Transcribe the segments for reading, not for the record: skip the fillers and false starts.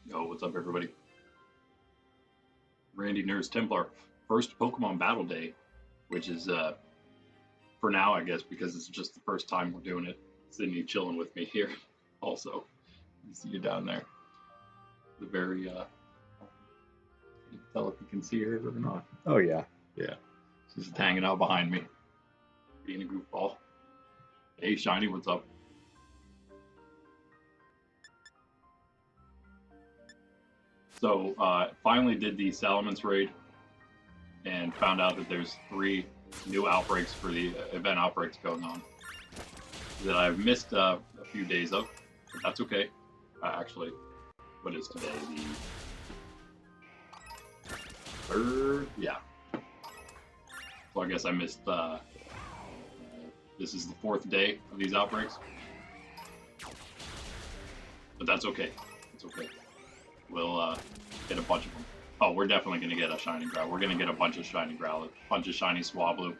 Yo, what's up, everybody? Randy Nurse Templar. First Pokemon Battle Day, which is, for now, I guess, because it's just the first time we're doing it. Sydney chilling with me here, also. I see you down there. The very, can you tell if you can see her or not? Oh, yeah. Yeah. She's just hanging out behind me, being a goofball. Hey, Shiny, what's up? So, finally did the Salamence raid and found out that there's 3 new outbreaks for the event outbreaks going on that I've missed a few days of, but that's okay. Actually, what is today? The 3rd? Yeah. So I guess I missed, this is the 4th day of these outbreaks. But that's okay. It's okay. We'll get a bunch of them. Oh, we're definitely going to get a Shiny Growl. We're going to get a bunch of Shiny Growlithe, a bunch of Shiny Swablu,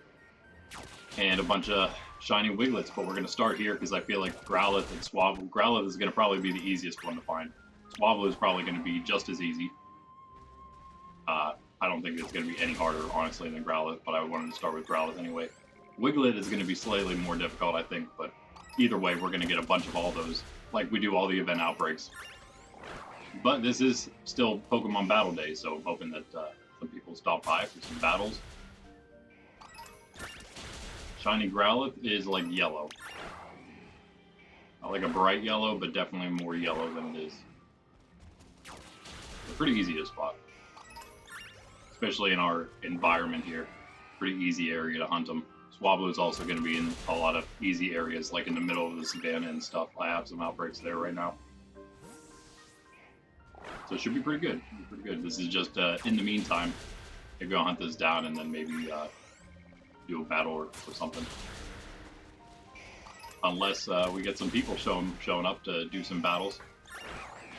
and a bunch of Shiny Wiglets. But we're going to start here because I feel like Growlithe and Swablu. Growlithe is going to probably be the easiest one to find. Swablu is probably going to be just as easy. I don't think it's going to be any harder, honestly, than Growlithe, but I wanted to start with Growlithe anyway. Wiglet is going to be slightly more difficult, I think, but either way, we're going to get a bunch of all those, like we do all the event outbreaks. But this is still Pokemon Battle Day, so I'm hoping that some people stop by for some battles. Shiny Growlithe is like yellow. Not like a bright yellow, but definitely more yellow than it is. It's pretty easy to spot. Especially in our environment here. Pretty easy area to hunt them. Swablu is also going to be in a lot of easy areas, like in the middle of the savannah and stuff. I have some outbreaks there right now. So it should be pretty good. Pretty good. This is just in the meantime, maybe I'll hunt this down and then maybe do a battle or something. Unless we get some people showing up to do some battles.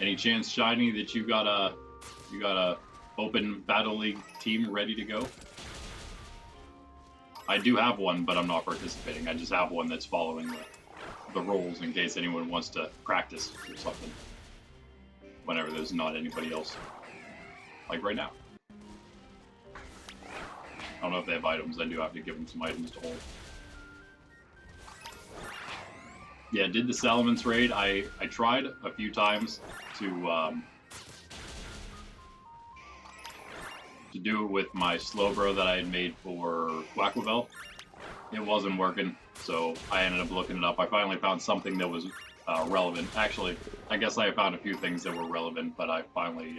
Any chance, Shiny, that you got a open Battle League team ready to go? I do have one, but I'm not participating. I just have one that's following the rules in case anyone wants to practice or something. Whenever there's not anybody else. Like right now. I don't know if they have items. I do have to give them some items to hold. Yeah, did the Salamence raid. I tried a few times to do it with my Slowbro that I had made for Quaquavel. It wasn't working, so I ended up looking it up. I finally found something that was relevant. Actually, I guess I found a few things that were relevant, but I finally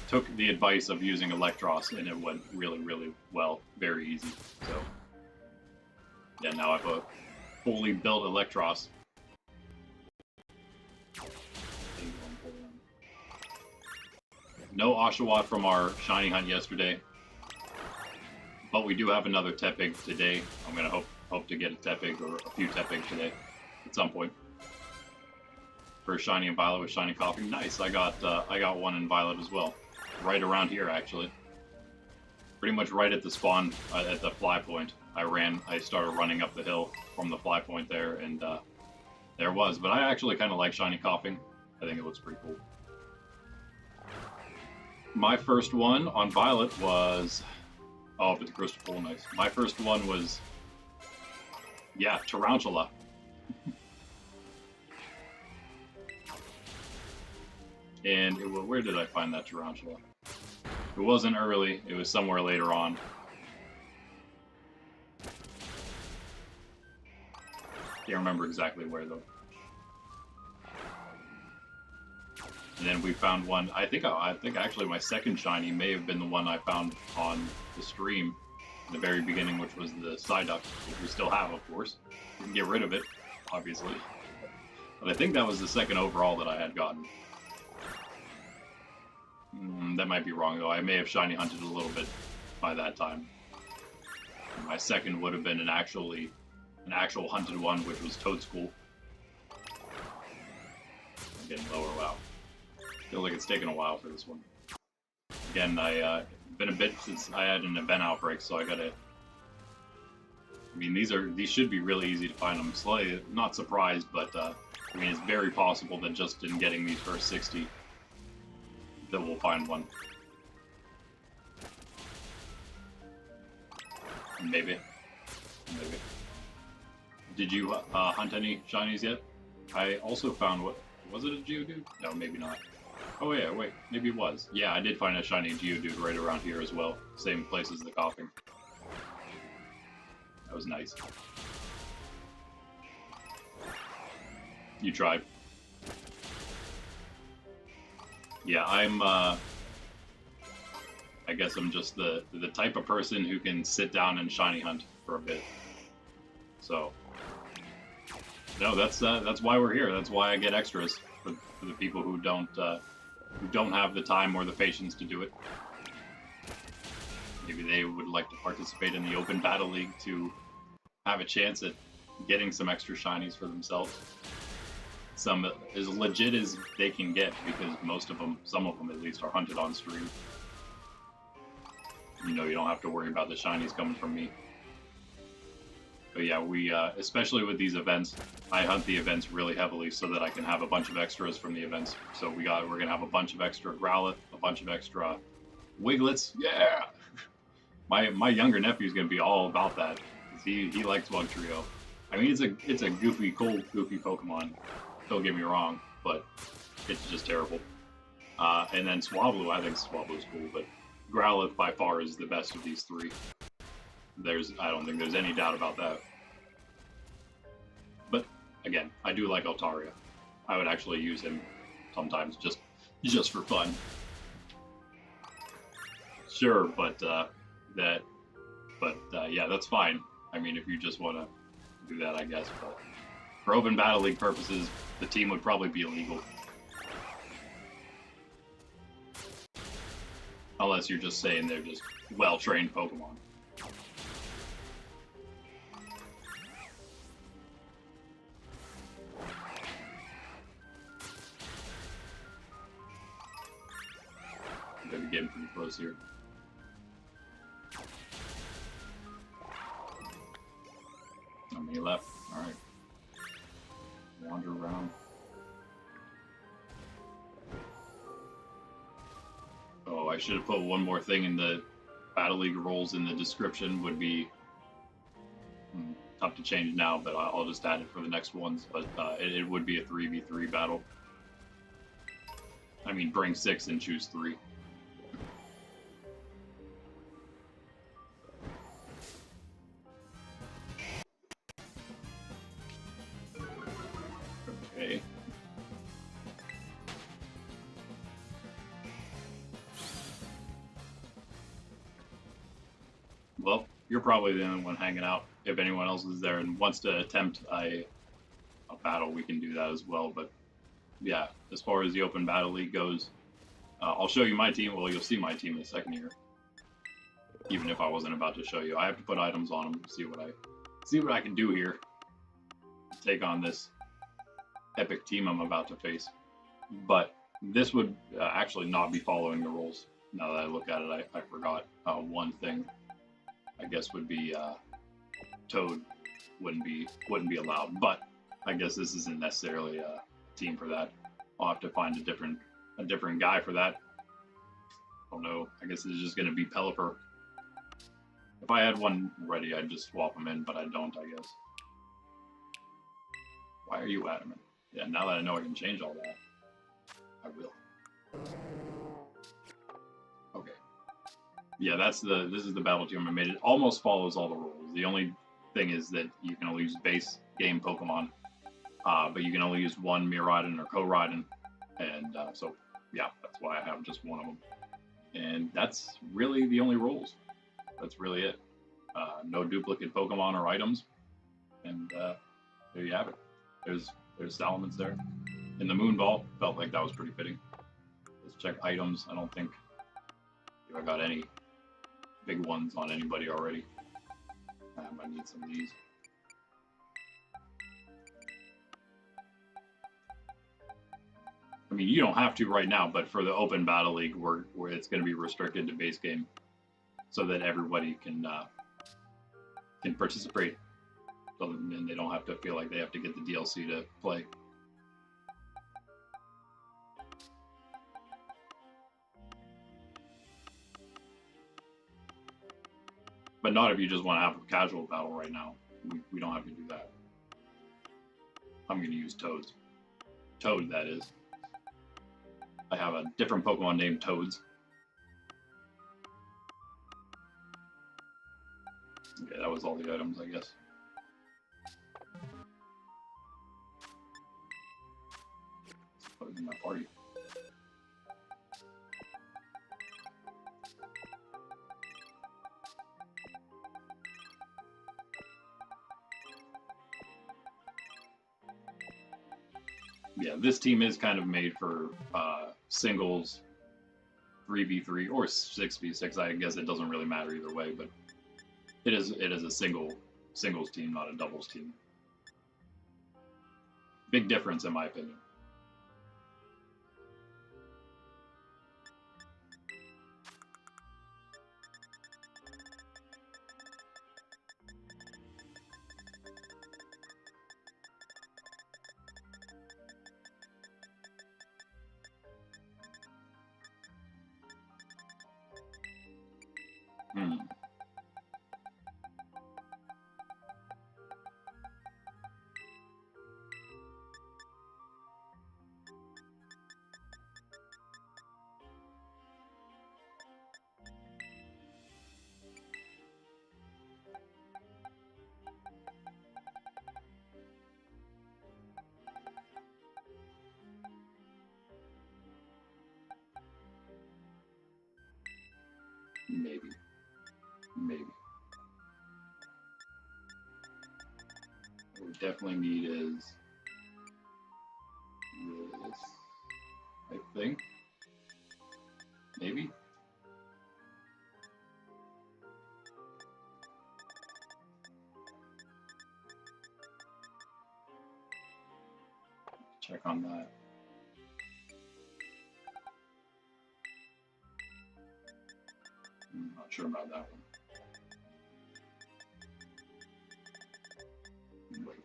took the advice of using Electros, and it went really, really well. Very easy. So, yeah, now I have a fully built Electros. No Oshawott from our shiny hunt yesterday, but we do have another Tepig today. I'm gonna hope to get a Tepig or a few Tepig today at some point. For Shiny and Violet with Shiny Coughing. Nice, I got one in Violet as well. Right around here, actually. Pretty much right at the spawn, at the fly point. I started running up the hill from the fly point there, and there it was. But I actually kind of like Shiny Coughing. I think it looks pretty cool. My first one on Violet was... Oh, but the Crystal Pool, nice. My first one was... Yeah, Tarantula. And where did I find that Tarantula? It wasn't early, it was somewhere later on. Can't remember exactly where though. And then we found one, I think actually my second shiny may have been the one I found on the stream in the very beginning, which was the Psyduck, which we still have, of course. Didn't get rid of it, obviously. But I think that was the second overall that I had gotten. That might be wrong though. I may have shiny hunted a little bit by that time. My second would have been an actual hunted one, which was Toadschool. I'm getting lower. Wow. Feels like it's taken a while for this one. Again, been a bit since I had an event outbreak, so I gotta. I mean, these should be really easy to find. I'm slightly not surprised, but I mean, it's very possible that just in getting these first 60 that we'll find one. Maybe. Maybe. Did you hunt any shinies yet? I also found what... Was it a Geodude? No, maybe not. Oh yeah, wait. Maybe it was. Yeah, I did find a shiny Geodude right around here as well. Same place as the coughing. That was nice. You tried. Yeah, I'm, I guess I'm just the type of person who can sit down and shiny hunt for a bit. So, no, that's why we're here. That's why I get extras for the people who don't have the time or the patience to do it. Maybe they would like to participate in the Open Battle League to have a chance at getting some extra shinies for themselves. Some as legit as they can get, because most of them, some of them at least, are hunted on stream. You know, you don't have to worry about the shinies coming from me. But yeah, we, especially with these events, I hunt the events really heavily so that I can have a bunch of extras from the events. So we're gonna have a bunch of extra Growlithe, a bunch of extra Wiglets. Yeah! My younger nephew's gonna be all about that. He likes Wugtrio. I mean, it's a goofy, cool, goofy Pokemon. Don't get me wrong, but it's just terrible. And then Swablu, I think Swablu's cool, but Growlithe by far is the best of these three. I don't think there's any doubt about that. But again, I do like Altaria. I would actually use him sometimes just for fun. Sure, but yeah, that's fine. I mean, if you just want to do that, I guess. But for Open Battle League purposes, the team would probably be illegal. Unless you're just saying they're just well-trained Pokemon. I'm gonna be getting pretty close here. How many left? Alright. Wander around. Oh, I should have put one more thing in the Battle League rules in the description. Would be tough to change now, but I'll just add it for the next ones. But it would be a 3v3 battle. I mean, bring 6 and choose 3. Okay. Well, you're probably the only one hanging out. If anyone else is there and wants to attempt a battle, we can do that as well. But yeah, as far as the Open Battle League goes, I'll show you my team. Well, you'll see my team in a second here. Even if I wasn't about to show you, I have to put items on them. See what I can do here. Take on this epic team I'm about to face. But this would actually not be following the rules. Now that I look at it, I forgot one thing. I guess would be Toad wouldn't be allowed. But I guess this isn't necessarily a team for that. I'll have to find a different guy for that. Oh no, I guess it's just gonna be Pelipper. If I had one ready, I'd just swap them in, but I don't, I guess. Why are you adamant? Yeah, now that I know I can change all that, I will. Okay. Yeah, this is the battle team I made. It almost follows all the rules. The only thing is that you can only use base game Pokemon, but you can only use one Miraidon or Koraidon, and so yeah, that's why I have just one of them. And that's really the only rules. That's really it. No duplicate Pokemon or items, and there you have it. There's Salamence there. In the Moon Ball, felt like that was pretty fitting. Let's check items. I don't think I got any big ones on anybody already. I might need some of these. I mean, you don't have to right now, but for the Open Battle League, where it's going to be restricted to base game, so that everybody can participate, so then they don't have to feel like they have to get the DLC to play. But not if you just want to have a casual battle right now. We don't have to do that. I'm going to use Toads. Toad, that is. I have a different Pokemon named Toads. Okay, that was all the items, I guess. Put it in my party. Yeah, this team is kind of made for singles, 3v3 or 6v6. I guess it doesn't really matter either way, but it is a singles team, not a doubles team. Big difference in my opinion. Maybe. What we definitely need is this, I think. Maybe. Check on that. I'm not sure about that one. Wait.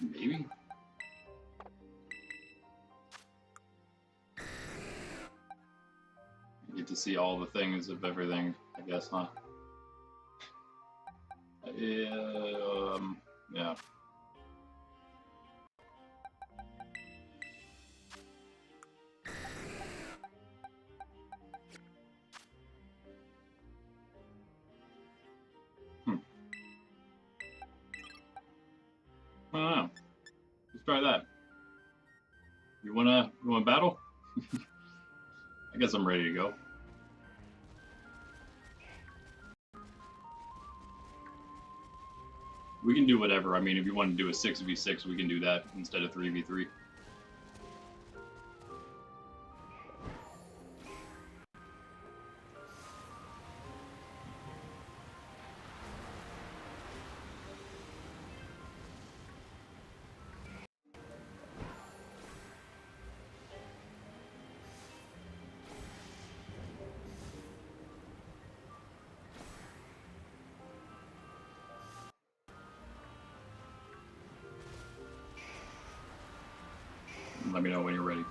Maybe. You get to see all the things of everything, I guess, huh? Yeah. I don't know. Let's try that. You wanna battle? I guess I'm ready to go. We can do whatever. I mean, if you want to do a 6v6, we can do that instead of 3v3. Let me know when you're ready.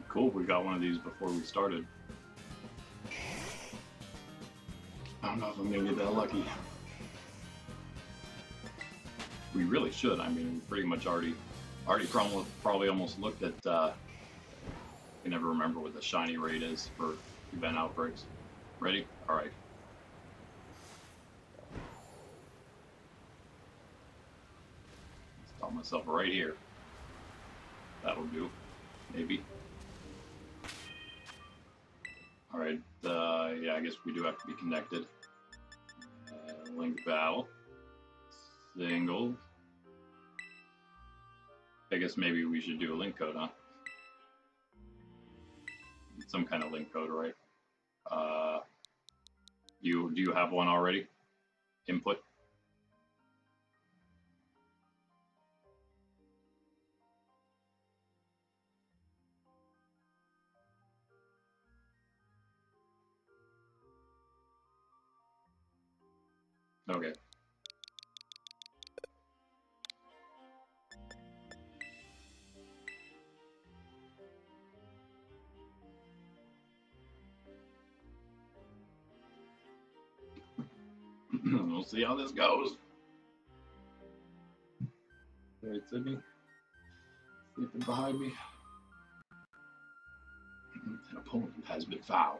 Cool, we got one of these before we started. I don't know if I'm gonna get that lucky. We really should. I mean, we pretty much already probably almost looked at. I can never remember what the shiny rate is for event outbreaks. Ready? All right. Install myself right here. That'll do. Maybe. All right. Yeah, I guess we do have to be connected. Link battle. Single. I guess maybe we should do a link code, huh? Some kind of link code, right? Do you have one already? Input. Okay. We'll see how this goes. All right, Sydney. Sleeping behind me. An opponent has been found.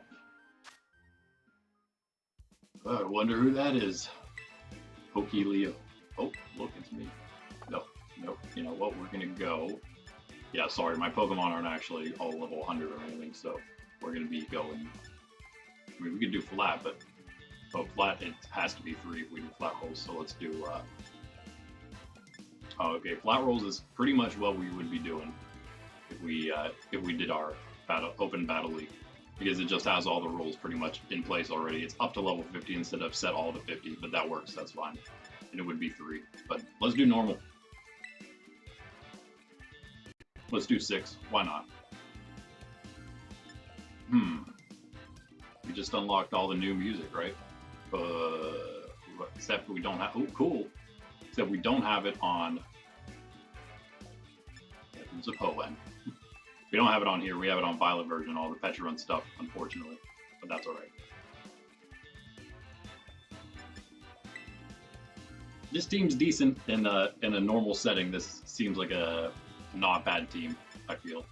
I wonder who that is. Pokey Leo. Oh, look, it's me. Nope. You know what? We're gonna go. Yeah, sorry, my Pokemon aren't actually all level 100 or anything, so we're gonna be going. I mean, we could do flat, but flat it has to be 3 if we do flat rolls. So let's do. Oh, okay, flat rolls is pretty much what we would be doing if we did our open battle league, because it just has all the rules pretty much in place already. It's up to level 50 instead of set all to 50, but that works. That's fine, and it would be 3. But let's do normal. Let's do 6. Why not? We just unlocked all the new music, right? Except we don't have. Oh, cool. Except we don't have it on. It's a Poland. We don't have it on here. We have it on Violet version. All the Petra stuff, unfortunately, but that's all right. This team's decent in a normal setting. This seems like a not bad team, I feel.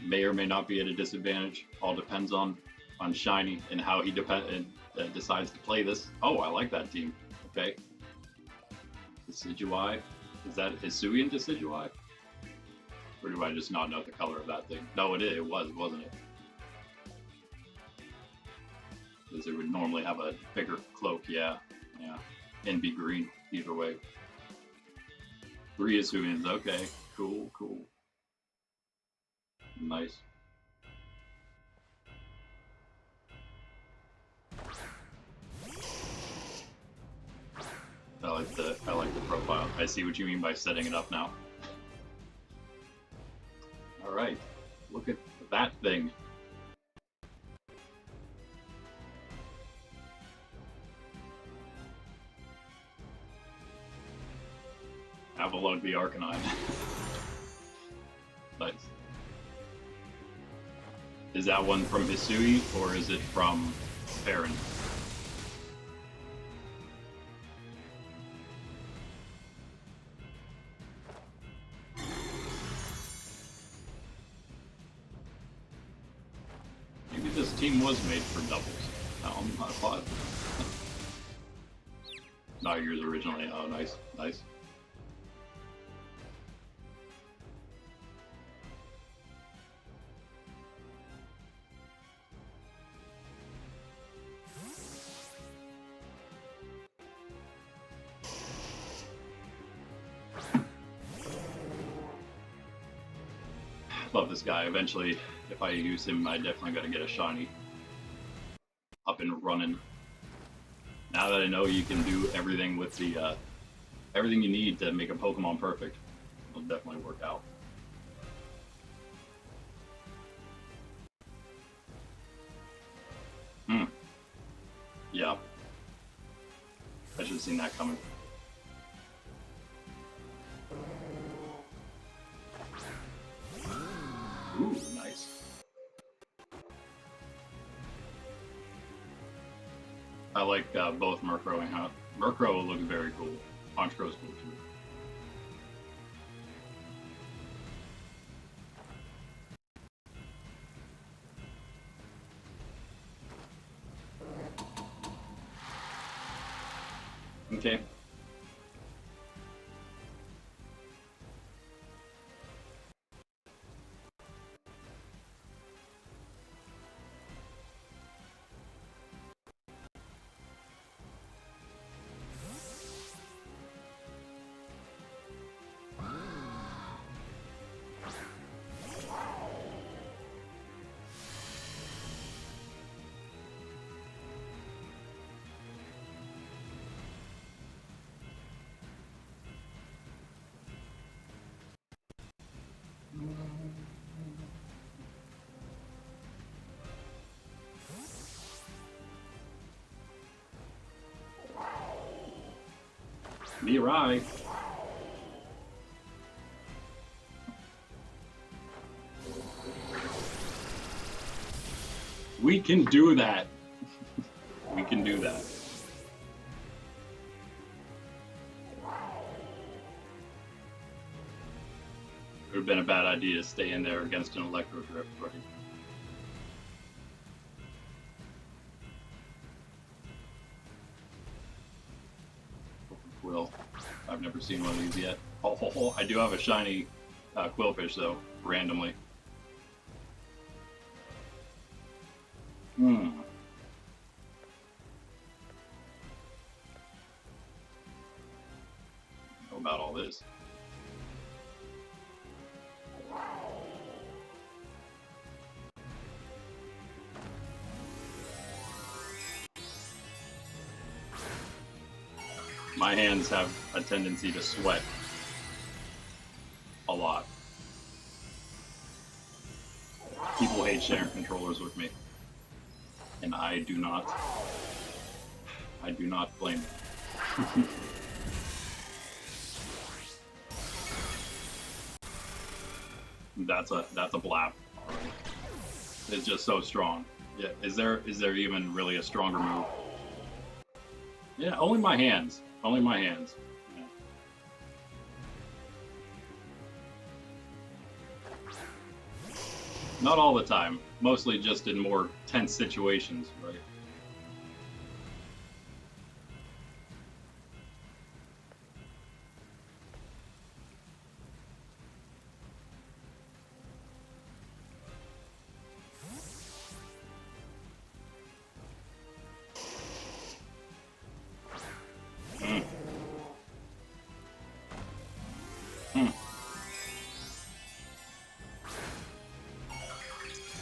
May or may not be at a disadvantage. All depends on Shiny and how he decides to play this. Oh, I like that team. Okay. Decidueye. Is that Hisuian Decidueye? Or do I just not know the color of that thing? No, it was, wasn't it? Because it would normally have a bigger cloak, yeah. And be green, either way. 3 Hisuians, okay. Cool. Nice. I like the profile. I see what you mean by setting it up now. All right, look at that thing. Avalon the Arcanine. Nice. Is that one from Hisui or is it from Perrin? Maybe this team was made for doubles. I'm not positive. Not yours originally. Oh, nice. Love this guy. Eventually, if I use him, I definitely gotta get a shiny up and running. Now that I know you can do everything with the everything you need to make a Pokemon perfect, it'll definitely work out. Yeah. I should have seen that coming. Ooh, nice. I like both Murkrow and Hunt. Murkrow looks very cool. Honchkrow's cool too. Okay. Mirai. We can do that. We can do that. It would have been a bad idea to stay in there against an Electro Drift, right? Quill. I've never seen one of these yet. Oh, I do have a shiny Quillfish though, randomly. Know about all this. My hands have a tendency to sweat a lot. People hate sharing controllers with me, and I do not blame them. That's a blap. It's just so strong. Yeah, is there even really a stronger move? Yeah, only my hands. Only my hands. Yeah. Not all the time. Mostly just in more tense situations, right?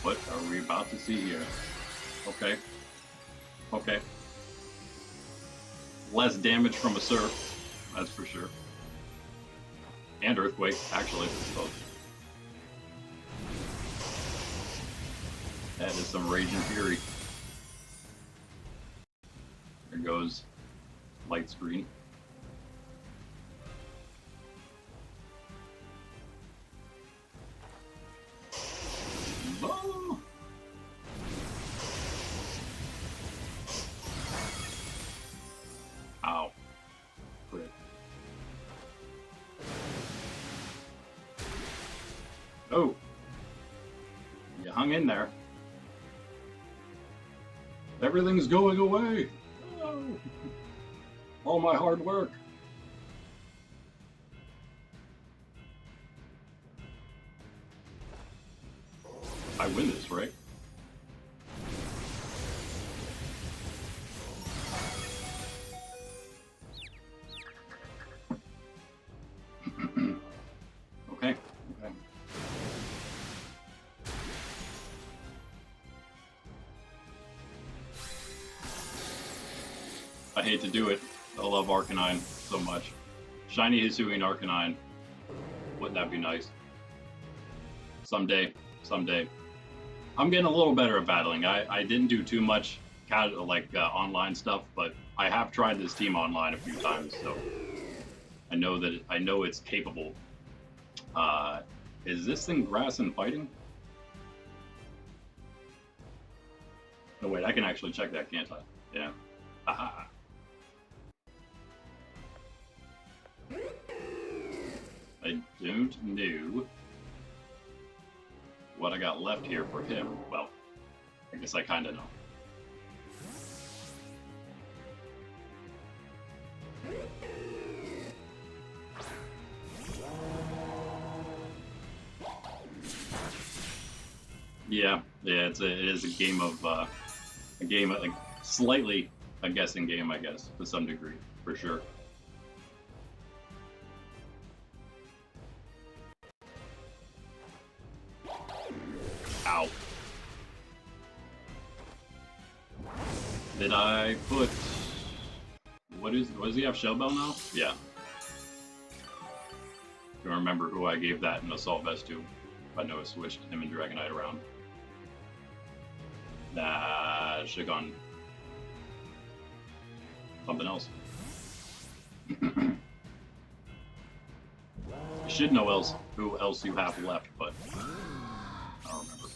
What are we about to see here? Okay. Okay. Less damage from a Surf, that's for sure. And Earthquake, actually. So that is some Rage and Fury. There goes Light Screen. Ow. Crit. Oh. You hung in there. Everything's going away. Oh. All my hard work. I win this, right? Okay. I hate to do it. I love Arcanine so much. Shiny Hisuian Arcanine. Wouldn't that be nice? Someday. I'm getting a little better at battling. I didn't do too much online stuff, but I have tried this team online a few times, so I know it's capable. Is this thing grass and fighting? No, wait, I can actually check that, can't I? Yeah. Aha. I don't know what I got left here for him. Well, I guess I kind of know. Yeah, it is a game of like slightly a guessing game, I guess, to some degree, for sure. Ow. Did I put... What does he have, Shell Bell now? Yeah. I don't remember who I gave that in Assault Vest to. I know I switched him and Dragonite around. Nah, should've gone something else. You should know who else you have left, but I don't remember.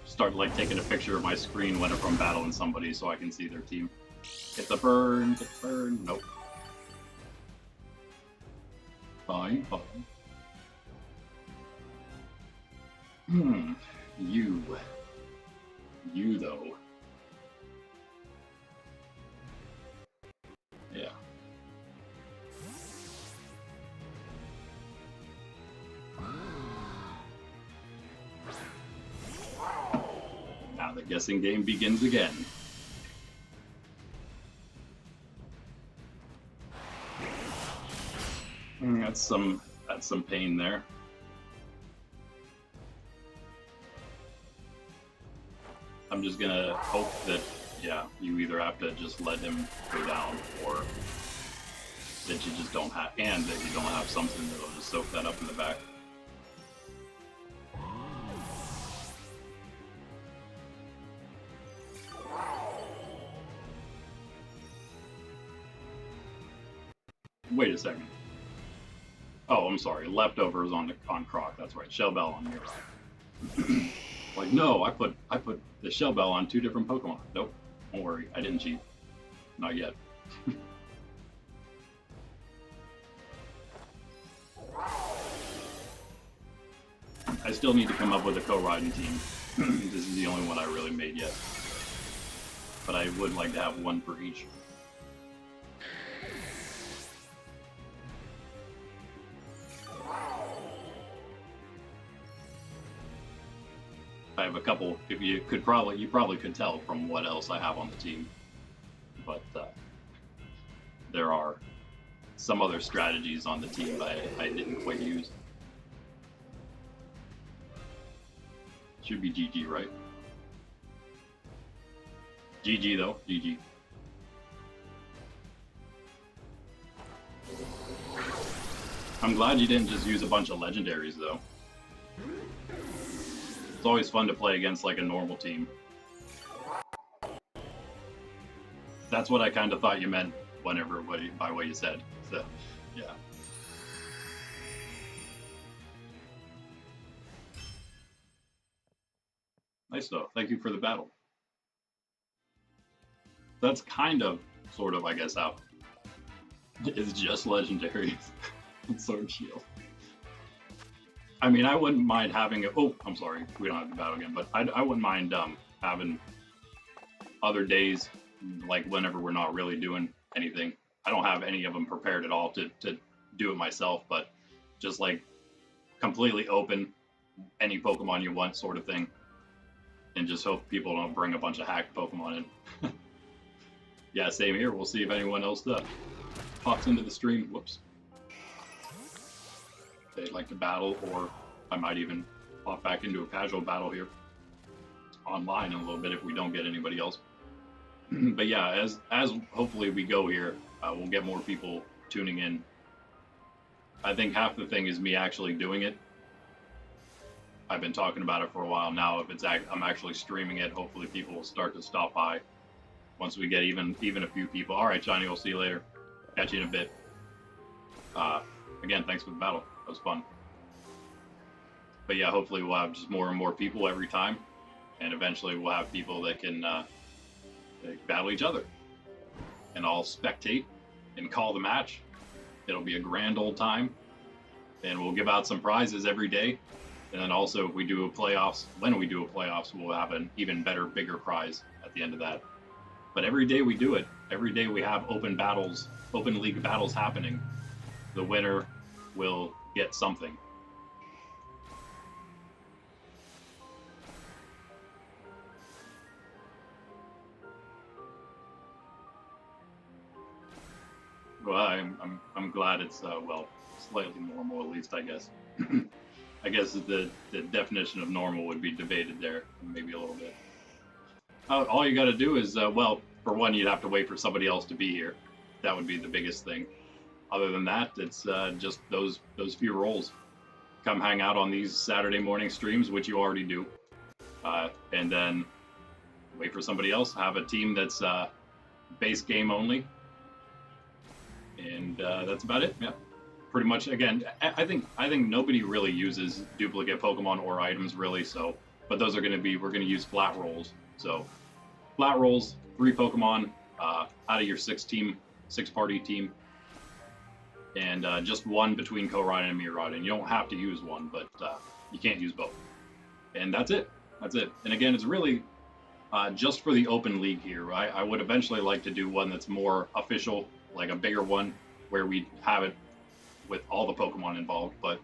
Start like taking a picture of my screen when I'm battling somebody so I can see their team. Get the burn, nope. Fine. You though. Yeah. Now the guessing game begins again. That's some pain there. I'm just gonna hope that, yeah, you either have to just let him go down, or that you just don't have, and that you don't have something that'll just soak that up in the back. Wait a second. Oh, I'm sorry. Leftovers on Croc. That's right. Shell Bell on Miraidon. Like, no, I put the Shell Bell on 2 different Pokemon. Nope. Don't worry. I didn't cheat. Not yet. I still need to come up with a Koraidon team. This is the only one I really made yet. But I would like to have one for each. I have a couple. If you probably could tell from what else I have on the team, but there are some other strategies on the team that I didn't quite use. Should be GG, right? GG though, GG. I'm glad you didn't just use a bunch of legendaries though. It's always fun to play against like a normal team. That's what I kind of thought you meant by what you said. So, yeah. Nice though. Thank you for the battle. That's kind of, sort of, I guess, how it's just legendaries and Sword Shield. I mean, I wouldn't mind having a... Oh, I'm sorry. We don't have the battle again. But I wouldn't mind having other days, like whenever we're not really doing anything. I don't have any of them prepared at all to do it myself, but just like completely open any Pokemon you want sort of thing. And just hope people don't bring a bunch of hacked Pokemon in. Yeah, same here. We'll see if anyone else pops into the stream. Whoops. They'd like to battle, or I might even pop back into a casual battle here online in a little bit if we don't get anybody else. But yeah, as hopefully we go here, we'll get more people tuning in. I think half the thing is me actually doing it. I've been talking about it for a while now. If I'm actually streaming it, hopefully people will start to stop by once we get even a few people. All right, Johnny, we'll see you later. Catch you in a bit. Again, thanks for the battle. That was fun. But yeah, hopefully we'll have just more and more people every time, and eventually we'll have people that can They battle each other. And I'll spectate and call the match. It'll be a grand old time. And we'll give out some prizes every day. And then also, if we do a playoffs, when we do a playoffs, we'll have an even better, bigger prize at the end of that. But every day we do it. Every day we have open battles, open league battles happening. The winner will get something. Well, I'm glad it's well, slightly normal at least, I guess. I guess the definition of normal would be debated there, maybe a little bit. All you got to do is, well, for one, you'd have to wait for somebody else to be here. That would be the biggest thing. Other than that, it's just those few roles. Come hang out on these Saturday morning streams, which you already do, and then wait for somebody else. Have a team that's base game only, and that's about it. Yeah, pretty much. Again, I think nobody really uses duplicate Pokemon or items really. So, but those are going to be, we're going to use flat rolls. So, flat rolls, 3 Pokemon out of your 6-party team, and just 1 between Koraidon and Miraidon. You don't have to use 1, but you can't use both. And that's it. That's it. And again, it's really just for the open league here. I would eventually like to do one that's more official, like a bigger one, where we have it with all the Pokemon involved. But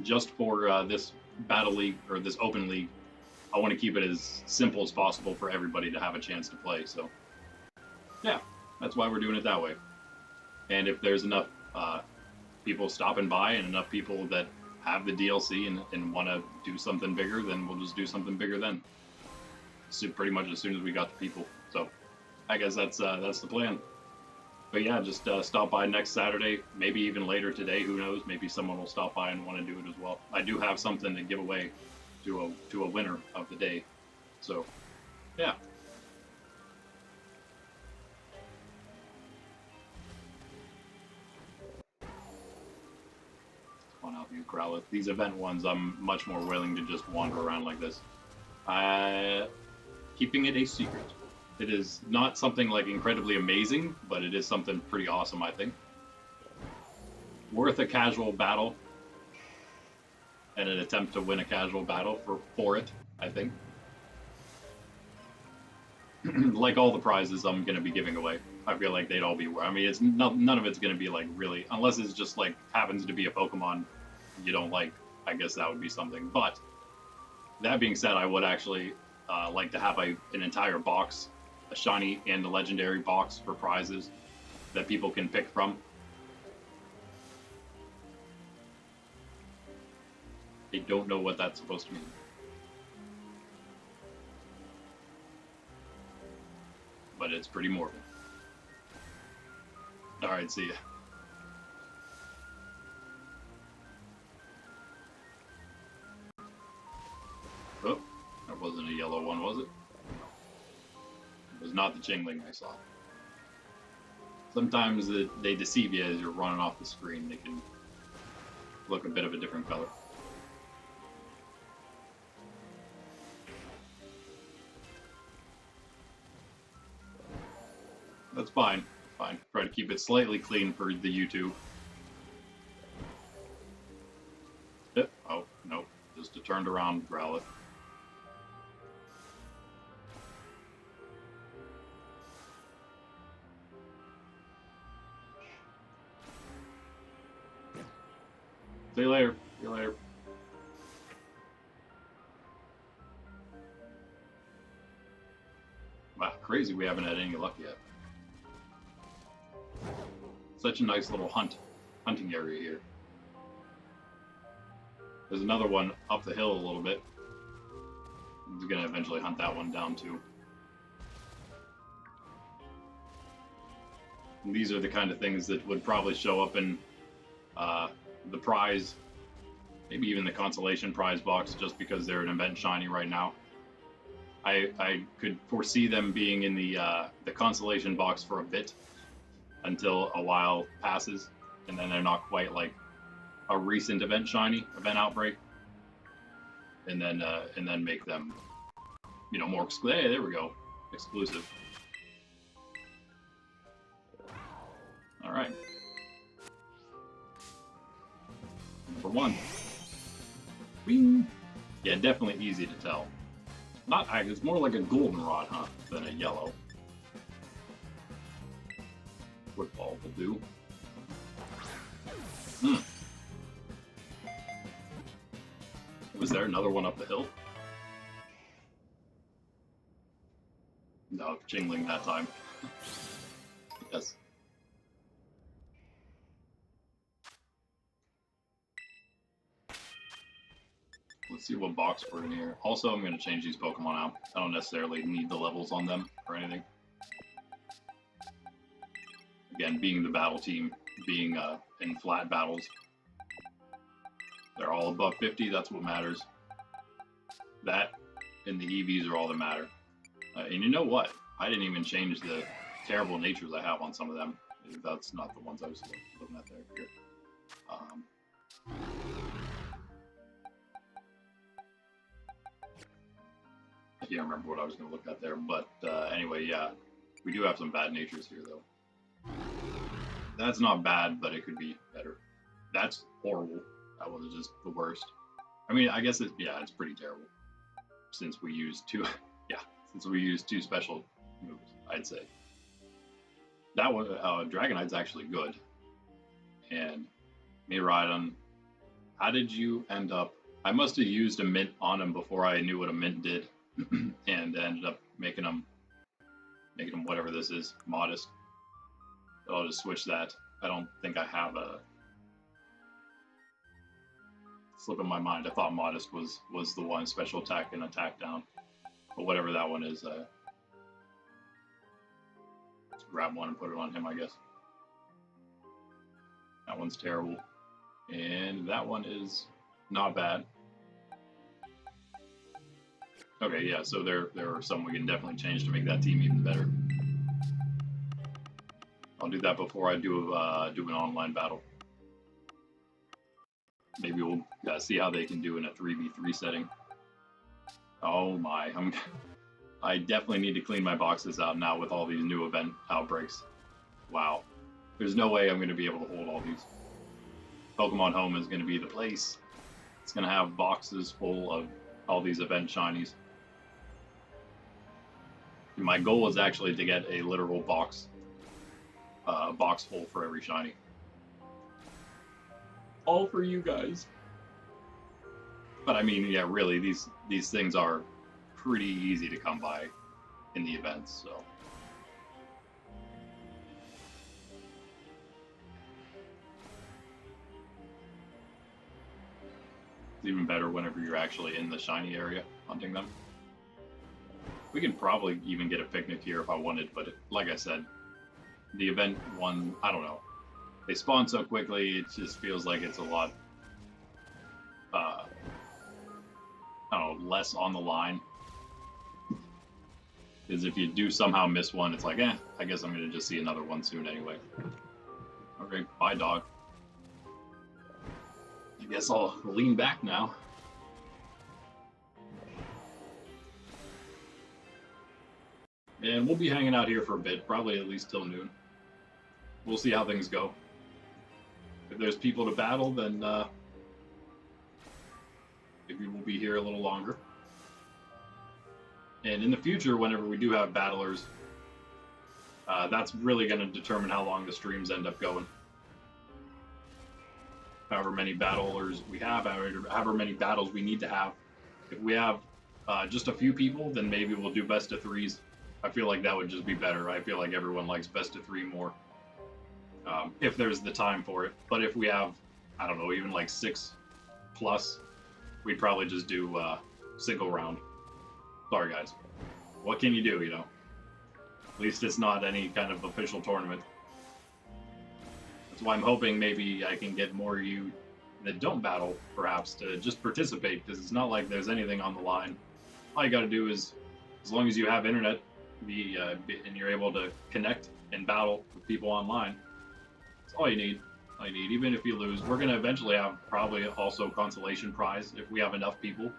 just for this battle league, or this open league, I want to keep it as simple as possible for everybody to have a chance to play. So, yeah, that's why we're doing it that way. And if there's enough people stopping by and enough people that have the DLC and want to do something bigger, then we'll just do something bigger then. So pretty much as soon as we got the people. So I guess that's the plan. But yeah, just stop by next Saturday, maybe even later today. Who knows? Maybe someone will stop by and want to do it as well. I do have something to give away to a winner of the day. So yeah. One out you, Scarlet. These event ones, I'm much more willing to just wander around like this. Keeping it a secret. It is not something like incredibly amazing, but it is something pretty awesome, I think. Worth a casual battle and an attempt to win a casual battle for it, I think. Like all the prizes I'm going to be giving away, I feel like they'd all be, I mean, it's none of it's going to be like really, unless it's just like happens to be a Pokemon you don't like, I guess that would be something. But that being said, I would actually like to have an entire box, a shiny and a legendary box for prizes that people can pick from. I don't know what that's supposed to mean. But it's pretty morbid. Alright, see ya. Oh, that wasn't a yellow one, was it? It was not the Chingling I saw. Sometimes they deceive you as you're running off the screen. They can look a bit of a different color. That's fine. Fine. Try to keep it slightly clean for the YouTube. Oh, no. Just a turned around Growlithe. See you later. See you later. Wow, crazy we haven't had any luck yet. Such a nice little hunting area here. There's another one up the hill a little bit. I'm gonna eventually hunt that one down too. And these are the kind of things that would probably show up in the prize, maybe even the consolation prize box, just because they're an event shiny right now. I could foresee them being in the consolation box for a bit, until a while passes, and then they're not quite like a recent event event outbreak, and then make them, you know, more exclusive. Hey, there we go, exclusive. one. Wing. Yeah, definitely easy to tell. Not, it's more like a goldenrod, huh, than a yellow. Football will do. Was there another one up the hill? No, jingling that time. Yes. Let's see what box we're in here. Also, I'm going to change these Pokemon out. I don't necessarily need the levels on them or anything. Again, being the battle team, being in flat battles, they're all above 50, that's what matters. That and the EVs are all that matter. And you know what? I didn't even change the terrible natures I have on some of them. That's not the ones I was looking at there. Here. I can't remember what I was going to look at there, but anyway, yeah, we do have some bad natures here, though. That's not bad, but it could be better. That's horrible. That was just the worst. I mean, I guess it's pretty terrible. Since we used two, since we used two special moves, I'd say. That one, Dragonite's actually good. And Miraidon, how did you end up? I must have used a mint on him before I knew what a mint did, and ended up making him whatever this is, modest. So I'll just switch that. I don't think I have a slip in my mind. I thought modest was the one, special attack and attack down, but whatever that one is, let's grab one and put it on him, I guess. That one's terrible, and that one is not bad. Okay, yeah, so there are some we can definitely change to make that team even better. I'll do that before I do an online battle. Maybe we'll see how they can do in a 3v3 setting. Oh my, I definitely need to clean my boxes out now with all these new event outbreaks. Wow. There's no way I'm going to be able to hold all these. Pokemon Home is going to be the place. It's going to have boxes full of all these event shinies. My goal is actually to get a literal box full for every shiny. All for you guys. But I mean, yeah, really, these things are pretty easy to come by in the events, so. It's even better whenever you're actually in the shiny area hunting them. We can probably even get a picnic here if I wanted, but like I said, the event one, I don't know. They spawn so quickly, it just feels like it's a lot, I don't know, less on the line. Because if you do somehow miss one, it's like, I guess I'm going to just see another one soon anyway. Okay, bye, dog. I guess I'll lean back now. And we'll be hanging out here for a bit, probably at least till noon. We'll see how things go. If there's people to battle, then maybe we'll be here a little longer. And in the future, whenever we do have battlers, that's really going to determine how long the streams end up going. However many battlers we have, however many battles we need to have. If we have just a few people, then maybe we'll do best of threes. I feel like that would just be better. I feel like everyone likes best of three more. If there's the time for it. But if we have, I don't know, even like 6+, we'd probably just do single round. Sorry, guys. What can you do, you know? At least it's not any kind of official tournament. That's why I'm hoping maybe I can get more of you that don't battle, perhaps, to just participate, because it's not like there's anything on the line. All you gotta do is, as long as you have internet, and you're able to connect and battle with people online, that's all you need. All you need. Even if you lose, we're gonna eventually have probably also consolation prize if we have enough people,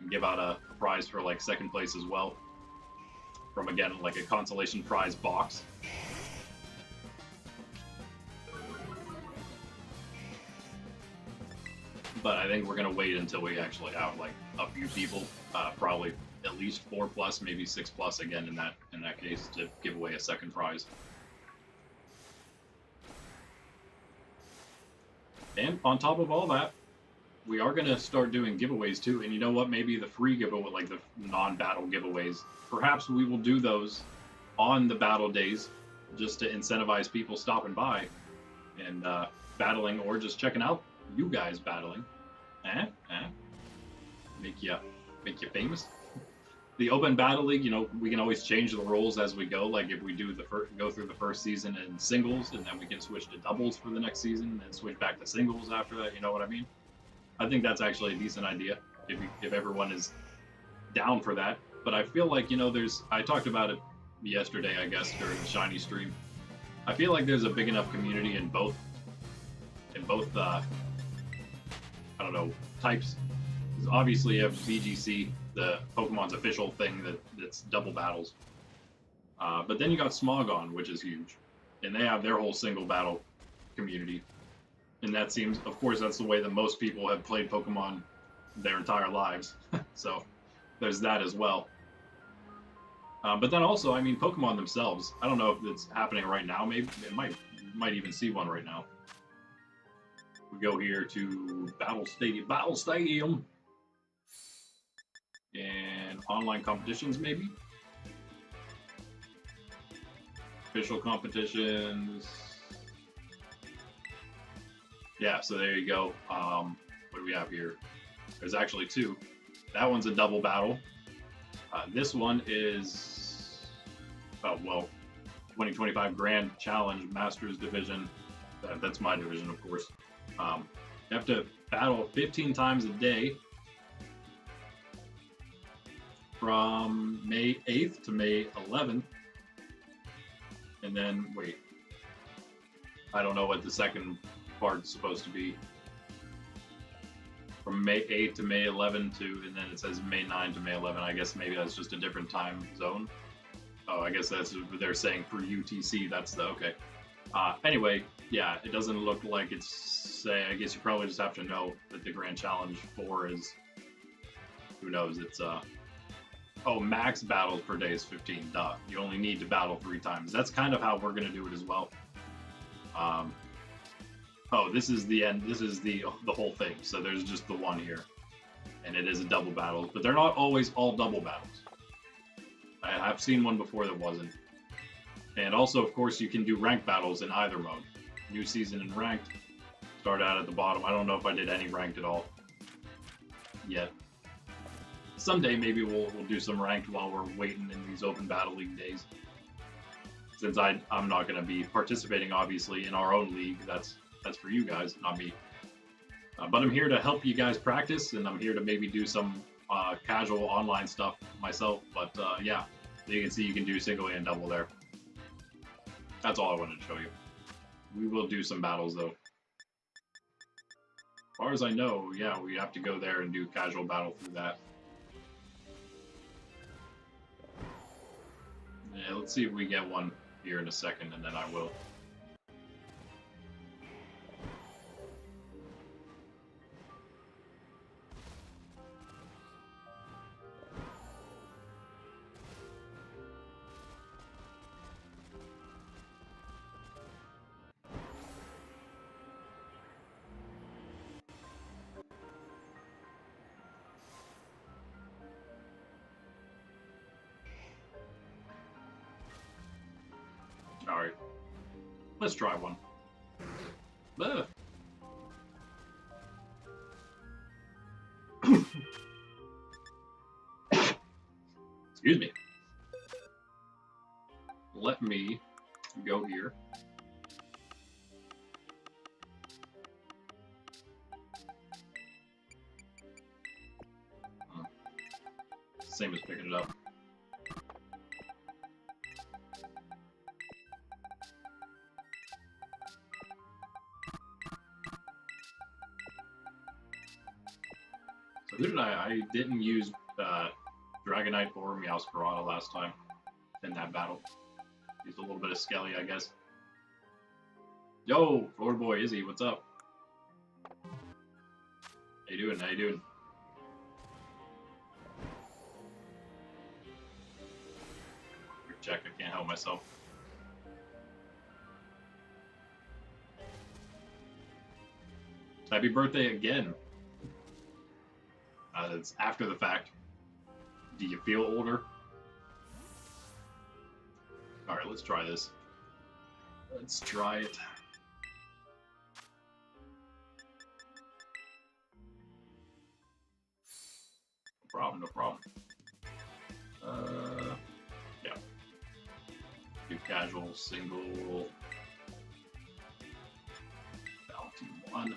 and give out a prize for like second place as well. From again, like a consolation prize box. but I think we're gonna wait until we actually have like a few people, probably at least 4+, maybe 6+ again in that case, to give away a second prize. And on top of all that, we are going to start doing giveaways too. And you know what? Maybe the free giveaway, like the non-battle giveaways, perhaps we will do those on the battle days just to incentivize people stopping by and battling, or just checking out you guys battling. Make you famous. The Open Battle League, you know, we can always change the roles as we go. Like if we do go through the first season in singles, and then we can switch to doubles for the next season, and then switch back to singles after that. You know what I mean? I think that's actually a decent idea if everyone is down for that. But I feel like, you know, I talked about it yesterday, I guess, during the Shiny stream. I feel like there's a big enough community in both I don't know, types. Because obviously you have VGC, the Pokemon's official thing that's double battles. But then you got Smogon, which is huge. And they have their whole single battle community. And that seems, of course, that's the way that most people have played Pokemon their entire lives. So there's that as well. But then also, I mean, Pokemon themselves, I don't know if it's happening right now. Maybe it might even see one right now. We go here to Battle Stadium. And online competitions, maybe? Official competitions. Yeah, so there you go. What do we have here? There's actually two. That one's a double battle. This one is, 2025 Grand Challenge Masters Division. That's my division, of course. You have to battle 15 times a day from May 8th to May 11th. And then, wait, I don't know what the second part's supposed to be. From May 8 to May 11 and then it says May 9 to May 11. I guess maybe that's just a different time zone. Oh, I guess that's what they're saying for UTC. That's the, okay. Anyway, yeah, it doesn't look like it's, I guess you probably just have to know that the Grand Challenge 4 is, who knows, it's, max battles per day is 15, duh. You only need to battle 3 times. That's kind of how we're going to do it as well. This is the end. This is the whole thing. So there's just the one here. And it is a double battle. But they're not always all double battles. I've seen one before that wasn't. And also, of course, you can do ranked battles in either mode. New season and ranked. Start out at the bottom. I don't know if I did any ranked at all yet. Someday maybe we'll do some ranked while we're waiting in these Open Battle League days. Since I'm not going to be participating, obviously, in our own league. That's for you guys, not me. But I'm here to help you guys practice, and I'm here to maybe do some casual online stuff myself. But yeah, you can see you can do single and double there. That's all I wanted to show you. We will do some battles, though. As far as I know, yeah, we have to go there and do casual battle through that. Yeah, let's see if we get one here in a second, and then I will. Alright. Let's try one. Ugh. Excuse me. Let me go here. Same as picking it up. So who did I didn't use Dragonite or Meowscarada last time in that battle. Used a little bit of Skelly, I guess. Yo, Floor Boy Izzy, what's up? you doing? How you doing? Quick check. I can't help myself. Happy birthday again. It's after the fact. Do you feel older? Alright, let's try this. Let's try it. No problem, no problem. Yeah. Do casual, single. Bounty 1.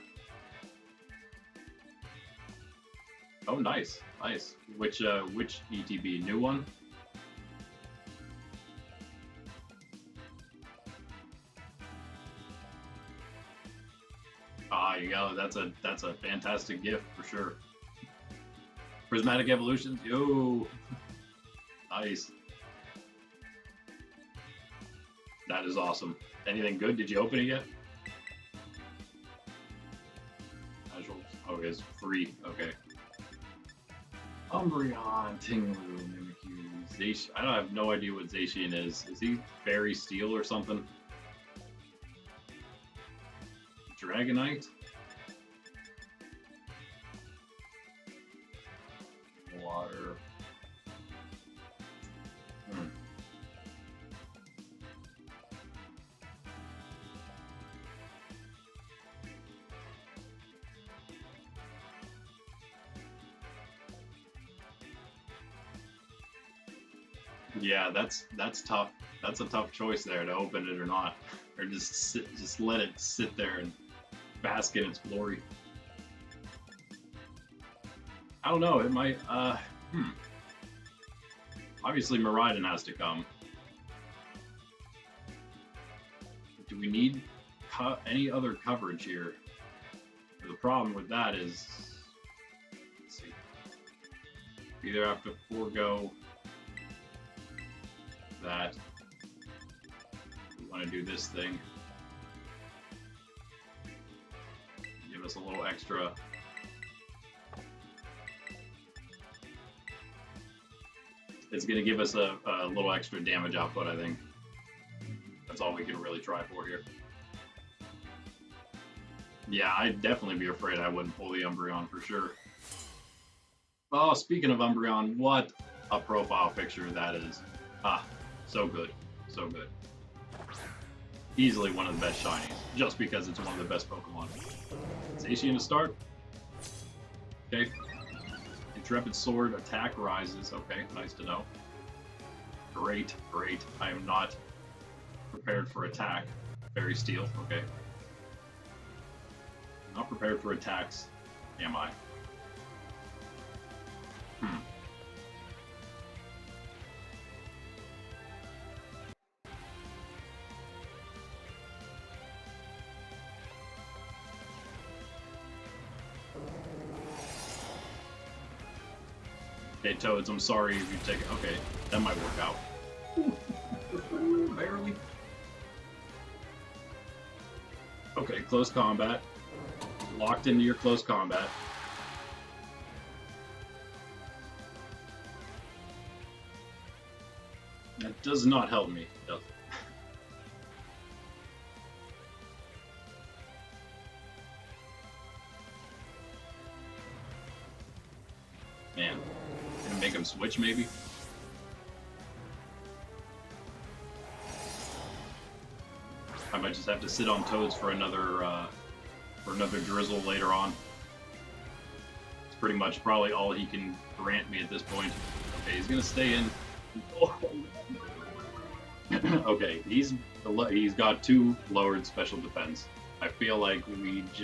Oh, nice, nice. Which ETB? New one? Ah, you go. That's a fantastic gift for sure. Prismatic Evolutions, yo, nice. That is awesome. Anything good? Did you open it yet? Casual. Oh, it's free. Okay. Umbreon, Tinglu, Mimikyu, Zacian. I have no idea what Zacian is. Is he Fairy Steel or something? Dragonite? Water. Yeah, that's tough. That's a tough choice there to open it or not, or just let it sit there and bask in its glory. I don't know. It might. Obviously, Miraidon has to come. Do we need any other coverage here? The problem with that is, let's see. Either have to forego that. We want to do this thing. Give us a little extra. It's going to give us a little extra damage output, I think. That's all we can really try for here. Yeah, I'd definitely be afraid I wouldn't pull the Umbreon for sure. Oh, speaking of Umbreon, what a profile picture that is. Ah, so good. So good. Easily one of the best shinies, just because it's one of the best Pokemon. Zacian to start. Okay. Intrepid Sword, attack rises. Okay, nice to know. Great, great. I am not prepared for attack. Fairy Steel, okay. Not prepared for attacks, am I? Okay, Toads, I'm sorry if you take it. Okay, that might work out. Barely. Okay, close combat. Locked into your close combat. That does not help me, does it? Man, gonna make him switch maybe? I might just have to sit on Toads for another drizzle later on. It's pretty much probably all he can grant me at this point. Okay, he's gonna stay in. Okay, he's got 2 lowered special defense. I feel like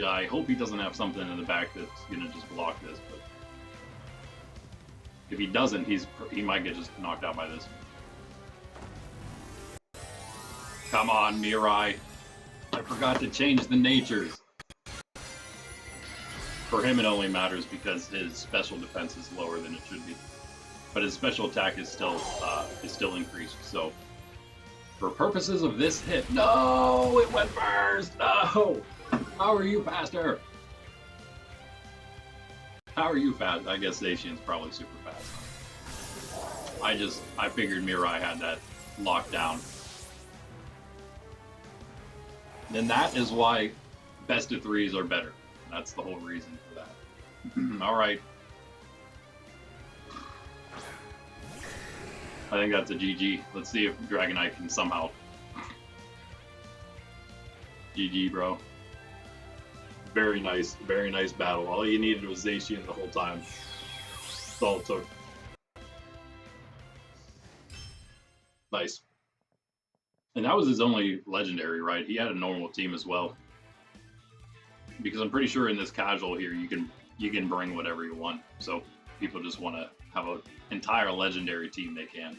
I hope he doesn't have something in the back that's gonna just block this. But if he doesn't, he might get just knocked out by this. Come on, Mirai. I forgot to change the natures. For him, it only matters because his special defense is lower than it should be, but his special attack is still increased. So, for purposes of this hit, no, it went first. No, how are you, Pastor? How are you fast? I guess Zacian's probably super fast. I figured Mirai had that locked down. And that is why best of threes are better. That's the whole reason for that. Alright. I think that's a GG. Let's see if Dragonite can somehow. GG, bro. Very nice battle. All you needed was Zacian the whole time. That's all it took. Nice. And that was his only legendary, right? He had a normal team as well. Because I'm pretty sure in this casual here, you can bring whatever you want. So people just want to have an entire legendary team they can.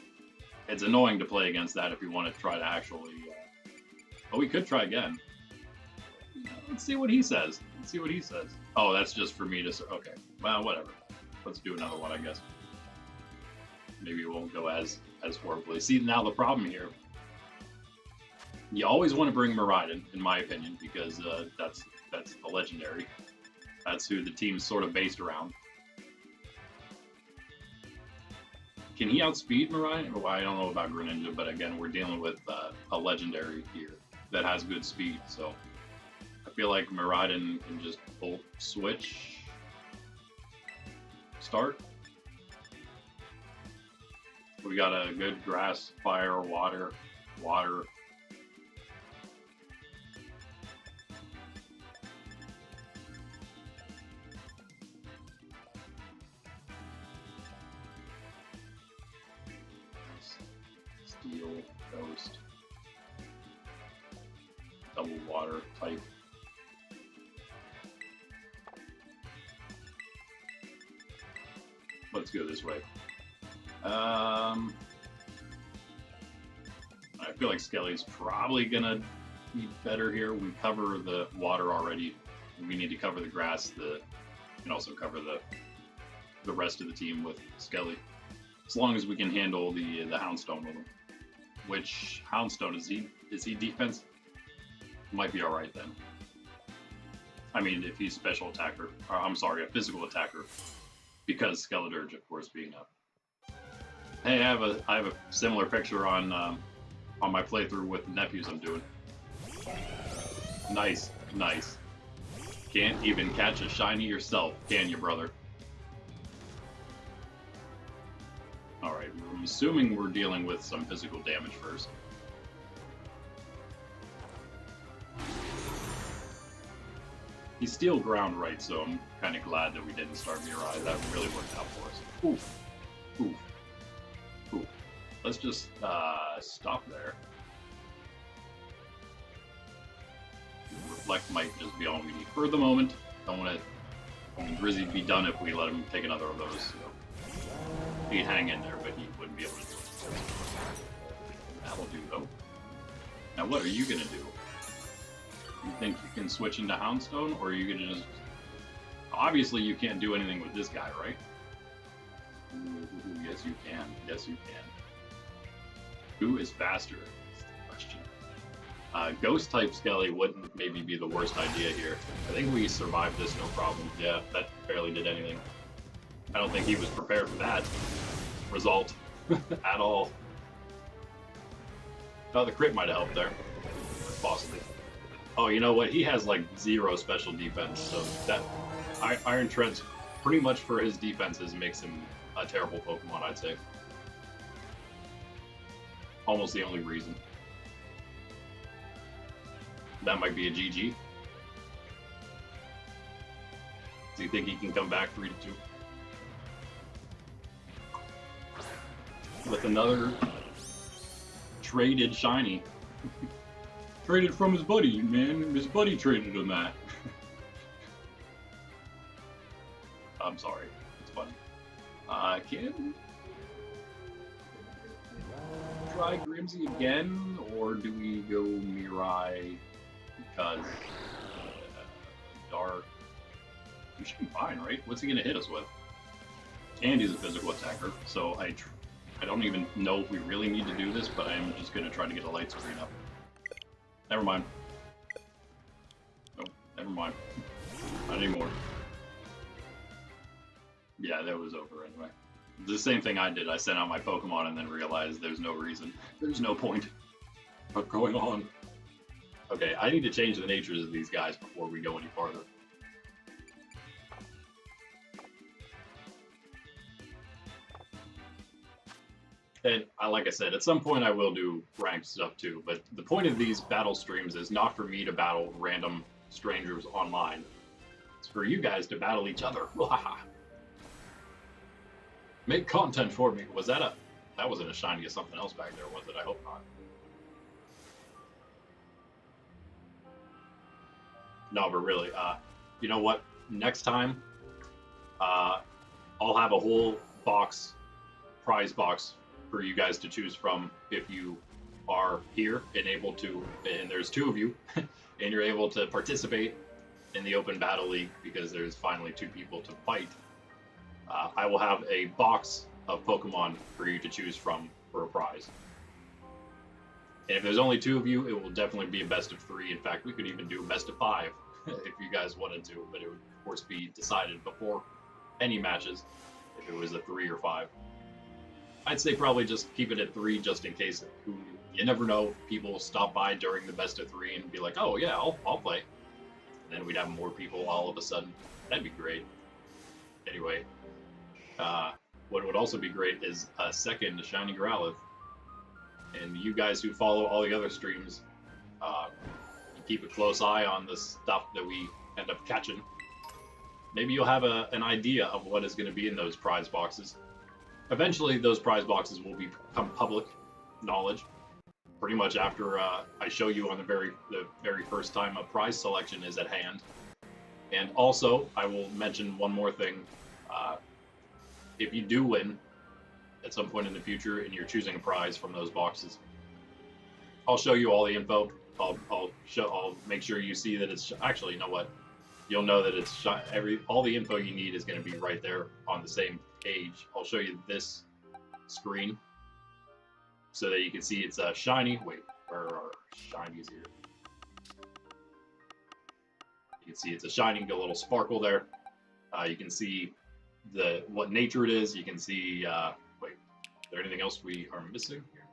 It's annoying to play against that if you want to try to actually... Oh, we could try again. Let's see what he says. Let's see what he says. Oh, that's just for me to... Okay, well, whatever. Let's do another one, I guess. Maybe it won't go as horribly. See, now the problem here... You always want to bring Miraidon, in my opinion, because that's the legendary. That's who the team's sort of based around. Can he outspeed Miraidon? Well, I don't know about Greninja, but again, we're dealing with a legendary here that has good speed, so I feel like Miraidon can just bolt switch, start. We got a good grass, fire, water. Steel, ghost, double water type. Let's go this way. I feel like Skelly's probably gonna be better here. We cover the water already. We need to cover the grass. And also cover the rest of the team with Skelly. As long as we can handle the Houndstone with him. Which Houndstone is he defense? Might be alright then. I mean, if he's special attacker, or I'm sorry, a physical attacker, because Skeledirge, of course, being up. Hey, I have a similar picture on my playthrough with the nephews I'm doing. Nice. Can't even catch a shiny yourself, can you, brother? Alright, I'm assuming we're dealing with some physical damage first. He's steel ground right, so I'm kind of glad that we didn't start Mirai. That really worked out for us. Oof. Let's just stop there. Reflect might just be all we need for the moment. Don't want to... Drizzy'd be done if we let him take another of those. So. He'd hang in there, but he wouldn't be able to do it. That'll do, though. Now, what are you going to do? You think you can switch into Houndstone, or are you going to just... Obviously, you can't do anything with this guy, right? Ooh, yes, you can. Yes, you can. Who is faster? That's the question. Ghost-type Skelly wouldn't maybe be the worst idea here. I think we survived this no problem. Yeah, that barely did anything. I don't think he was prepared for that result at all. Oh, the crit might have helped there. Possibly. Oh, you know what? He has like 0 special defense, so that Iron Treads pretty much for his defenses makes him a terrible Pokemon, I'd say. Almost the only reason. That might be a GG. Do you think he can come back 3-2? With another traded shiny. Traded from his buddy, man. His buddy traded him that. I'm sorry. It's funny. Can try Grimsy again, or do we go Mirai because Dark? We should be fine, right? What's he gonna hit us with? And he's a physical attacker, so I don't even know if we really need to do this, but I'm just gonna try to get a light screen up. Never mind. Nope, never mind. Not anymore. Yeah, that was over anyway. The same thing I did. I sent out my Pokemon and then realized there's no reason. There's no point of going on. Okay, I need to change the natures of these guys before we go any farther. And like I said, at some point I will do ranked stuff too, but the point of these battle streams is not for me to battle random strangers online. It's for you guys to battle each other. Make content for me. Was that a... That wasn't a shiny of something else back there, was it? I hope not. No, but really, you know what? Next time, I'll have a whole box, prize box, for you guys to choose from if you are here and able to, and there's 2 of you, and you're able to participate in the Open Battle League because there's finally 2 people to fight. I will have a box of Pokemon for you to choose from for a prize. And if there's only 2 of you, it will definitely be a best of 3. In fact, we could even do a best of 5 if you guys wanted to, but it would, of course, be decided before any matches if it was a 3 or 5. I'd say probably just keep it at 3 just in case. You never know, people stop by during the best of 3 and be like, oh yeah, I'll play. And then we'd have more people all of a sudden. That'd be great. Anyway, what would also be great is a second Shiny Growlithe. And you guys who follow all the other streams, keep a close eye on the stuff that we end up catching. Maybe you'll have an idea of what is going to be in those prize boxes. Eventually, those prize boxes will become public knowledge. Pretty much after I show you on the very first time a prize selection is at hand. And also, I will mention one more thing. If you do win at some point in the future and you're choosing a prize from those boxes, I'll show you all the info. I'll make sure you see that it's actually, you know what? You'll know that it's all the info you need is going to be right there on the same page. I'll show you this screen so that you can see it's a shiny. Wait, where are shinies here? You can see it's a shiny, a little sparkle there. You can see what nature it is. You can see. Wait, is there anything else we are missing here?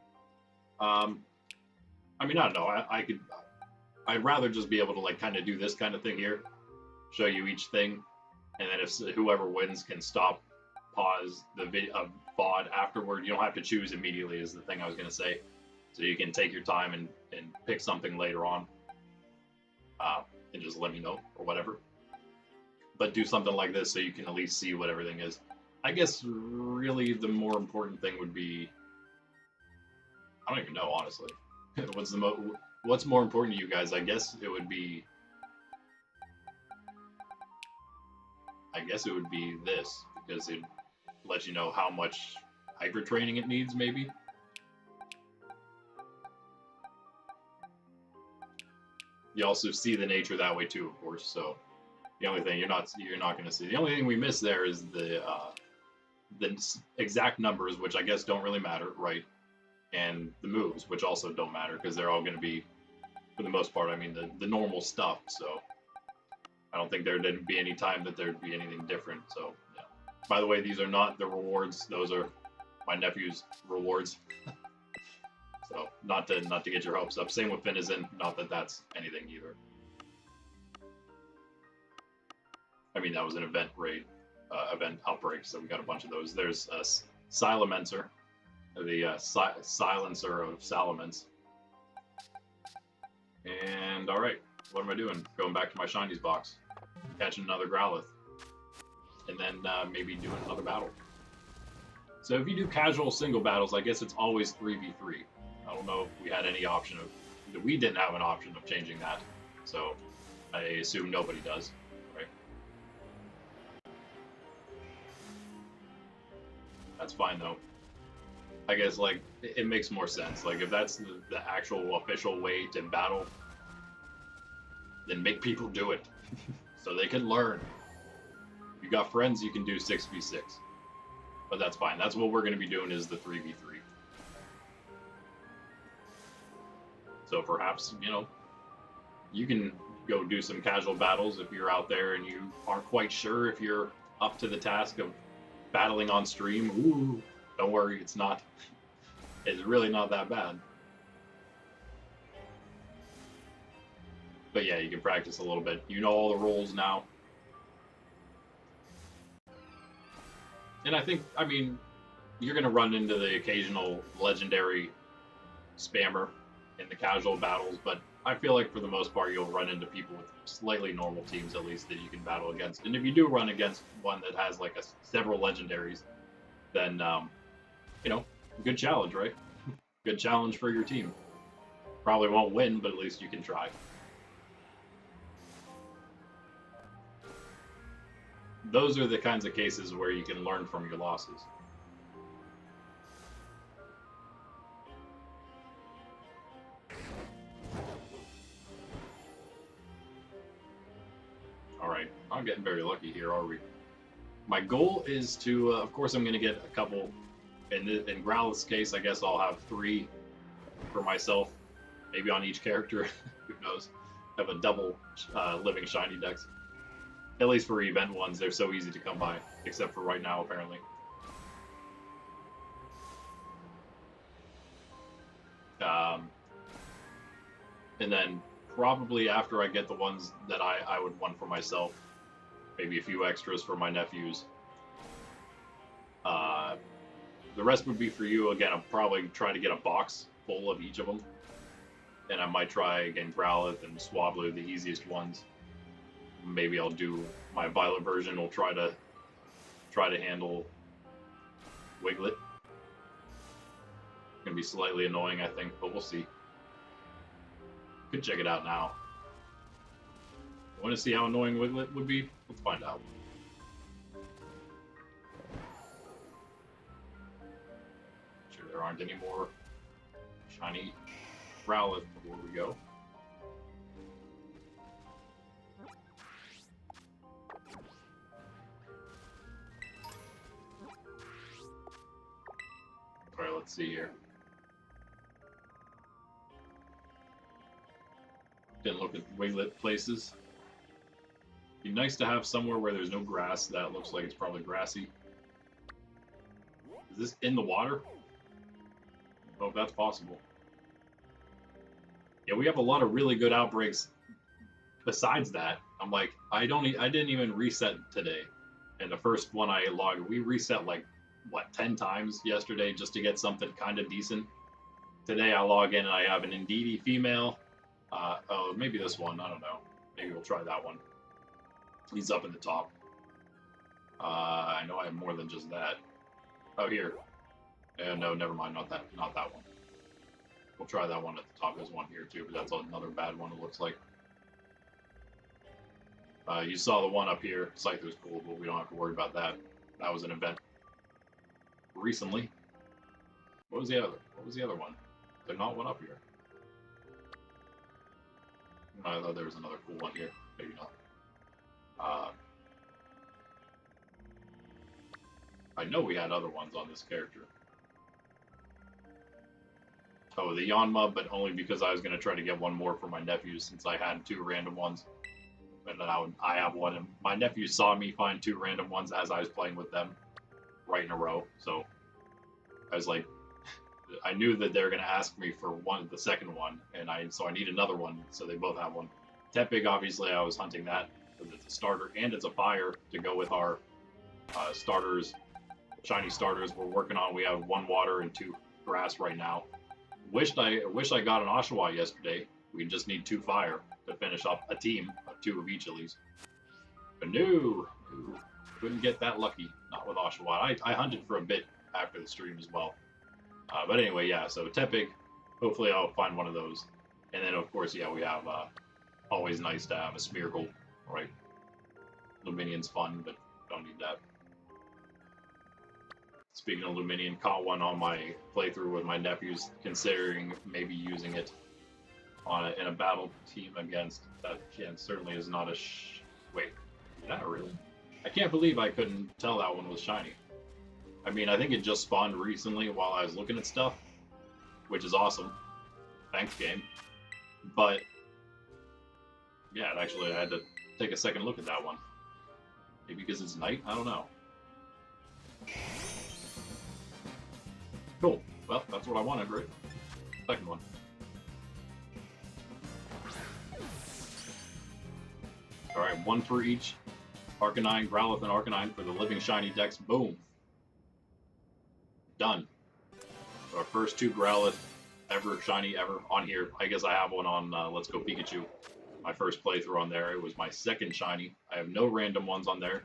I mean, I don't know. I'd rather just be able to like kind of do this kind of thing here, show you each thing, and then if whoever wins can stop, pause the video VOD afterward. You don't have to choose immediately is the thing I was gonna say, so you can take your time and pick something later on, and just let me know or whatever. But do something like this so you can at least see what everything is. I guess really the more important thing would be, I don't even know honestly. What's more important to you guys? I guess it would be this, because it lets you know how much hyper training it needs, maybe. You also see the nature that way too, of course. So the only thing you're not going to see. The only thing we miss there is the exact numbers, which I guess don't really matter, right? And the moves, which also don't matter because they're all going to be, for the most part, I mean, the normal stuff. So I don't think there'd be any time that there'd be anything different. So yeah. By the way, these are not the rewards. Those are my nephew's rewards. So not to get your hopes up. Same with Finizen. Not that that's anything either. I mean, that was an event raid, event outbreak. So we got a bunch of those. There's a Silencer, the silencer of Salamence. And all right, what am I doing? Going back to my shinies box, catching another Growlithe, and then maybe doing another battle. So if you do casual single battles, I guess it's always 3v3. I don't know if we had any option of, we didn't have an option of changing that, so I assume nobody does, right? That's fine though. I guess like it makes more sense. Like if that's the actual official way to battle, then make people do it so they can learn. If you got friends, you can do 6v6, but that's fine. That's what we're going to be doing is the 3v3. So perhaps, you know, you can go do some casual battles if you're out there and you aren't quite sure if you're up to the task of battling on stream, ooh, don't worry, it's not. It's really not that bad. But yeah, you can practice a little bit. You know all the roles now. And I think, I mean, you're going to run into the occasional legendary spammer in the casual battles, but I feel like for the most part you'll run into people with slightly normal teams at least that you can battle against. And if you do run against one that has like several legendaries, then, you know, good challenge, right? Good challenge for your team. Probably won't win, but at least you can try. Those are the kinds of cases where you can learn from your losses. Alright, not getting very lucky here, are we? My goal is to, of course I'm going to get a couple, in Growlith's case, I guess I'll have 3 for myself, maybe on each character, who knows. Have a double living shiny dex. At least for event ones, they're so easy to come by, except for right now, apparently. And then probably after I get the ones that I would want for myself, maybe a few extras for my nephews. The rest would be for you. Again, I'll probably try to get a box full of each of them. And I might try, again, Growlithe and Swablu, the easiest ones. Maybe I'll do my Violet version. We'll try to handle Wiglet. Gonna be slightly annoying, I think, but we'll see. Could check it out now. Want to see how annoying Wiglet would be? Let's find out. Sure, there aren't any more shiny Growlithe before we go. Alright, let's see here. Didn't look at Wiglet places. Be nice to have somewhere where there's no grass. That looks like it's probably grassy. Is this in the water? Oh, if that's possible. Yeah, we have a lot of really good outbreaks. Besides that, I'm like, I didn't even reset today. And the first one I logged, we reset like what 10 times yesterday just to get something kind of decent. Today I log in and I have an Indeedee female. Oh, maybe this one. I don't know. Maybe we'll try that one. He's up in the top. I know I have more than just that. Oh, here. No, never mind. Not that one. We'll try that one at the top. There's one here too, but that's another bad one. It looks like. You saw the one up here. Scyther's cool, but we don't have to worry about that. That was an event recently. What was the other one? There's not one up here. I thought there was another cool one here. Maybe not. I know we had other ones on this character. Oh, the Yanma, but only because I was going to try to get one more for my nephews since I had 2 random ones. And then I have one, and my nephews saw me find 2 random ones as I was playing with them right in a row. So I was like, I knew that they're going to ask me for the second one, and so I need another one, so they both have one. Tepig, obviously, I was hunting that because it's a starter and it's a fire to go with our starters, shiny starters we're working on. We have 1 water and 2 grass right now. Wish I got an Oshawott yesterday. We just need 2 fire to finish up a team of 2 of each at least. But no, couldn't get that lucky. Not with Oshawott. I hunted for a bit after the stream as well. But anyway, yeah, so Tepig, hopefully I'll find one of those. And then, of course, yeah, we have, always nice to have a Smeargle, right? Luminion's fun, but don't need that. Speaking of Luminion, caught one on my playthrough with my nephews, considering maybe using it in a battle team against. That certainly is not a wait, yeah, really? I can't believe I couldn't tell that one was shiny. I mean, I think it just spawned recently while I was looking at stuff, which is awesome. Thanks, game. But yeah, actually, I had to take a second look at that one. Maybe because it's night? I don't know. Cool. Well, that's what I wanted, right? Second one. Alright, one for each. Arcanine, Growlithe, and Arcanine for the Living Shiny decks. Boom. Done. Our first two Growlithe ever, shiny ever, on here. I guess I have one on Let's Go Pikachu. My first playthrough on there. It was my second shiny. I have no random ones on there.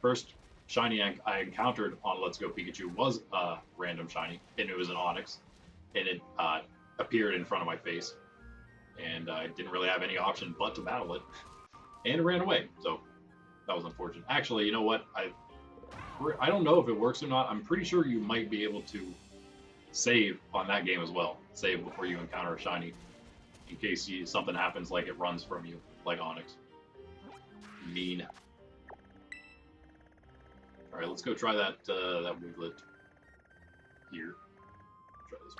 First shiny I encountered on Let's Go Pikachu was a random shiny, and it was an Onix. And it appeared in front of my face. And I didn't really have any option but to battle it. And it ran away, so that was unfortunate. Actually, you know what? I don't know if it works or not. I'm pretty sure you might be able to save on that game as well. Save before you encounter a shiny, in case something happens, like it runs from you, like Onix. Mean. All right, let's go try that that Wiglet here. Try this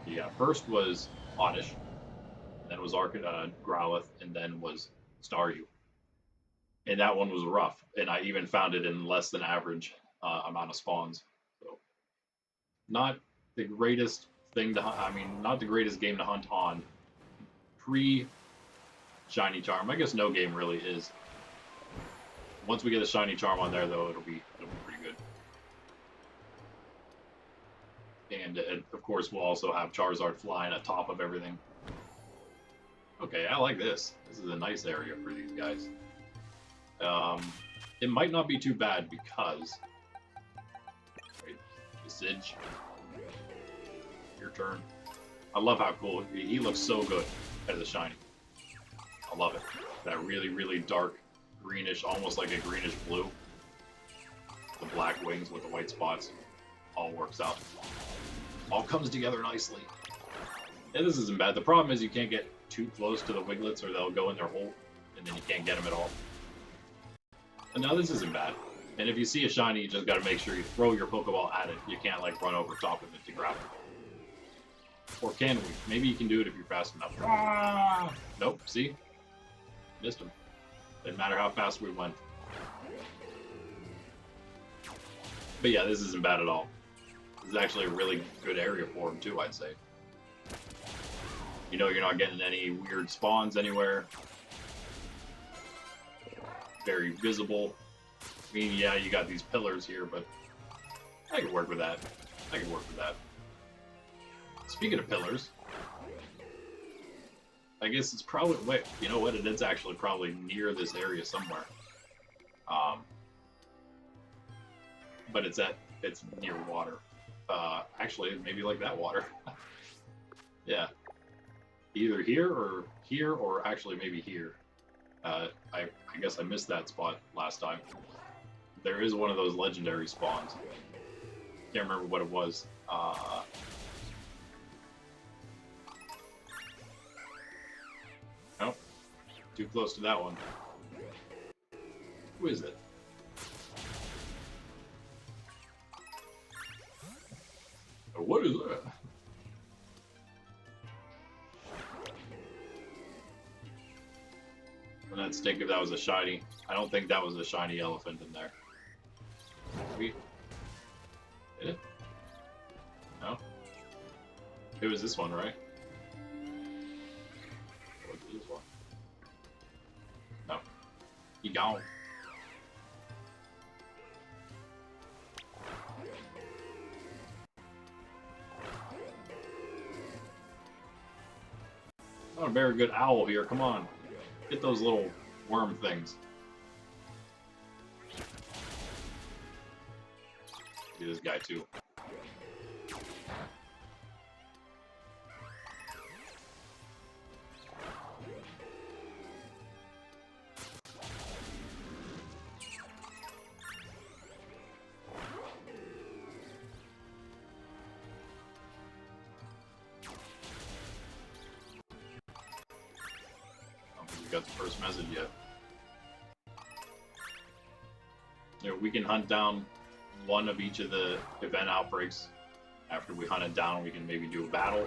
one. Yeah, first was Oddish. Then was Growlithe, and then was Staryu. And that one was rough, and I even found it in less than average amount of spawns. So, not the greatest thing to hunt. I mean, not the greatest game to hunt on pre-Shiny Charm. I guess no game really is. Once we get a Shiny Charm on there, though, it'll be pretty good. And of course, we'll also have Charizard flying on top of everything. Okay, I like this. This is a nice area for these guys. It might not be too bad because... Wait, Visage. Your turn. I love how cool he looks. So good as a shiny. I love it. That really, really dark greenish, almost like a greenish blue. The black wings with the white spots. All works out. All comes together nicely. And this isn't bad. The problem is you can't get too close to the Wiglets or they'll go in their hole and then you can't get them at all. And now this isn't bad. And if you see a shiny, you just got to make sure you throw your Pokeball at it. You can't like run over top of it to grab it. Or can we? Maybe you can do it if you're fast enough. Ah! Nope, see? Missed him. Didn't matter how fast we went. But yeah, this isn't bad at all. This is actually a really good area for him too, I'd say. You know you're not getting any weird spawns anywhere. Very visible. I mean, yeah, you got these pillars here, but I can work with that. I can work with that. Speaking of pillars, I guess it's probably, wait, you know what? It is actually probably near this area somewhere. But it's near water. Actually, maybe like that water. Yeah. Either here, or actually maybe here. I guess I missed that spot last time. There is one of those legendary spawns. Can't remember what it was. Nope. Too close to that one. Who is it? What is that? And I'd think if that was a shiny. I don't think that was a shiny elephant in there. Maybe? Did it? No? It was this one, right? What's this one? No. He gone. Not a very good owl here, come on. Get those little worm things. Get this guy too. Got the first message yet. You know, we can hunt down one of each of the event outbreaks. After we hunt it down, we can maybe do a battle.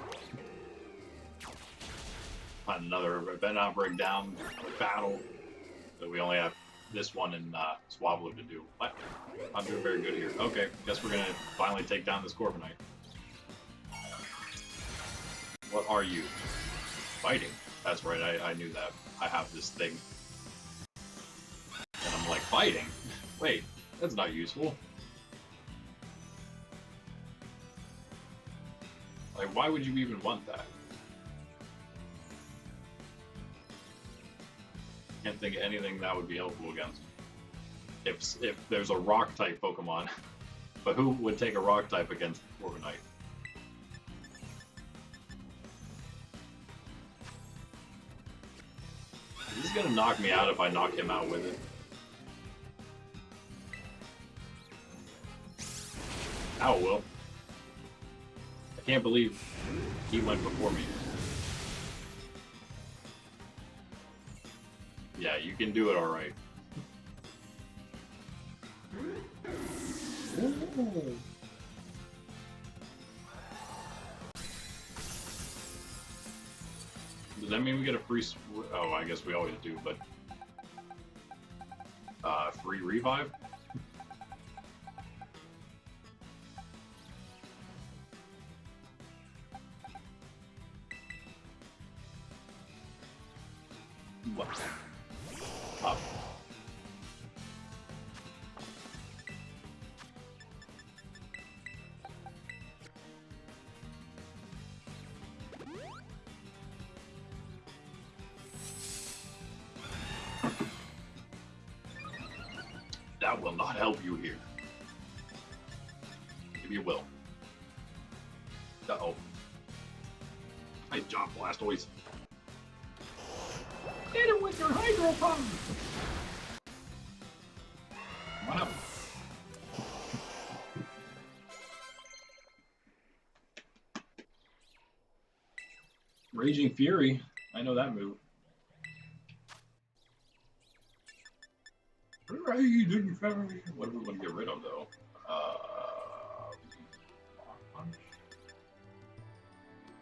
Hunt another event outbreak down, battle. So we only have this one and Swablu to do. What? I'm doing very good here. Okay, guess we're gonna finally take down this Corviknight. What are you? Fighting. That's right, I knew that. I have this thing. And I'm like, fighting? Wait, that's not useful. Like, why would you even want that? Can't think of anything that would be helpful against. If there's a rock type Pokemon, but who would take a rock type against Corviknight? He's gonna knock me out if I knock him out with it. Ow, Will. I can't believe he went before me. Yeah, you can do it alright. Does that mean we get a free... Oh, I guess we always do, but... free revive? What? Up. That will not help you here. Maybe it will. Uh-oh. Nice job, Blastoise. Hit him with your Hydro Pump! What up? Raging Fury. I know that move. Raging Fury. What do we want to get rid of, though?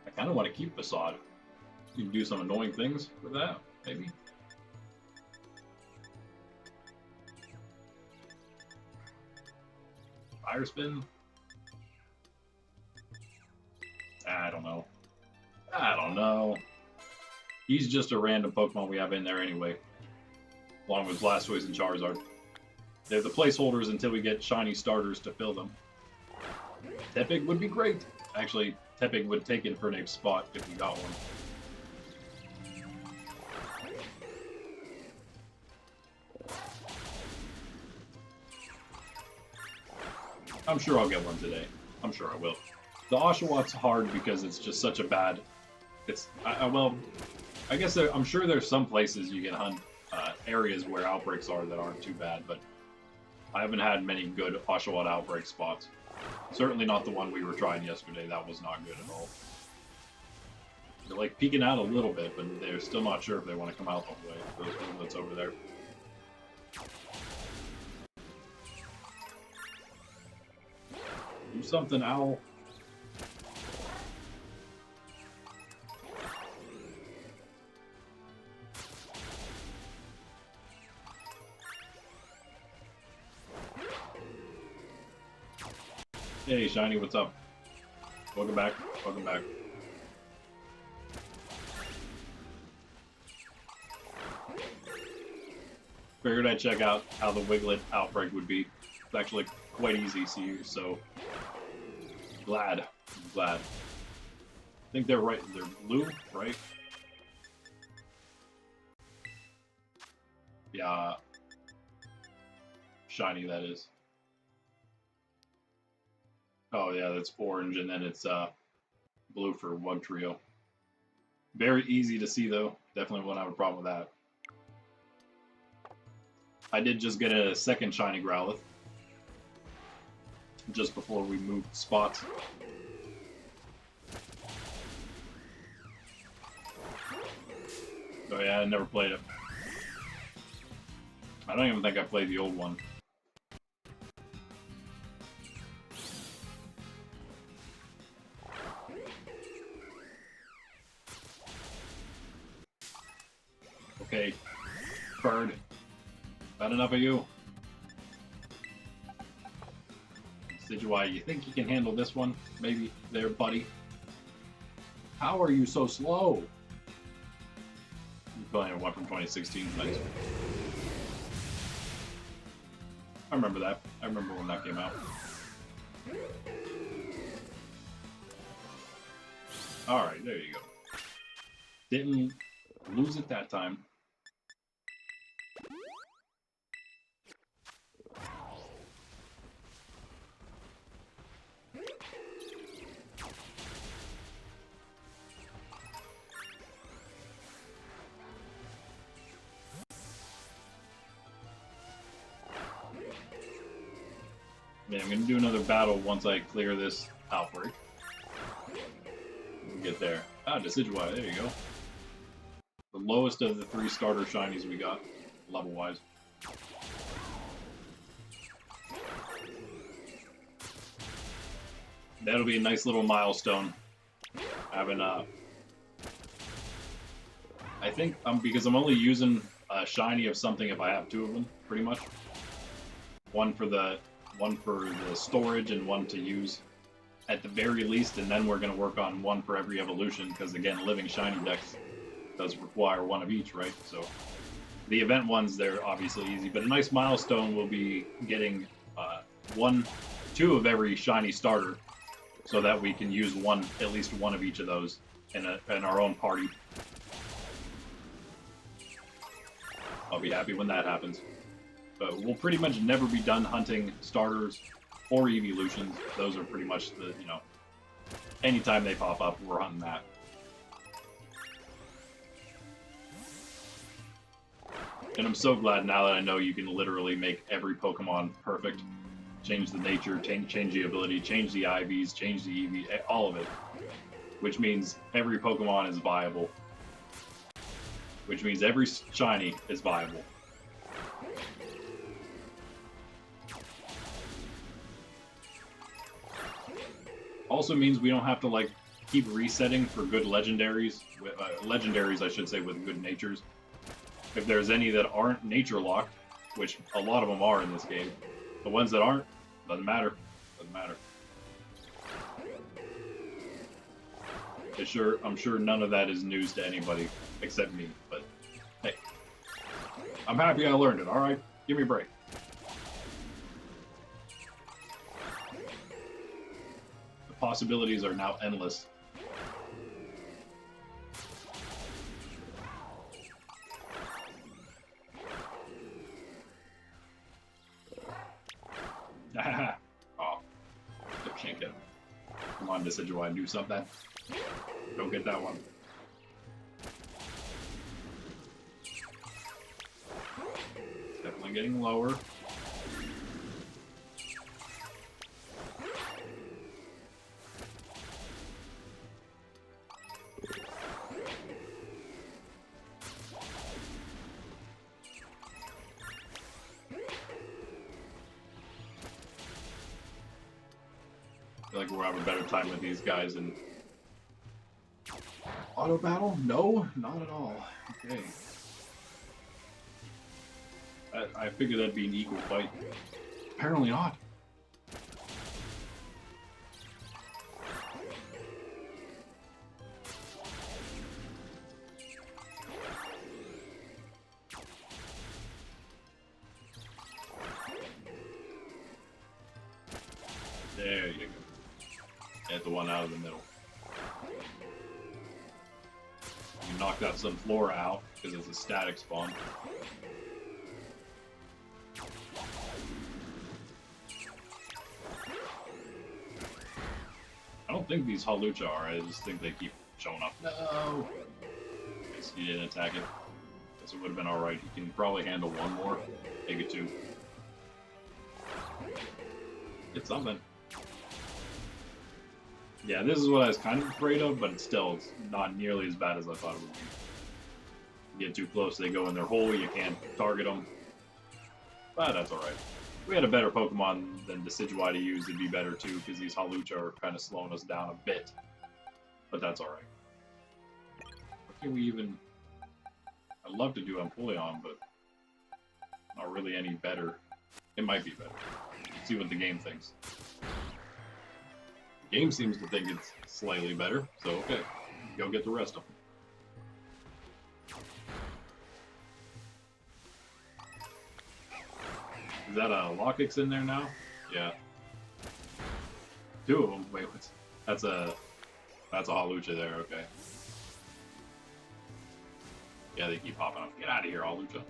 I kind of want to keep Facade. You can do some annoying things with that, maybe. Fire Spin? I don't know. I don't know. He's just a random Pokemon we have in there anyway. Along with Blastoise and Charizard. They're the placeholders until we get shiny starters to fill them. Tepig would be great. Actually, Tepig would take Infernape's spot if we got one. I'm sure I'll get one today. I'm sure I will. The Oshawott hard because it's just such a bad... It's... well, I guess I'm sure there's some places you can hunt areas where outbreaks are that aren't too bad, but I haven't had many good Oshawott outbreak spots. Certainly not the one we were trying yesterday. That was not good at all. They're like peeking out a little bit, but they're still not sure if they want to come out all the way. Those movements over there. Do something, Owl. Hey, Shiny, what's up? Welcome back. Welcome back. Figured I'd check out how the Wiglet outbreak would be. It's actually quite easy to use, so glad. I'm glad. I think they're right. They're blue, right? Yeah. Shiny, that is. Oh yeah, that's orange, and then it's blue for one trio. Very easy to see though. Definitely won't have a problem with that. I did just get a second shiny Growlithe just before we moved spots. Oh yeah, I never played it. I don't even think I played the old one. Okay, bird. Not enough of you. Decidueye, you think you can handle this one? Maybe there, buddy. How are you so slow? You're playing a one from 2016. Nice. I remember that. I remember when that came out. Alright, there you go. Didn't lose it that time. Yeah, I'm going to do another battle once I clear this outbreak. We'll get there. Ah, Decidueye, there you go. The lowest of the 3 starter shinies we got, level-wise. That'll be a nice little milestone. Having I think because I'm only using a shiny of something if I have 2 of them, pretty much. One for the storage and one to use at the very least, and then we're going to work on one for every evolution, because again, living shiny decks does require 1 of each, right? So the event ones, they're obviously easy, but a nice milestone will be getting 2 of every shiny starter, so that we can use at least one of each of those in our own party. I'll be happy when that happens. But we'll pretty much never be done hunting starters or evolutions. Those are pretty much the, anytime they pop up, we're hunting that. And I'm so glad now that I know you can literally make every Pokemon perfect. Change the nature, change the ability, change the IVs, change the EV, all of it. Which means every Pokemon is viable. Which means every shiny is viable. Also means we don't have to keep resetting for good legendaries, legendaries I should say, with good natures. If there's any that aren't nature locked, which a lot of them are in this game, the ones that aren't, doesn't matter. Doesn't matter. I'm sure none of that is news to anybody except me, but hey, I'm happy I learned it. All right, give me a break. Possibilities are now endless. Oh, I can't get him. Come on, Decidueye, do something. Don't get that one. It's definitely getting lower. I feel like we'll have a better time with these guys in auto battle? No, not at all. Okay. I figured that'd be an equal fight. Apparently not. There you go. Get the one out of the middle. You knocked out some Flora out because it's a static spawn. I don't think these Halucha are, I just think they keep showing up. No! I guess he didn't attack it. Guess it would have been alright. He can probably handle 1 more, maybe 2. Get something. Yeah, this is what I was kind of afraid of, but it's not nearly as bad as I thought it would be. You get too close, they go in their hole, you can't target them. But that's alright. If we had a better Pokemon than Decidueye to use, it'd be better too, because these Halucha are kind of slowing us down a bit. But that's alright. What can we even... I'd love to do Empoleon, but... Not really any better. It might be better. Let's see what the game thinks. The game seems to think it's slightly better, so okay. Go get the rest of them. Is that a Lockix in there now? Yeah. 2 of them. Wait, what's... That's a Hawlucha there, okay. Yeah, they keep popping up. Get out of here, Hawlucha.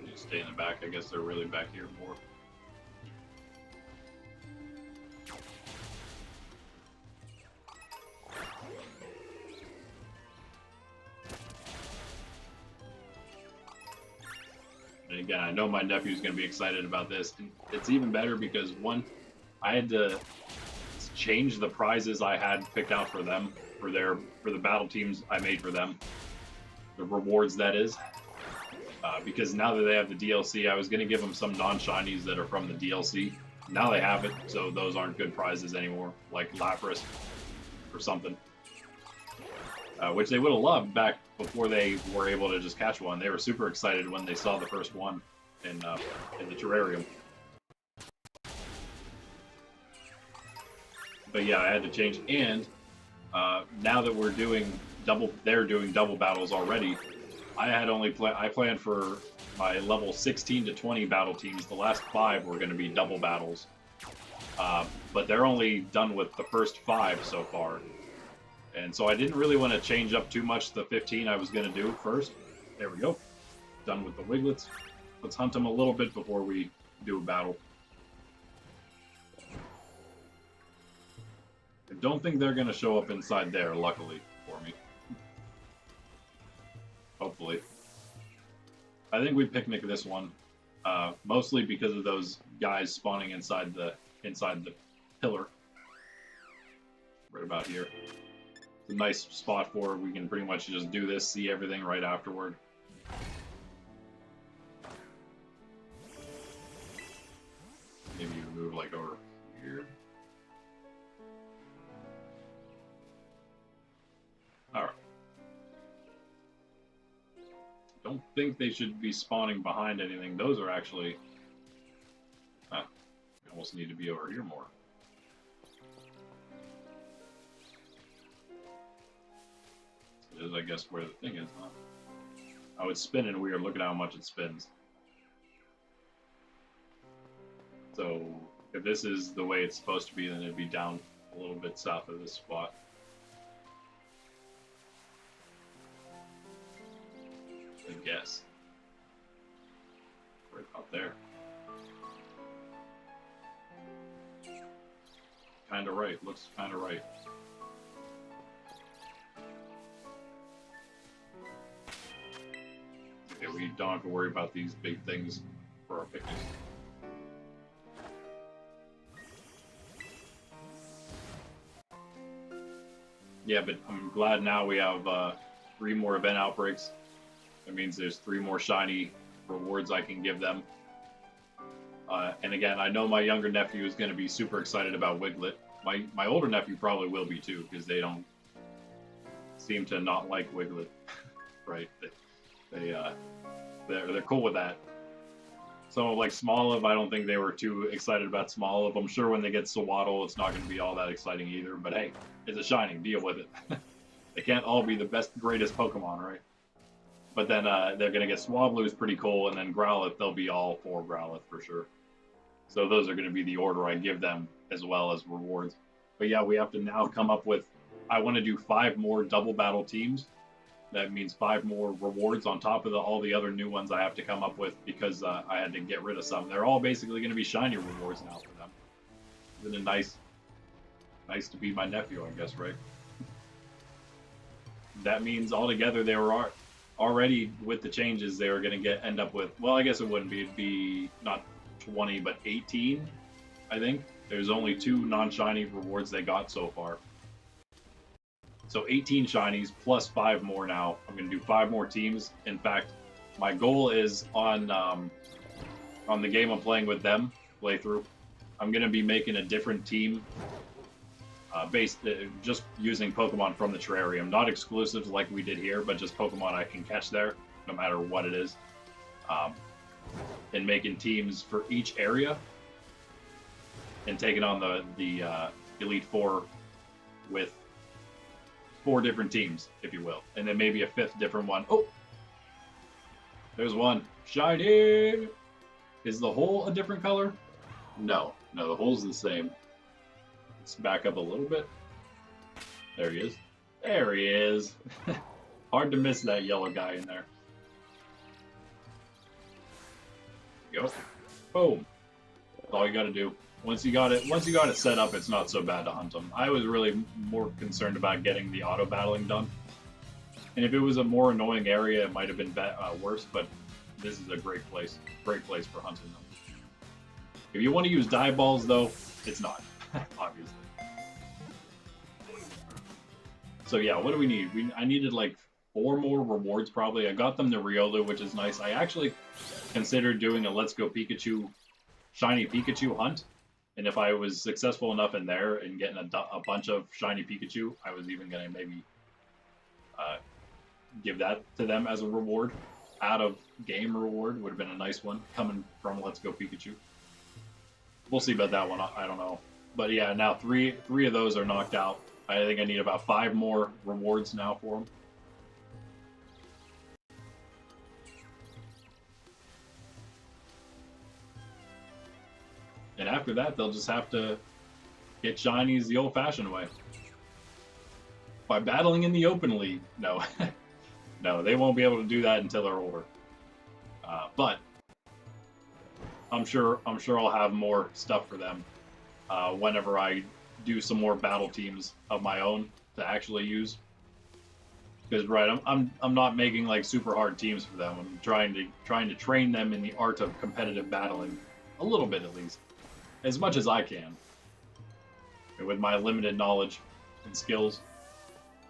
Just stay in the back. I guess they're really back here more. And again, I know my nephew's going to be excited about this. And it's even better because, one, I had to change the prizes I had picked out for them, for the battle teams I made for them. The rewards, that is. Because now that they have the DLC, I was going to give them some non-shinies that are from the DLC. Now they have it, so those aren't good prizes anymore, like Lapras or something. Which they would have loved back before they were able to just catch one. They were super excited when they saw the first one in the terrarium. But yeah, I had to change. And now that we're doing they're doing double battles already. I planned for my level 16 to 20 battle teams. The last 5 were going to be double battles, but they're only done with the first 5 so far. And so I didn't really want to change up too much the 15 I was going to do first. There we go. Done with the Wiglets. Let's hunt them a little bit before we do a battle. I don't think they're going to show up inside there, luckily for me. Hopefully. I think we picnic this one, mostly because of those guys spawning inside the pillar. Right about here. A nice spot for it. We can pretty much just do this, see everything right afterward. Maybe you move like over here. Alright. Don't think they should be spawning behind anything. Those are actually... we almost need to be over here more. Is, I guess, where the thing is, huh? Oh, it's spinning weird. Look at how much it spins. So, if this is the way it's supposed to be, then it'd be down a little bit south of this spot. I guess. Right about there. Kinda right. Looks kinda right. Okay, we don't have to worry about these big things for our picnic. Yeah, but I'm glad now we have 3 more event outbreaks. That means there's 3 more shiny rewards I can give them. And again, I know my younger nephew is going to be super excited about Wiglet. My older nephew probably will be too, because they don't seem to not like Wiglet, right? They're cool with that. So like Smoliv, I don't think they were too excited about Smoliv. I'm sure when they get Swaddle, it's not going to be all that exciting either. But hey, it's a shining. Deal with it. They can't all be the best, greatest Pokemon, right? But then they're going to get Swablu is pretty cool, and then Growlithe, they'll be all for Growlithe for sure. So those are going to be the order I give them as well as rewards. But yeah, we have to now come up with, I want to do 5 more double battle teams. That means 5 more rewards on top of all the other new ones I have to come up with because I had to get rid of some. They're all basically going to be shiny rewards now for them. Isn't it nice to be my nephew, I guess, right? That means altogether they were already, with the changes, they were going to end up with, well, I guess it wouldn't be, it'd be not 20, but 18, I think. There's only 2 non-shiny rewards they got so far. So 18 shinies plus 5 more now. I'm going to do 5 more teams. In fact, my goal is on the game I'm playing with them, playthrough, I'm gonna be making a different team based just using Pokemon from the terrarium, not exclusives like we did here, but just Pokemon I can catch there, no matter what it is. And making teams for each area, and taking on the Elite Four with 4 different teams, if you will, and then maybe a 5th different one. Oh, there's one shiny. Is the hole a different color? No, the hole's the same. Let's back up a little bit. There he is. There he is. Hard to miss that yellow guy in there. Go. Boom. That's all you got to do. Once you got it set up, it's not so bad to hunt them. I was really more concerned about getting the auto battling done. And if it was a more annoying area, it might have been worse. But this is a great place for hunting them. If you want to use dive balls, though, it's not, obviously. So yeah, what do we need? I needed like 4 more rewards probably. I got them to Riolu, which is nice. I actually considered doing a Let's Go Pikachu, Shiny Pikachu hunt. And if I was successful enough in there and getting a bunch of Shiny Pikachu, I was even going to maybe give that to them as a reward. Out of game reward would have been a nice one coming from Let's Go Pikachu. We'll see about that one. I don't know. But yeah, now three of those are knocked out. I think I need about 5 more rewards now for them. And after that, they'll just have to get shinies the old-fashioned way. By battling in the open league. No. No, they won't be able to do that until they're older. But I'm sure I'll have more stuff for them whenever I do some more battle teams of my own to actually use. Because I'm not making like super hard teams for them. I'm trying to train them in the art of competitive battling, a little bit at least, as much as I can. And with my limited knowledge and skills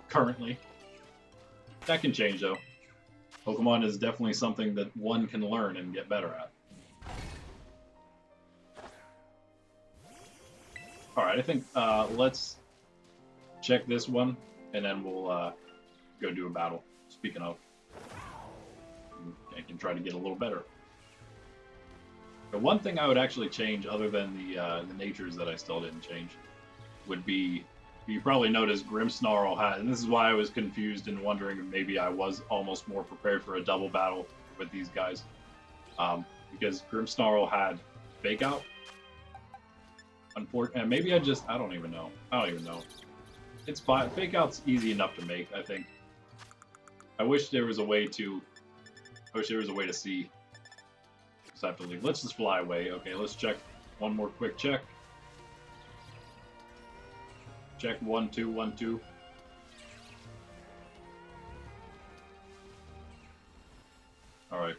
currently. That can change though. Pokemon is definitely something that one can learn and get better at. Alright, I think let's check this one and then we'll go do a battle. Speaking of, I can try to get a little better. The one thing I would actually change, other than the natures that I still didn't change, would be, you probably noticed Grimmsnarl had, and this is why I was confused and wondering if maybe I was almost more prepared for a double battle with these guys. Because Grimmsnarl had Fake Out. Unfortunately, maybe I don't even know. It's fine. Fake Out's easy enough to make, I think. I wish there was a way to see. Just have to leave. Let's just fly away. Okay, let's check one more quick check. Check 1, 2, 1, 2. All right.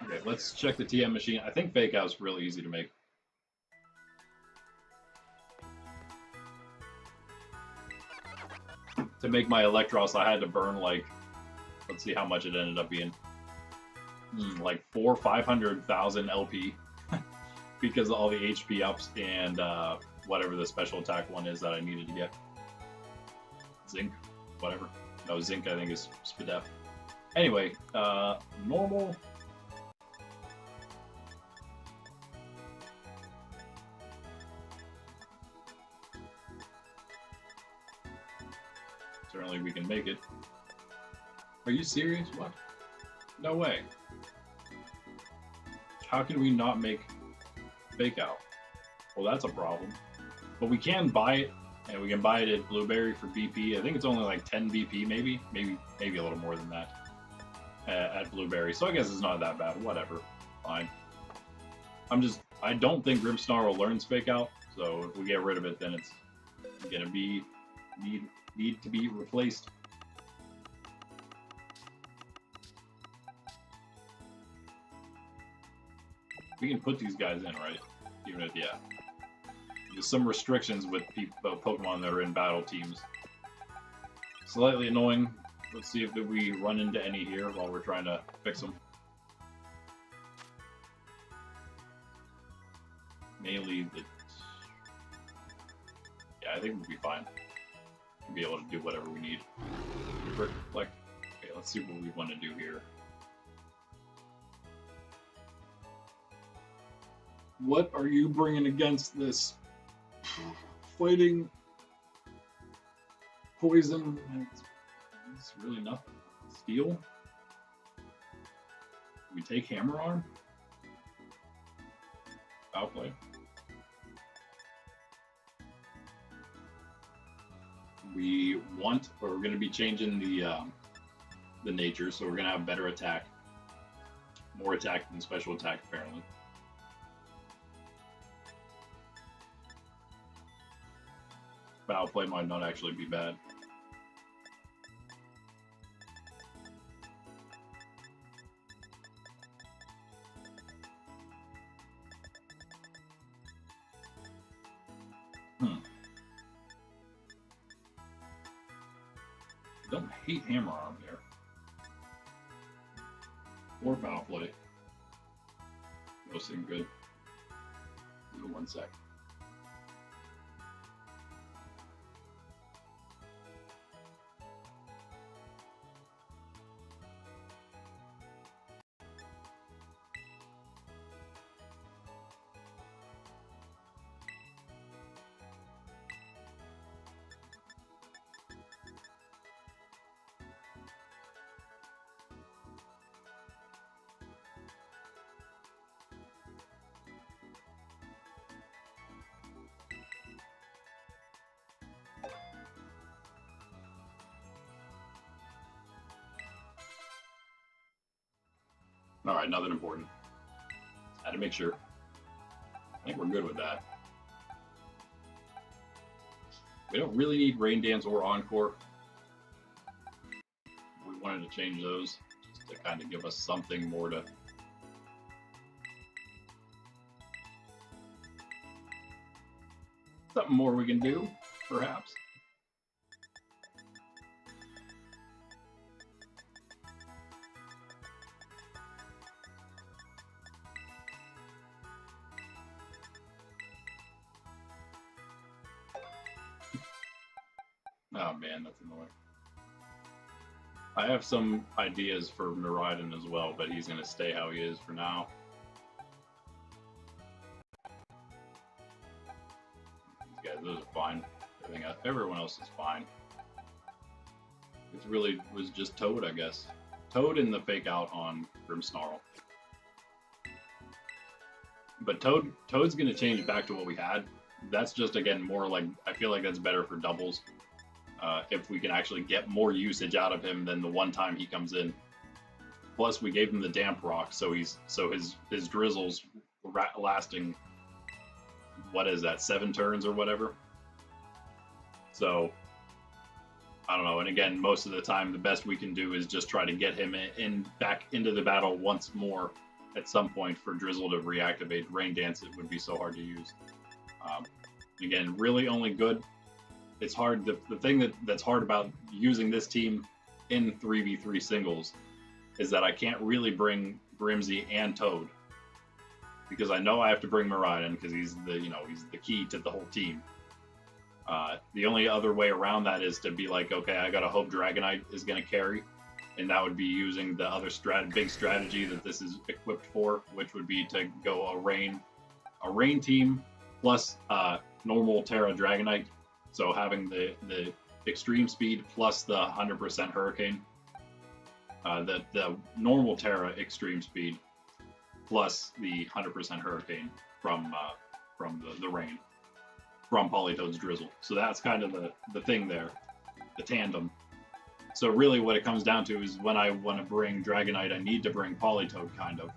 Okay, let's check the TM machine. I think Fake Out's really easy to make. To make my Electros, I had to burn like, let's see how much it ended up being. Like 500,000 LP because of all the HP ups and whatever the special attack one is that I needed to get. Zinc, whatever. No, Zinc I think is Spadef. Anyway, normal. Certainly we can make it. Are you serious? What? No way. How can we not make Fake Out? Well, that's a problem. But we can buy it, and we can buy it at Blueberry for BP. I think it's only like 10 BP, maybe a little more than that at Blueberry. So I guess it's not that bad. Whatever, fine. I don't think Grimmsnarl learns Fake Out. So if we get rid of it, then it's gonna be need to be replaced. We can put these guys in, right? Even if, yeah. There's some restrictions with Pokemon that are in battle teams. Slightly annoying. Let's see if we run into any here while we're trying to fix them. Mainly the... Yeah, I think we'll be fine. We'll be able to do whatever we need. Reflect. Okay, let's see what we want to do here. What are you bringing against this? Fighting poison. It's really nothing. Steel. We take hammer arm. Foul play. We want, or we're going to be changing the nature, so we're going to have better attack, more attack than special attack apparently. Foul play might not actually be bad. Don't hate hammer arm there. Or foul play. Those seem good. Give me 1 sec. Alright, nothing important. Had to make sure. I think we're good with that. We don't really need Rain Dance or Encore. We wanted to change those just to kind of give us something more to... Something more we can do, perhaps. Oh man, that's annoying. I have some ideas for Miraidon as well, but he's going to stay how he is for now. These guys, those are fine. Everyone else is fine. It really was just Toad, I guess. Toad and the fake out on Grimmsnarl. But Toad's going to change back to what we had. That's just, again, more like, I feel like that's better for doubles. If we can actually get more usage out of him than the one time he comes in. Plus, we gave him the damp rock, so his drizzle's lasting, what is that, 7 turns or whatever. So I don't know. And again, most of the time, the best we can do is just try to get him back into the battle once more at some point for Drizzle to reactivate. Rain Dance, it would be so hard to use. Again, really only good. It's hard. The thing that's hard about using this team in 3v3 singles is that I can't really bring Grimsy and Toad because I know I have to bring Miraidon because he's the key to the whole team. The only other way around that is to be like, okay, I gotta hope Dragonite is gonna carry, and that would be using the other big strategy that this is equipped for, which would be to go a rain team plus normal Terra Dragonite. So having the extreme speed plus the 100% Hurricane, the normal Terra extreme speed plus the 100% Hurricane from the rain from Politoad's Drizzle. So that's kind of the thing there, the tandem. So really what it comes down to is when I want to bring Dragonite, I need to bring Politoad kind of.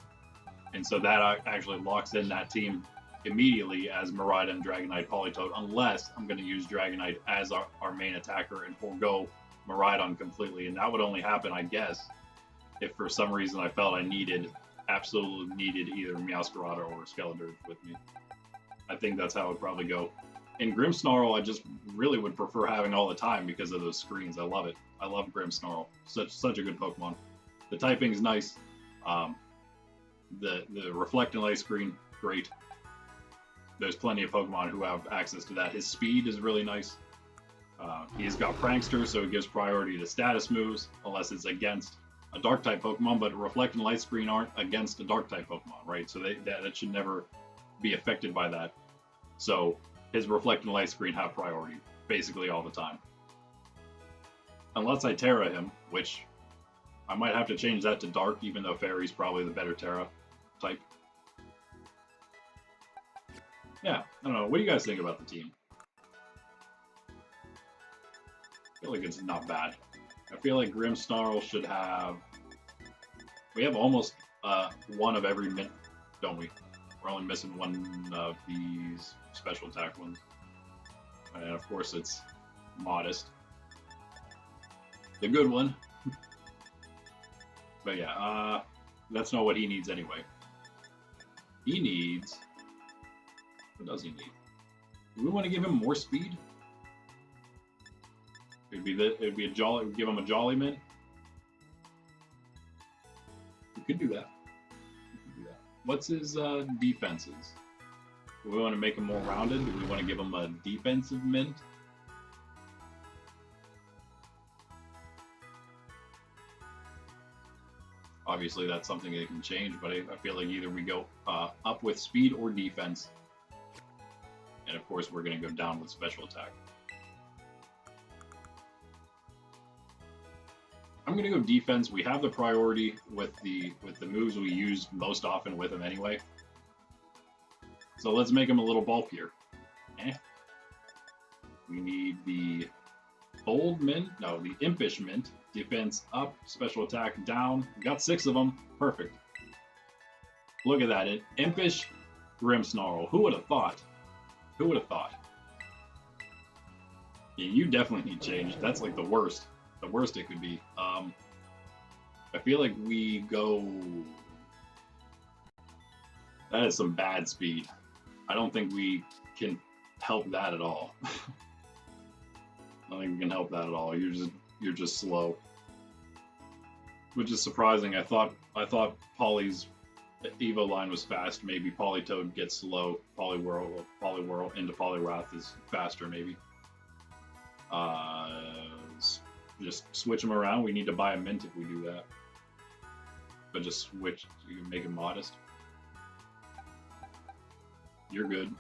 And so that actually locks in that team immediately as Miraidon, Dragonite, Politoad, unless I'm going to use Dragonite as our main attacker and forego Miraidon completely. And that would only happen, I guess, if for some reason I felt I absolutely needed either Meowscarada or Skeledirge with me. I think that's how it would probably go. in Grimmsnarl, I just really would prefer having all the time because of those screens. I love it. I love Grimmsnarl. Such a good Pokemon. The typing's nice. The Reflect and Light screen, great. There's plenty of Pokemon who have access to that. His speed is really nice. He's got Prankster, so it gives priority to status moves, unless it's against a Dark-type Pokemon, but Reflect and Light screen aren't against a Dark-type Pokemon, right? So that should never be affected by that. So his Reflect and Light screen have priority, basically all the time. Unless I Terra him, which I might have to change that to Dark, even though Fairy's probably the better Terra type. Yeah, I don't know. What do you guys think about the team? I feel like it's not bad. I feel like Grimmsnarl should have... We have almost one of every mint, don't we? We're only missing one of these special attack ones. And of course it's Modest. The good one. But yeah, that's not what he needs anyway. He needs... What does he need? Do we want to give him more speed? It'd be a jolly. Give him a jolly mint. We could do that. What's his defenses? Do we want to make him more rounded? Do we want to give him a defensive mint? Obviously, that's something that can change, but I feel like either we go up with speed or defense. And of course, we're going to go down with special attack. I'm going to go defense. We have the priority with the moves we use most often with him anyway. So let's make him a little bulkier. We need the Bold Mint. No, the Impish Mint. Defense up, special attack down. We got 6 of them. Perfect. Look at that. An Impish Grimmsnarl. Who would have thought? Who would have thought? Yeah, you definitely need change. That's like the worst. The worst it could be. I feel like we go... That is some bad speed. I don't think we can help that at all. I don't think we can help that at all. You're just slow. Which is surprising. I thought Polly's Evo line was fast. Maybe Politoed gets slow. Poliwhirl into Poliwrath is faster, maybe. Just switch them around. We need to buy a mint if we do that. But just switch. You can make it Modest. You're good.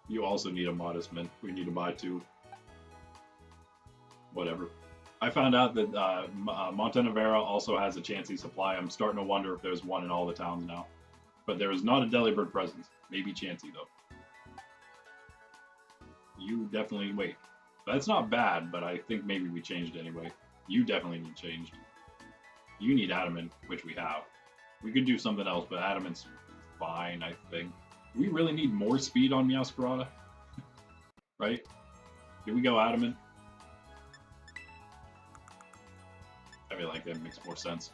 You also need a Modest mint. We need to buy 2. Whatever. I found out that Montenevera also has a Chansey supply. I'm starting to wonder if there's one in all the towns now. But there is not a Delibird presence. Maybe Chansey, though. You definitely... Wait. That's not bad, but I think maybe we changed anyway. You definitely need changed. You need Adamant, which we have. We could do something else, but Adamant's fine, I think. Do we really need more speed on Meowscarada? Right? Do we go Adamant? I feel like that makes more sense.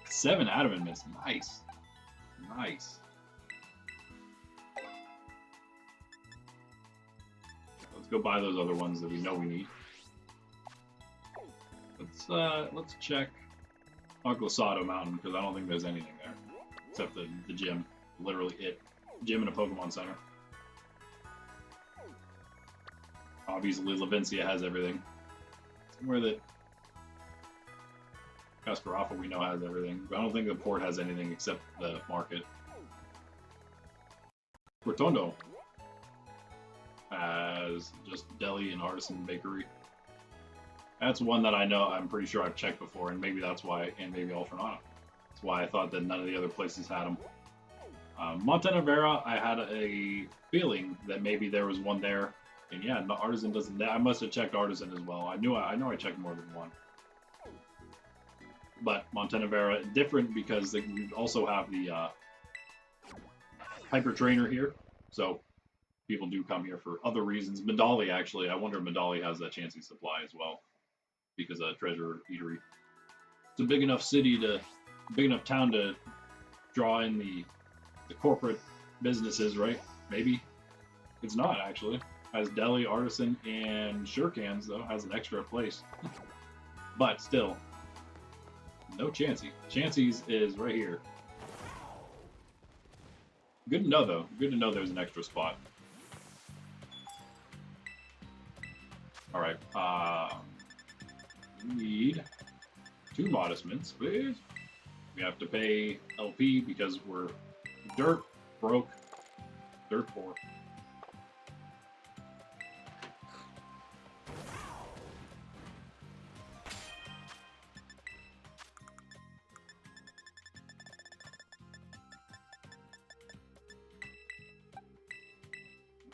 7 Adamant mints. Nice. Nice. Let's go buy those other ones that we know we need. Let's check Glosado Mountain, because I don't think there's anything there. Except the gym. Literally it. Gym and a Pokemon Center. Obviously Levincia has everything. Somewhere that Cascarafa we know has everything. But I don't think the port has anything except the market. Rotondo has just deli and artisan bakery. That's one that I know, I'm pretty sure I've checked before, and maybe that's why, and maybe Alfrenata. That's why I thought that none of the other places had them. Montenevera, I had a feeling that maybe there was one there, and yeah, no, Artisan doesn't. I must have checked Artisan as well. I know I checked more than one. But Montenevera different because you also have the Hyper Trainer here, so people do come here for other reasons. Medali, actually, I wonder if Medali has that Chansey supply as well, because of Treasure Eatery. It's a big enough big enough town to draw in the corporate businesses, right? Maybe. It's not, actually. Has Deli, Artisan, and Shurikens, though. Has an extra place. But still, no Chansey. Chansey's is right here. Good to know, though. Good to know there's an extra spot. Alright, we need 2 Modest Mints, please. We have to pay LP because we're dirt broke, dirt poor.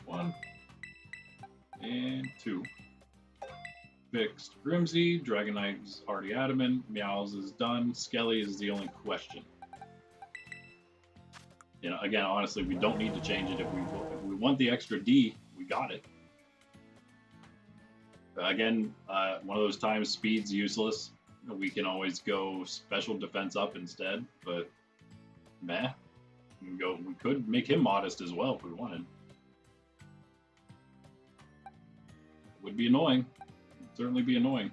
One and 2. Fixed Grimsy, Dragonite's already adamant, Meow's is done, Skelly is the only question. You know, again, honestly, we don't need to change it. If we want the extra D, we got it. Again, one of those times speed's useless. We can always go special defense up instead, but meh. We could make him modest as well if we wanted. Would be annoying. Certainly be annoying.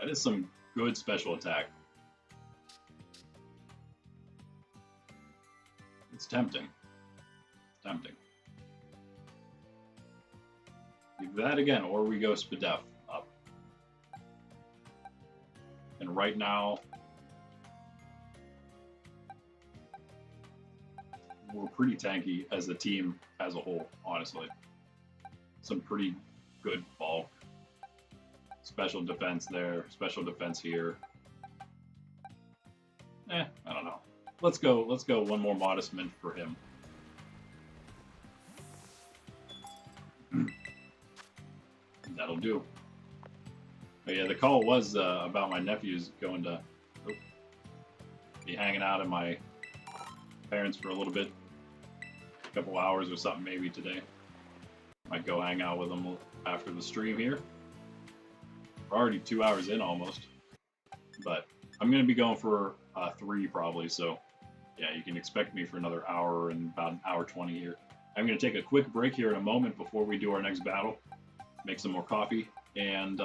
That is some good special attack. It's tempting. It's tempting. Do that again, or we go Spadef up. And right now, we're pretty tanky as a team as a whole, honestly. Some pretty good bulk. Special defense there, special defense here. I don't know. Let's go one more Modest Mint for him. That'll do. But yeah, the call was about my nephews going to be hanging out at my parents for a little bit. A couple hours or something maybe today. Might go hang out with them after the stream here. We're already 2 hours in almost. But I'm going to be going for 3 probably, so yeah, you can expect me for another hour and about an hour 20 here. I'm going to take a quick break here in a moment before we do our next battle. Make some more coffee, and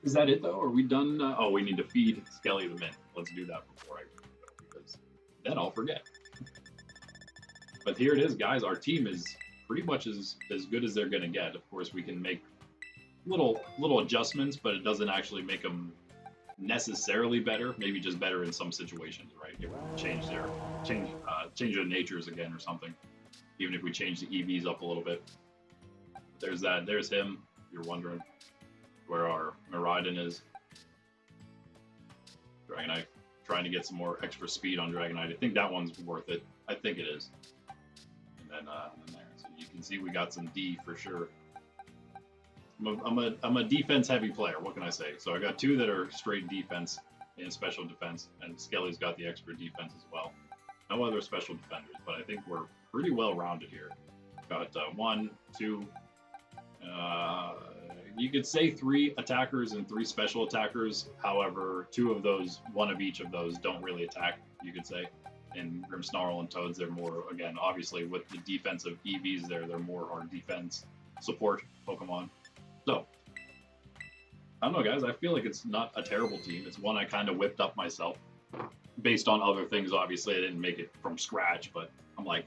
is that it though? Are we done? Oh, we need to feed Skelly the mint. Let's do that before I go, because then I'll forget. But here it is, guys. Our team is pretty much as good as they're going to get. Of course, we can make little adjustments, but it doesn't actually make them necessarily better. Maybe just better in some situations, right? If we change their natures again or something. Even if we change the EVs up a little bit. There's that. There's him. If you're wondering where our Miraidon is. Dragonite. Trying to get some more extra speed on Dragonite. I think that one's worth it. I think it is. And then there. So you can see we got some D for sure. I'm a defense heavy player. What can I say? So I got 2 that are straight defense and special defense, and Skelly's got the extra defense as well. No other special defenders, but I think we're pretty well rounded here. Got 1, 2. You could say 3 attackers and 3 special attackers. However, 2 of those, 1 of each of those, don't really attack. You could say. And Grimmsnarl and Toads, they're more, again, obviously with the defensive EVs there, they're more our defense support Pokemon. So, I don't know, guys. I feel like it's not a terrible team. It's one I kind of whipped up myself based on other things. Obviously, I didn't make it from scratch, but I'm like,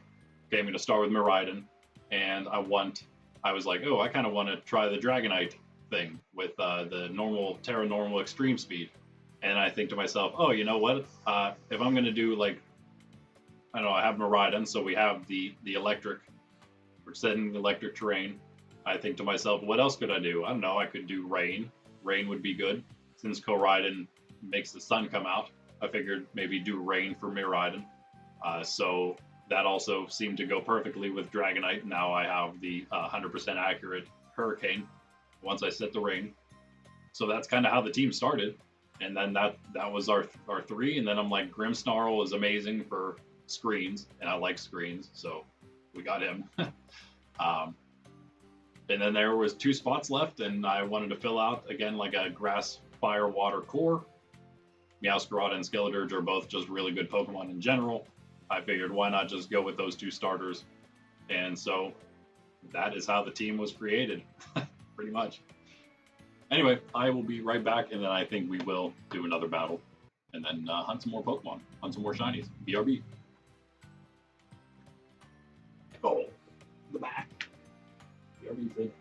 okay, I'm going to start with Miraidon, and I was like, oh, I kind of want to try the Dragonite thing with the normal, Terra normal extreme speed. And I think to myself, oh, you know what? If I'm going to do like, I don't know, I have Miraidon, so we have the electric, we're setting the electric terrain. I think to myself, what else could I do? I don't know, I could do rain. Rain would be good. Since Koraidon makes the sun come out, I figured maybe do rain for Miraidon. So that also seemed to go perfectly with Dragonite. Now I have the 100% accurate Hurricane once I set the rain. So that's kind of how the team started. And then that was our 3. And then I'm like, Grimmsnarl is amazing for screens, and I like screens, so we got him. And then there was 2 spots left, and I wanted to fill out again like a grass, fire, water core. Meowscarada and Skeledirge are both just really good Pokemon in general. I figured why not just go with those two starters. And so that is how the team was created, pretty much. Anyway, I will be right back, and then I think we will do another battle, and then hunt some more Pokemon, hunt some more shinies. BRB. Oh, the back. BRB thing.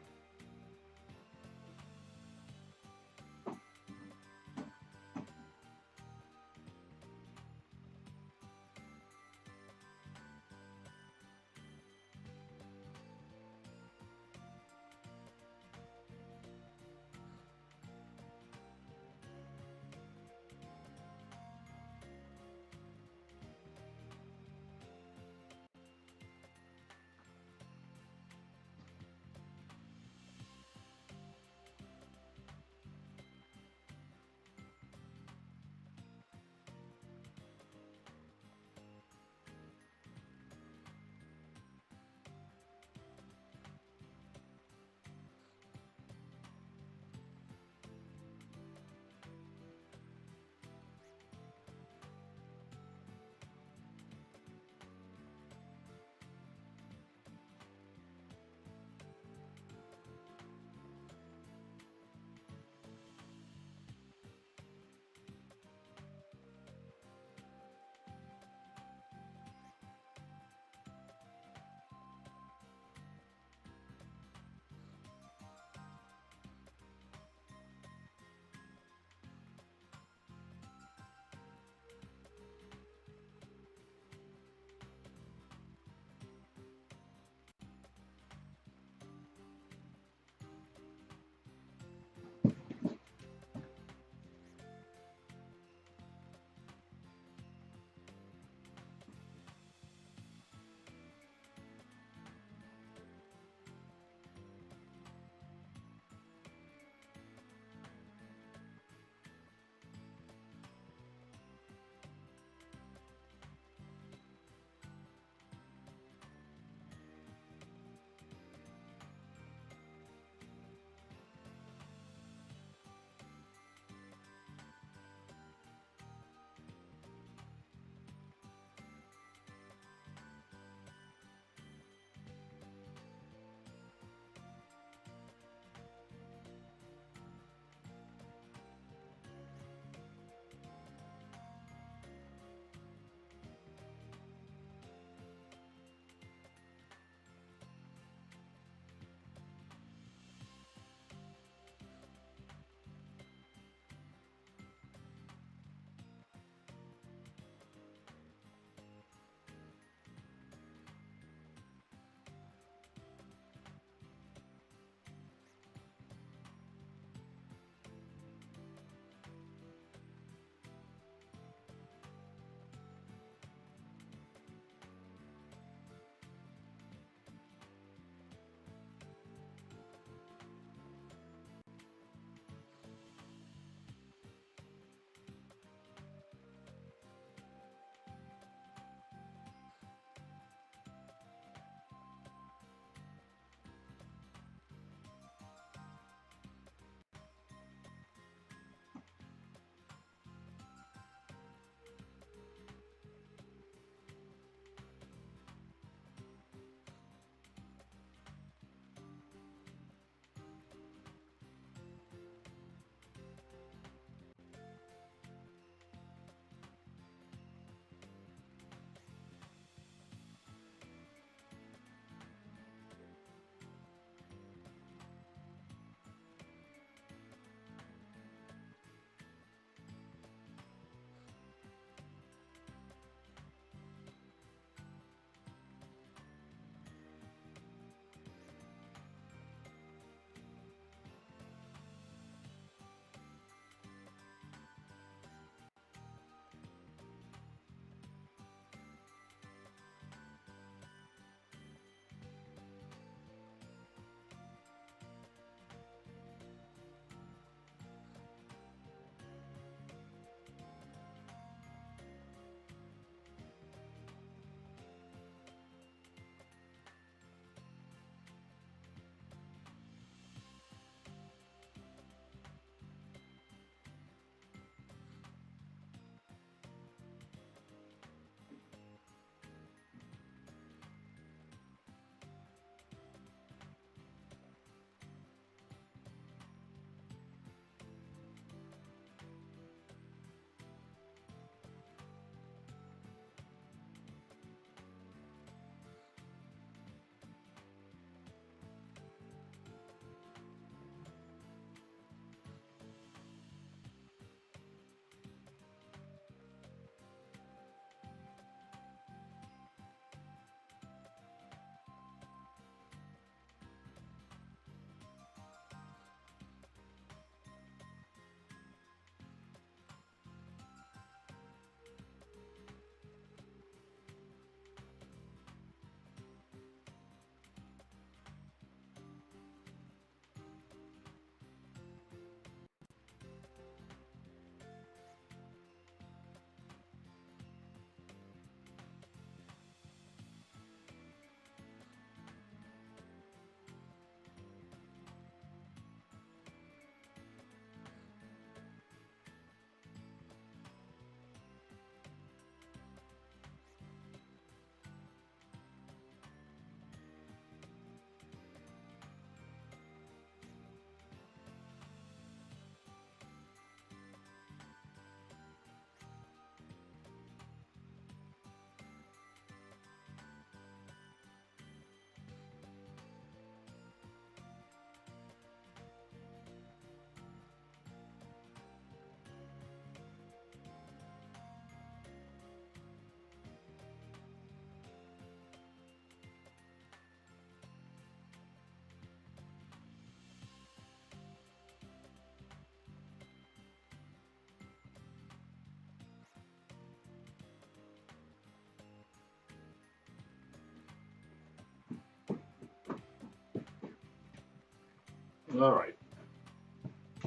Alright.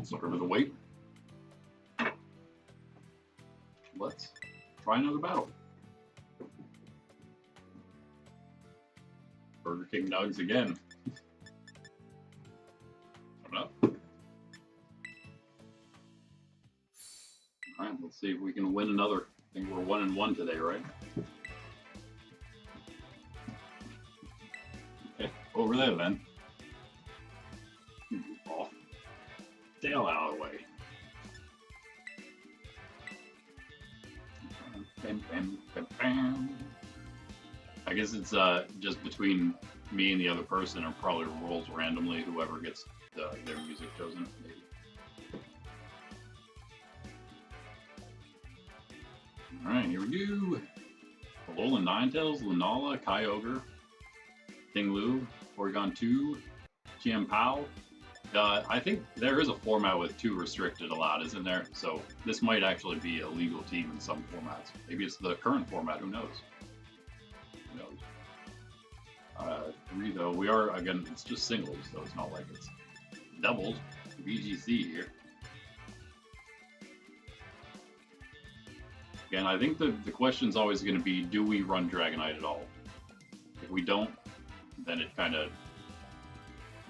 Sorry for the wait. Let's try another battle. Burger King nugs again. Coming up. Alright, let's see if we can win another. I think we're 1-1 today, right? Okay, over there then. Oh, tail out of the way. Bam, bam, bam, bam. I guess it's just between me and the other person, or probably rolls randomly, whoever gets their music chosen. Maybe. Alright, here we go. Alolan Ninetales, Lunala, Kyogre, King Lu, Porygon 2, Chiampao. I think there is a format with 2 restricted allowed, isn't there? So this might actually be a legal team in some formats. Maybe it's the current format, who knows? Who knows? 3 though, we are, again, it's just singles, so it's not like it's doubled. VGC here. Again, I think the question's always going to be, do we run Dragonite at all? If we don't, then it kind of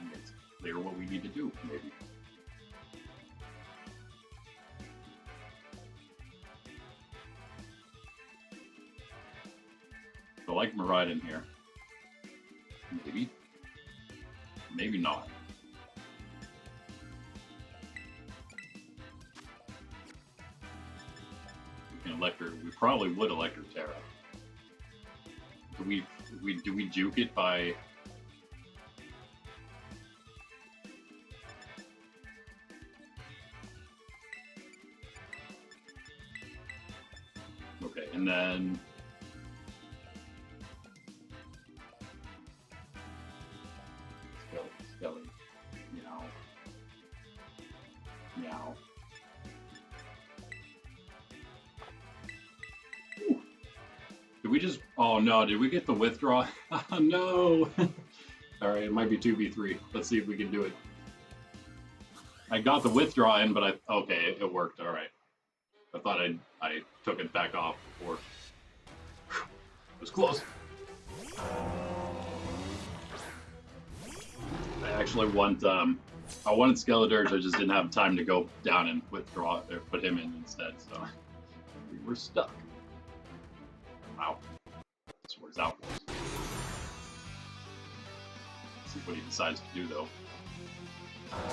makes clear what we need to do, maybe. So I like Miraidon here. Maybe. Maybe not. We probably would Electric Terra. Do we juke it by? Okay, and then Skelly, meow, meow. Did we just... Oh no, did we get the withdraw? Oh no! Alright, it might be 2v3. Let's see if we can do it. I got the withdraw in, but okay, it worked, alright. I thought I took it back off before. It was close. I actually want, I wanted Skeledirge, I just didn't have time to go down and withdraw, or put him in instead, so we were stuck. Wow. This works out. Let's see what he decides to do, though.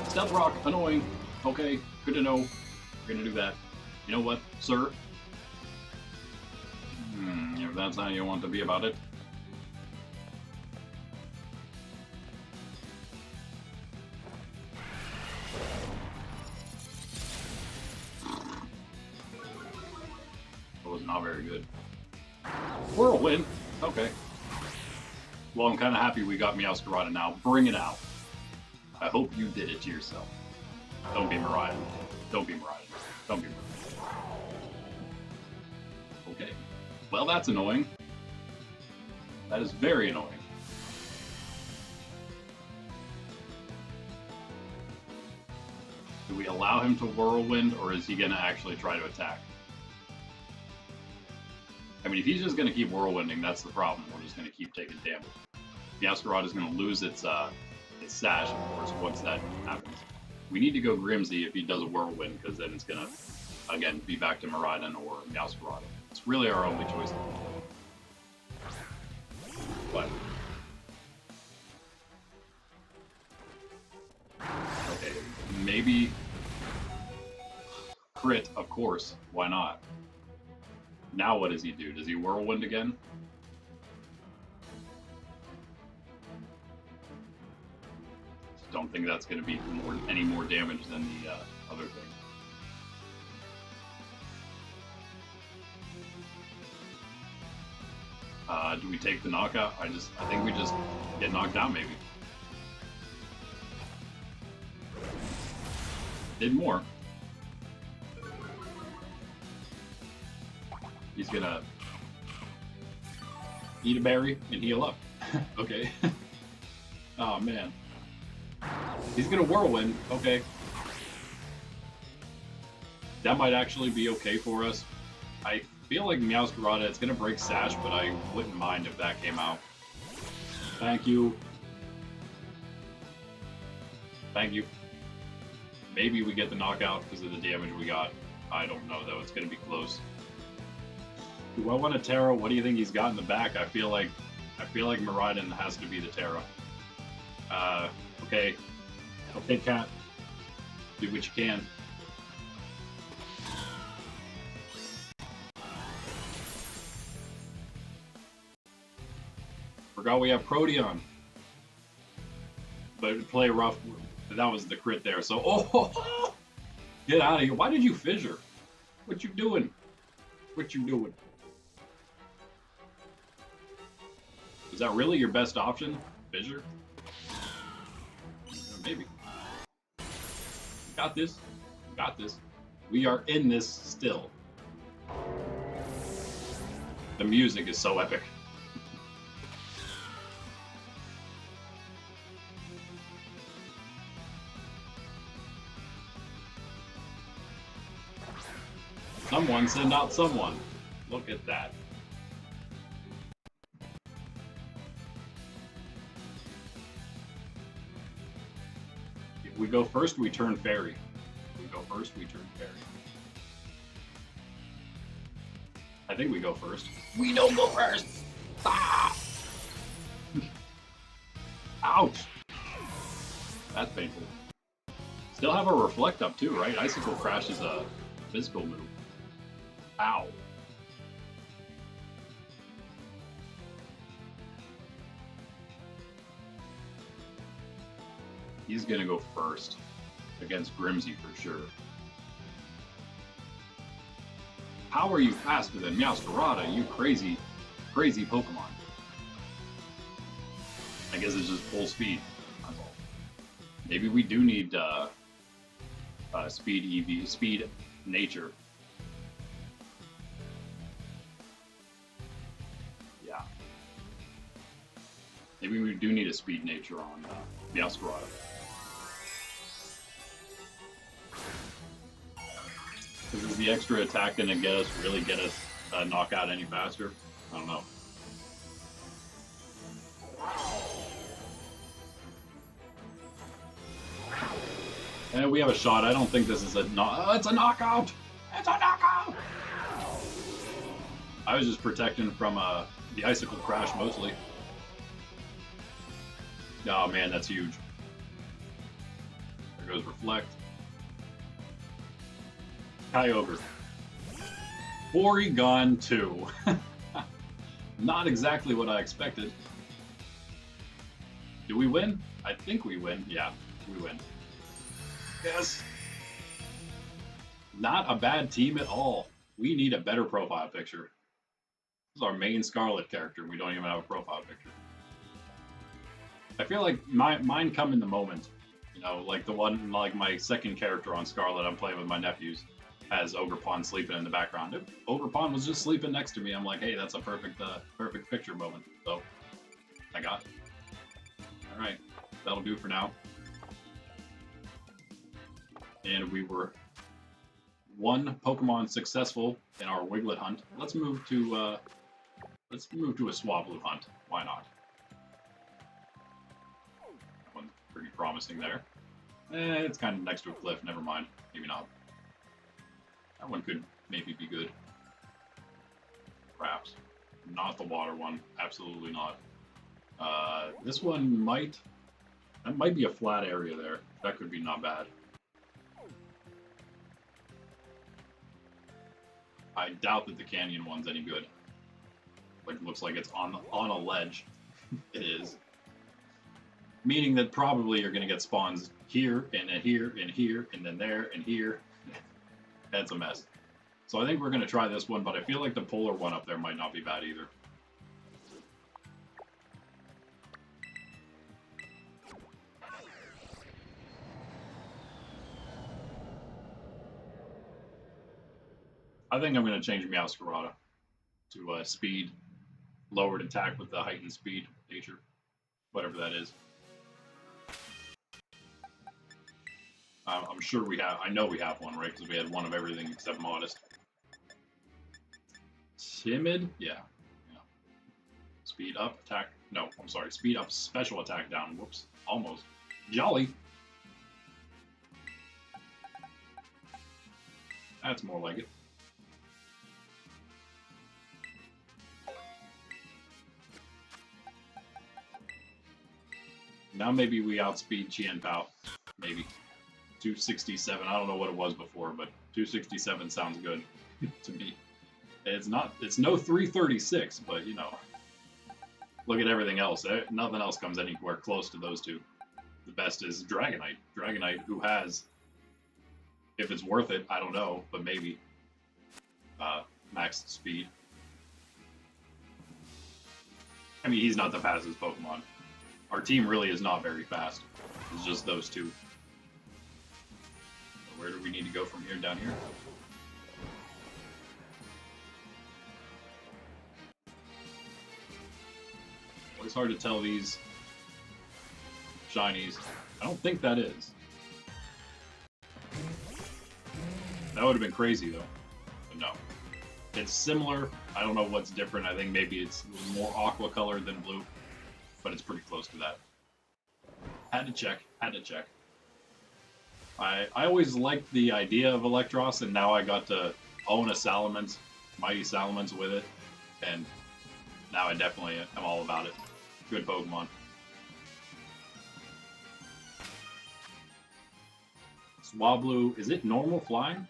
Stealth Rock, annoying. Okay, good to know. We're gonna do that. You know what, sir? If that's how you want to be about it. That was not very good. Whirlwind? Okay. Well, I'm kind of happy we got Meowscarada now. Bring it out. I hope you did it to yourself. Don't be Miraidon. Don't be Miraidon. Don't be Miraidon. Okay. Well, that's annoying. That is very annoying. Do we allow him to Whirlwind, or is he going to actually try to attack? I mean, if he's just going to keep Whirlwinding, that's the problem. We're just going to keep taking damage. Meowscarada is going to lose its sash, of course, once that happens. We need to go Grimsy if he does a Whirlwind, because then it's going to, again, be back to Miraidon or Meowscarada. It's really our only choice. But... okay, maybe... crit, of course. Why not? Now what does he do? Does he Whirlwind again? Don't think that's going to be any more damage than the other thing. Do we take the knockout? I think we just get knocked down, maybe. Did more. He's gonna eat a berry and heal up. Okay. Oh man. He's gonna Whirlwind. Okay. That might actually be okay for us. I feel like Meowscarada, it's gonna break Sash, but I wouldn't mind if that came out. Thank you. Thank you. Maybe we get the knockout because of the damage we got. I don't know though, it's gonna be close. Do I want a Terra? What do you think he's got in the back? I feel like Miraidon has to be the Terra. Okay. Okay, Cat. Do what you can. Forgot we have Proteon. But play rough. That was the crit there. So, oh, get out of here. Why did you fissure? What you doing? What you doing? Is that really your best option? Fissure? Maybe. Got this. Got this. We are in this still. The music is so epic. Someone send out someone. Look at that. If we go first, we turn fairy. If we go first, we turn fairy. I think we go first. We don't go first! Ah! Ouch! That's painful. Still have a reflect up too, right? Icicle Crash is a physical move. Ow. He's gonna go first against Grimsy for sure. How are you faster than Meowscarada, you crazy, crazy Pokemon? I guess it's just full speed. That's all. Maybe we do need speed EV, speed nature. Yeah. Maybe we do need a speed nature on Meowscarada. Is the extra attack gonna really get us knock out any faster? I don't know. And we have a shot. I don't think this is a it's a knockout! It's a knockout! I was just protecting from the Icicle Crash mostly. Oh man, that's huge. There goes Reflect. Kyogre. Porygon 2. Not exactly what I expected. Do we win? I think we win. Yeah, we win. Yes. Not a bad team at all. We need a better profile picture. This is our main Scarlet character. We don't even have a profile picture. I feel like mine come in the moment. You know, like the one, like my second character on Scarlet I'm playing with my nephews. Has Ogerpon sleeping in the background. If Ogerpon was just sleeping next to me, I'm like, hey, that's a perfect picture moment. So I got it. All right, that'll do for now. And we were one Pokemon successful in our Wiglet hunt. Let's move to a Swablu hunt. Why not? That one's pretty promising there. It's kind of next to a cliff. Never mind. Maybe not. That one could maybe be good. Perhaps. Not the water one. Absolutely not. This one might... That might be a flat area there. That could be not bad. I doubt that the canyon one's any good. Like, looks like it's on a ledge. It is. Meaning that probably you're going to get spawns here, and then here, and here, and then there, and here. That's a mess. So I think we're going to try this one, but I feel like the polar one up there might not be bad either. I think I'm going to change Meowscarada to speed, lowered attack with the heightened speed nature, whatever that is. I'm sure we have. I know we have one, right? Because we had one of everything except modest. Timid? Yeah. Yeah. Speed up, attack. No, I'm sorry. Speed up, special attack down. Whoops. Almost. Jolly. That's more like it. Now maybe we outspeed Chien Pao. Maybe. 267. I don't know what it was before, but 267 sounds good to me. It's not. It's no 336, but you know, look at everything else. Nothing else comes anywhere close to those two. The best is Dragonite. Dragonite, who has, if it's worth it, I don't know, but maybe max speed. I mean, he's not the fastest Pokemon. Our team really is not very fast. It's just those two. So where do we need to go from here? Down here? It's hard to tell these shinies. I don't think that is. That would have been crazy though. But no. It's similar. I don't know what's different. I think maybe it's more aqua colored than blue. But it's pretty close to that. Had to check. Had to check. I always liked the idea of Electros, and now I got to own a Salamence, Mighty Salamence with it. And now I definitely am all about it. Good Pokemon. Swablu, is it normal flying?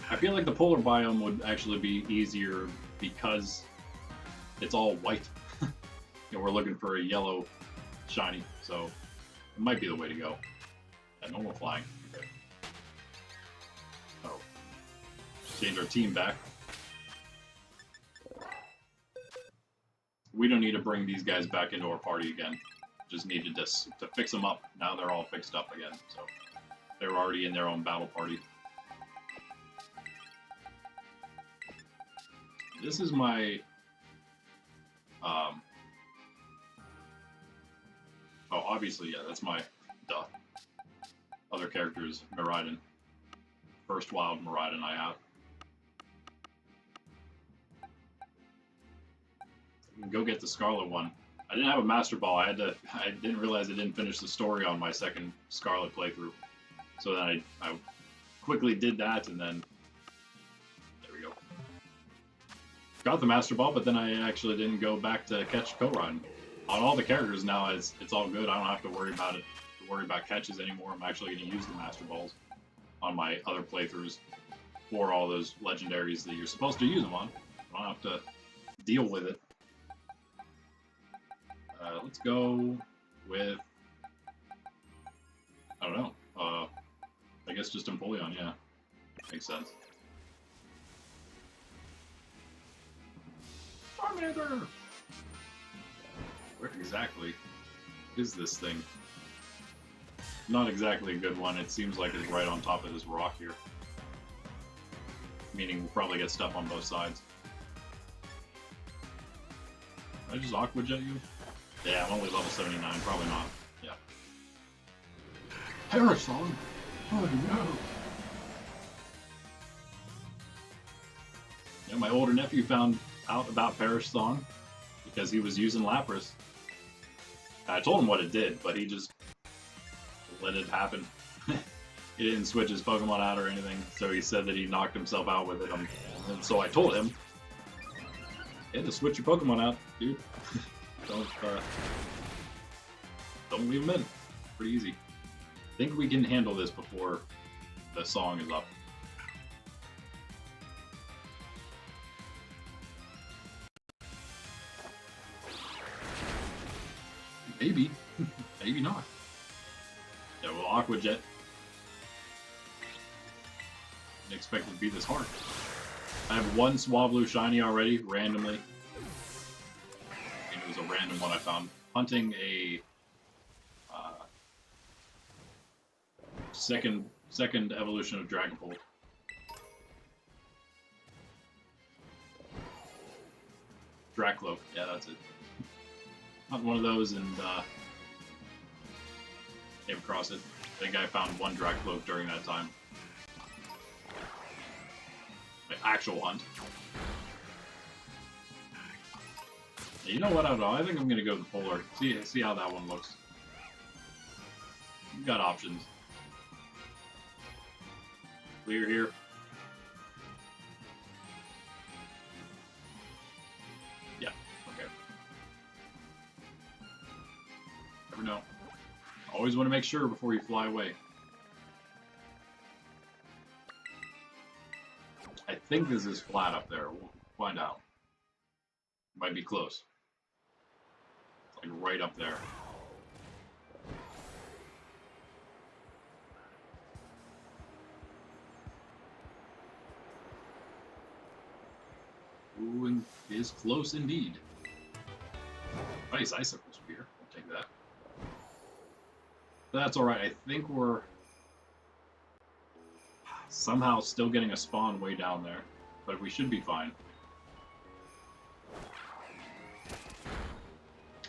I feel like the polar biome would actually be easier because it's all white. And we're looking for a yellow shiny, so it might be the way to go. That normal flying. Okay. Oh. Change our team back. We don't need to bring these guys back into our party again. Just needed to fix them up. Now they're all fixed up again, so they're already in their own battle party. This is my oh, obviously, yeah, that's my other characters, Miraidon. First wild Miraidon I have. Go get the Scarlet one. I didn't have a Master Ball. I didn't realize I didn't finish the story on my second Scarlet playthrough. So then I quickly did that, and then there we go. Got the Master Ball, but then I actually didn't go back to catch Koraidon. On all the characters now, it's all good. I don't have to worry about it. To worry about catches anymore. I'm actually going to use the Master Balls on my other playthroughs for all those legendaries that you're supposed to use them on. I don't have to deal with it. Let's go with, I don't know, I guess just Empoleon, yeah. Makes sense. Charmander! Where exactly is this thing? Not exactly a good one. It seems like it's right on top of this rock here. Meaning we'll probably get stuff on both sides. Did I just Aqua Jet you? Yeah, I'm only level 79. Probably not. Yeah. Parasol? Oh no! Yeah, my older nephew found out about Perish Song because he was using Lapras. I told him what it did, but he just let it happen. He didn't switch his Pokemon out or anything, so he said that he knocked himself out with it. And so I told him, "Yeah, to switch your Pokemon out, dude. Don't leave them in. Pretty easy. I think we can handle this before the song is up." Maybe. Maybe not. Yeah, well, Aqua Jet. Didn't expect it to be this hard. I have one Swablu shiny already, randomly. And it was a random one I found. Hunting a second evolution of Dragapult. Dracloak. Yeah, that's it. Not one of those, and came across it. I think I found one Dracloak during that time. Like, actual hunt. You know what? I don't know. I think I'm gonna go with the Polar. See how that one looks. You've got options. Clear here. Yeah. Okay. Never know. Always want to make sure before you fly away. I think this is flat up there. We'll find out. Might be close. Like right up there. Ooh, and is close indeed. Nice icicle spear. I'll take that. But that's alright. I think we're somehow still getting a spawn way down there. But we should be fine.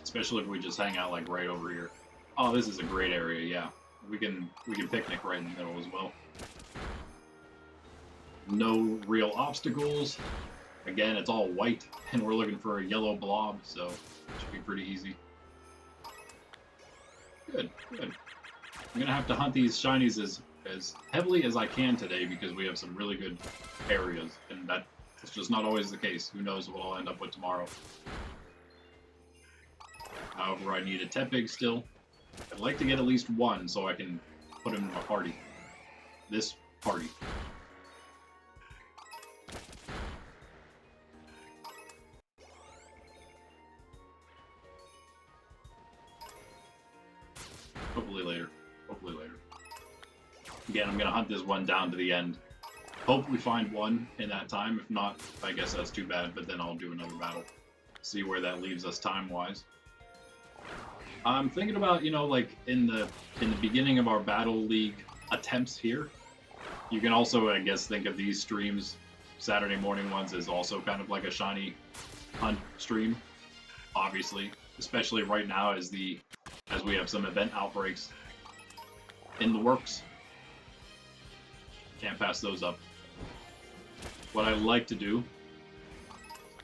Especially if we just hang out like right over here. Oh, this is a great area, yeah. We can picnic right in the middle as well. No real obstacles. Again, it's all white, and we're looking for a yellow blob, so it should be pretty easy. Good, good. I'm gonna have to hunt these shinies as heavily as I can today because we have some really good areas, and that's just not always the case. Who knows what I'll end up with tomorrow. However, I need a Tepig still. I'd like to get at least one so I can put him in my party. This party. Hopefully later. Hopefully later. Again, I'm going to hunt this one down to the end. Hope we find one in that time. If not, I guess that's too bad, but then I'll do another battle. See where that leaves us time-wise. I'm thinking about, you know, like in the beginning of our Battle League attempts here, you can also, I guess, think of these streams, Saturday morning ones, as also kind of like a shiny hunt stream, obviously, especially right now as we have some event outbreaks in the works. Can't pass those up. What I like to do,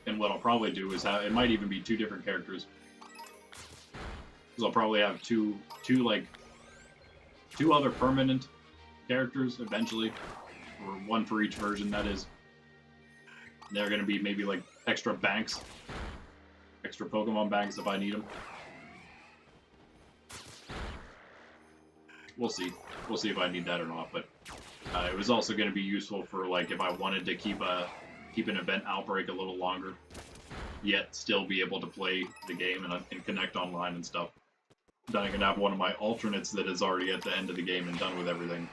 and what I'll probably do, is it might even be two different characters. Because I'll probably have two other permanent characters eventually, or one for each version, that is. And they're going to be maybe like extra banks, extra Pokemon banks if I need them. We'll see. We'll see if I need that or not, but it was also going to be useful for like if I wanted to keep an event outbreak a little longer, yet still be able to play the game and connect online and stuff. Then I can have one of my alternates that is already at the end of the game and done with everything.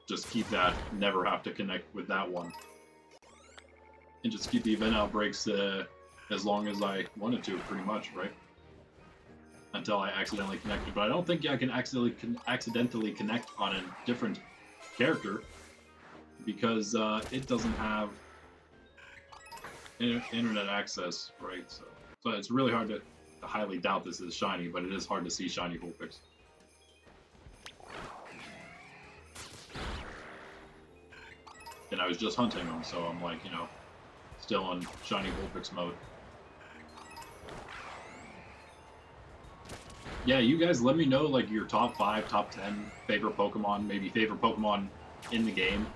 Just keep that, never have to connect with that one. And just keep the event outbreaks as long as I wanted to, pretty much, right? Until I accidentally connected. But I don't think I can accidentally connect on a different character because it doesn't have internet access, right? So it's really hard to highly doubt this is shiny, but it is hard to see shiny Vulpix. And I was just hunting them, so I'm like, you know, still on shiny Vulpix mode. Yeah, you guys let me know like your top 5, top 10 favorite Pokemon, maybe favorite Pokemon in the game.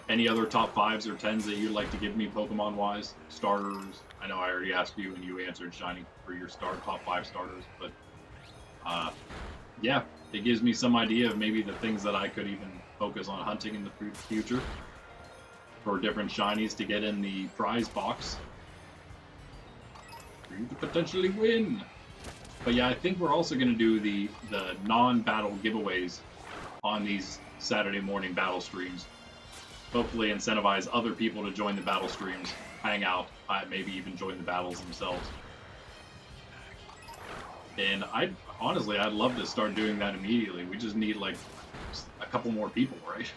Any other top 5s or 10s that you'd like to give me Pokemon-wise? Starters. I know I already asked you and you answered shiny for your top 5 starters, but yeah, it gives me some idea of maybe the things that I could even focus on hunting in the future for different shinies to get in the prize box for you to potentially win. But yeah, I think we're also going to do the non-battle giveaways on these Saturday morning battle streams. Hopefully incentivize other people to join the battle streams, hang out, maybe even join the battles themselves. And I'd love to start doing that immediately. We just need like a couple more people, right?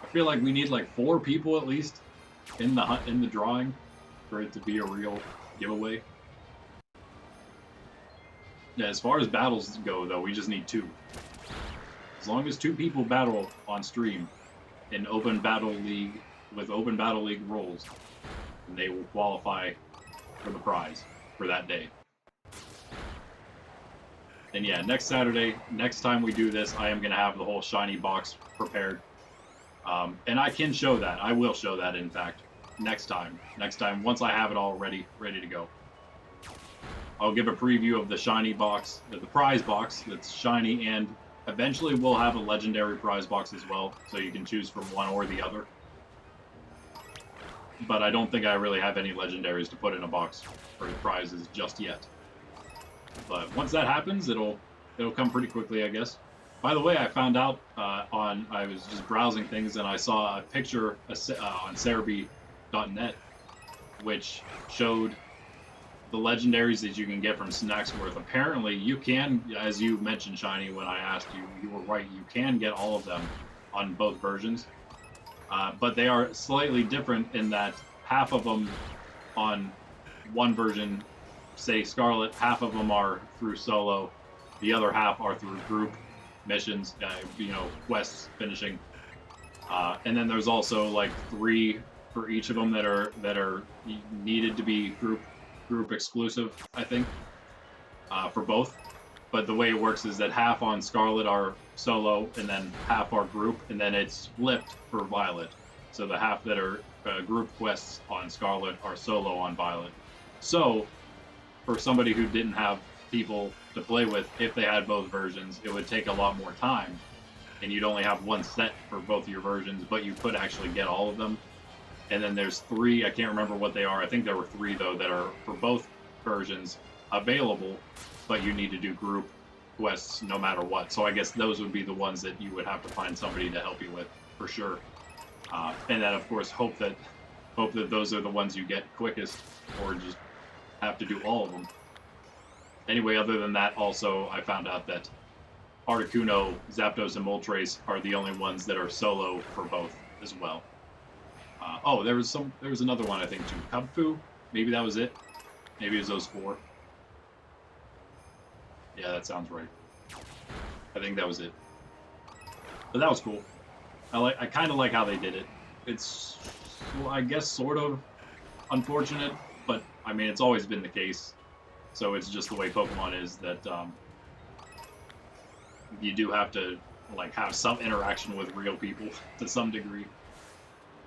I feel like we need like 4 people at least in the drawing for it to be a real giveaway. Yeah, as far as battles go, though, we just need 2. As long as 2 people battle on stream in Open Battle League with Open Battle League roles, they will qualify for the prize for that day. And yeah, next Saturday, next time we do this, I am going to have the whole shiny box prepared. And I can show that. I will show that, in fact, next time. Next time, once I have it all ready to go. I'll give a preview of the shiny box, the prize box that's shiny, and eventually we'll have a legendary prize box as well, so you can choose from one or the other. But I don't think I really have any legendaries to put in a box for the prizes just yet. But once that happens, it'll come pretty quickly, I guess. By the way, I found out I was just browsing things and I saw a picture on Cerebi.net which showed the legendaries that you can get from Snacksworth. Apparently, you can, as you mentioned, Shiny, when I asked you, you were right, you can get all of them on both versions. But they are slightly different in that half of them on one version, say Scarlet, half of them are through solo, the other half are through group missions, quests finishing. And then there's also like 3 for each of them that are needed to be group exclusive, I think, for both. But the way it works is that half on Scarlet are solo, and then half are group, and then it's flipped for Violet. So the half that are group quests on Scarlet are solo on Violet. So, for somebody who didn't have people to play with, if they had both versions, it would take a lot more time, and you'd only have one set for both of your versions, but you could actually get all of them. And then there's 3, I can't remember what they are, I think there were 3 though, that are for both versions available, but you need to do group quests no matter what. So I guess those would be the ones that you would have to find somebody to help you with, for sure. And then of course hope that those are the ones you get quickest, or just have to do all of them. Anyway, other than that, also I found out that Articuno, Zapdos, and Moltres are the only ones that are solo for both as well. There was another one, I think, too. Kubfu? Maybe that was it. Maybe it was those 4. Yeah, that sounds right. I think that was it. But that was cool. I kind of like how they did it. It's, well, I guess, sort of unfortunate, but I mean, it's always been the case. So it's just the way Pokemon is, that you do have to like have some interaction with real people to some degree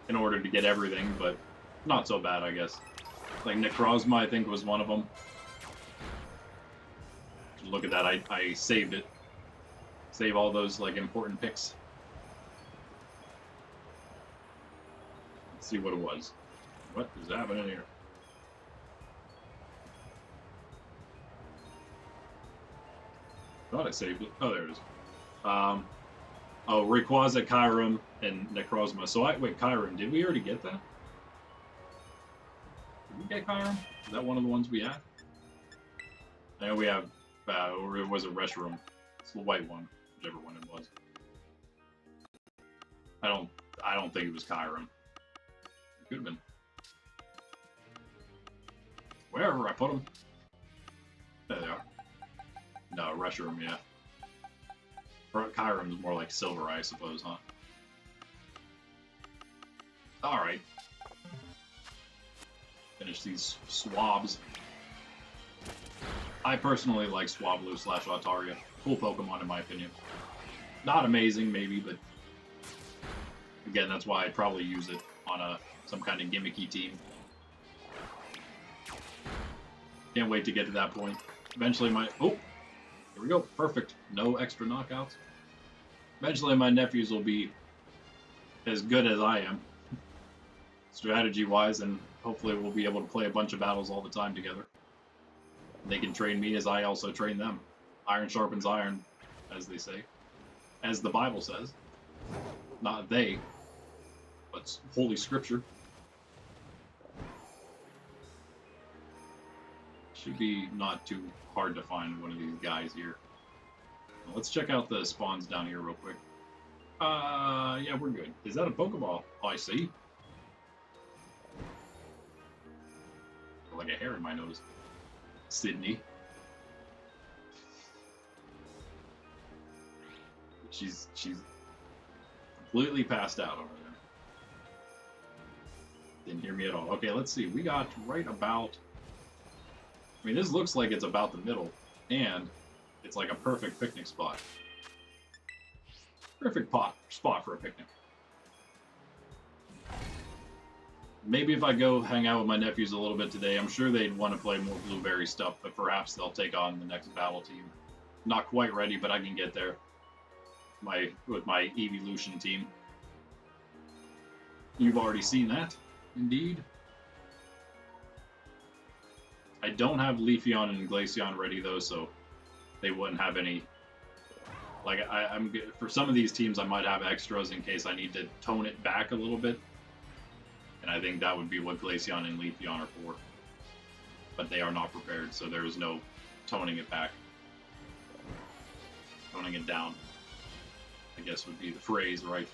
in order to get everything, but not so bad, I guess. Like Necrozma, I think, was one of them. Look at that, I saved it. Save all those like important picks. Let's see what it was. What is happening here? Thought I saved it. Oh, there it is. Rayquaza, Kyurem, and Necrozma. So wait, Kyurem, did we already get that? Did we get Kyurem? Is that one of the ones we had? I know we have, or it was a Reshiram. It's the white one, whichever one it was. I don't think it was Kyurem. It could have been. Wherever I put them. There they are. No, Reshiram, yeah. Kyurem's more like Silver, I suppose, huh? Alright. Finish these swabs. I personally like Swablu / Altaria. Cool Pokemon, in my opinion. Not amazing, maybe, but again, that's why I'd probably use it on some kind of gimmicky team. Can't wait to get to that point. Eventually oh! Here we go. Perfect. No extra knockouts. Eventually my nephews will be as good as I am, strategy-wise, and hopefully we'll be able to play a bunch of battles all the time together. They can train me as I also train them. Iron sharpens iron, as they say. As the Bible says. Not they, but Holy Scripture. Should be not too hard to find one of these guys here. Well, let's check out the spawns down here real quick. Yeah, we're good. Is that a Pokeball? Oh, I see. like a hair in my nose. Sydney. She's completely passed out over there. Didn't hear me at all. Okay, let's see. We got right about... I mean, this looks like it's about the middle, and it's like a perfect picnic spot. Perfect spot for a picnic. Maybe if I go hang out with my nephews a little bit today, I'm sure they'd want to play more blueberry stuff, but perhaps they'll take on the next battle team. Not quite ready, but I can get there. With my evolution team. You've already seen that, indeed. I don't have Leafeon and Glaceon ready though, so they wouldn't have any. Like I'm for some of these teams, I might have extras in case I need to tone it back a little bit, and I think that would be what Glaceon and Leafeon are for. But they are not prepared, so there is no toning it back, toning it down, I guess would be the phrase, right?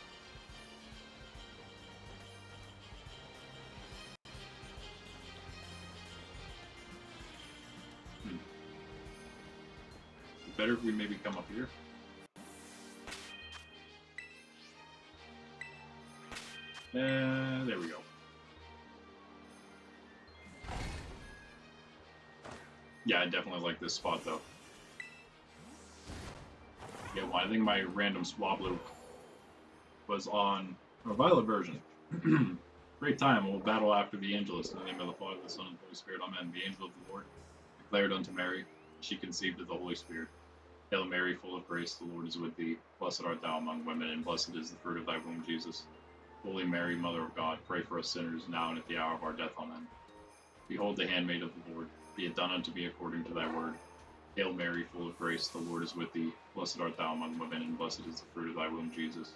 Better if we maybe come up here. There we go. Yeah, I definitely like this spot though. Yeah, well, I think my random Swablu was on a Violet version. Great time. We'll battle after the Angelus in the name of the Father, the Son, and the Holy Spirit. Amen. The angel of the Lord declared unto Mary, she conceived of the Holy Spirit. Hail Mary, full of grace, the Lord is with thee. Blessed art thou among women, and blessed is the fruit of thy womb, Jesus. Holy Mary, Mother of God, pray for us sinners, now and at the hour of our death. Amen. Behold the handmaid of the Lord. Be it done unto me according to thy word. Hail Mary, full of grace, the Lord is with thee. Blessed art thou among women, and blessed is the fruit of thy womb, Jesus.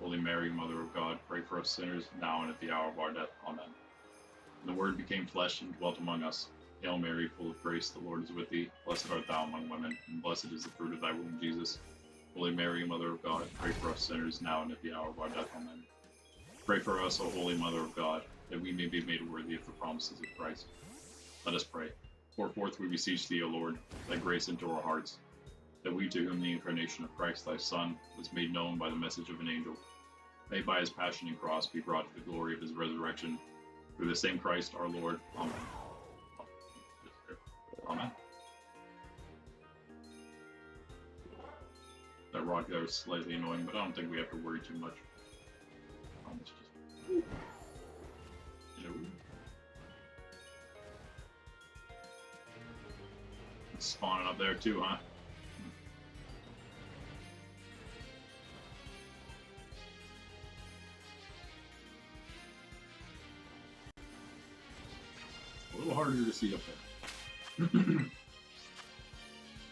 Holy Mary, Mother of God, pray for us sinners, now and at the hour of our death. Amen. And the Word became flesh and dwelt among us. Hail Mary, full of grace, the Lord is with thee. Blessed art thou among women, and blessed is the fruit of thy womb, Jesus. Holy Mary, Mother of God, pray for us sinners, now and at the hour of our death. Amen. Pray for us, O Holy Mother of God, that we may be made worthy of the promises of Christ. Let us pray. Pour forth, we beseech thee, O Lord, thy grace into our hearts, that we, to whom the incarnation of Christ thy Son was made known by the message of an angel, may by his passion and cross be brought to the glory of his resurrection, through the same Christ our Lord. Amen. Amen. That rock there is slightly annoying, but I don't think we have to worry too much. Almost just... It's spawning up there too, huh? A little harder to see up there.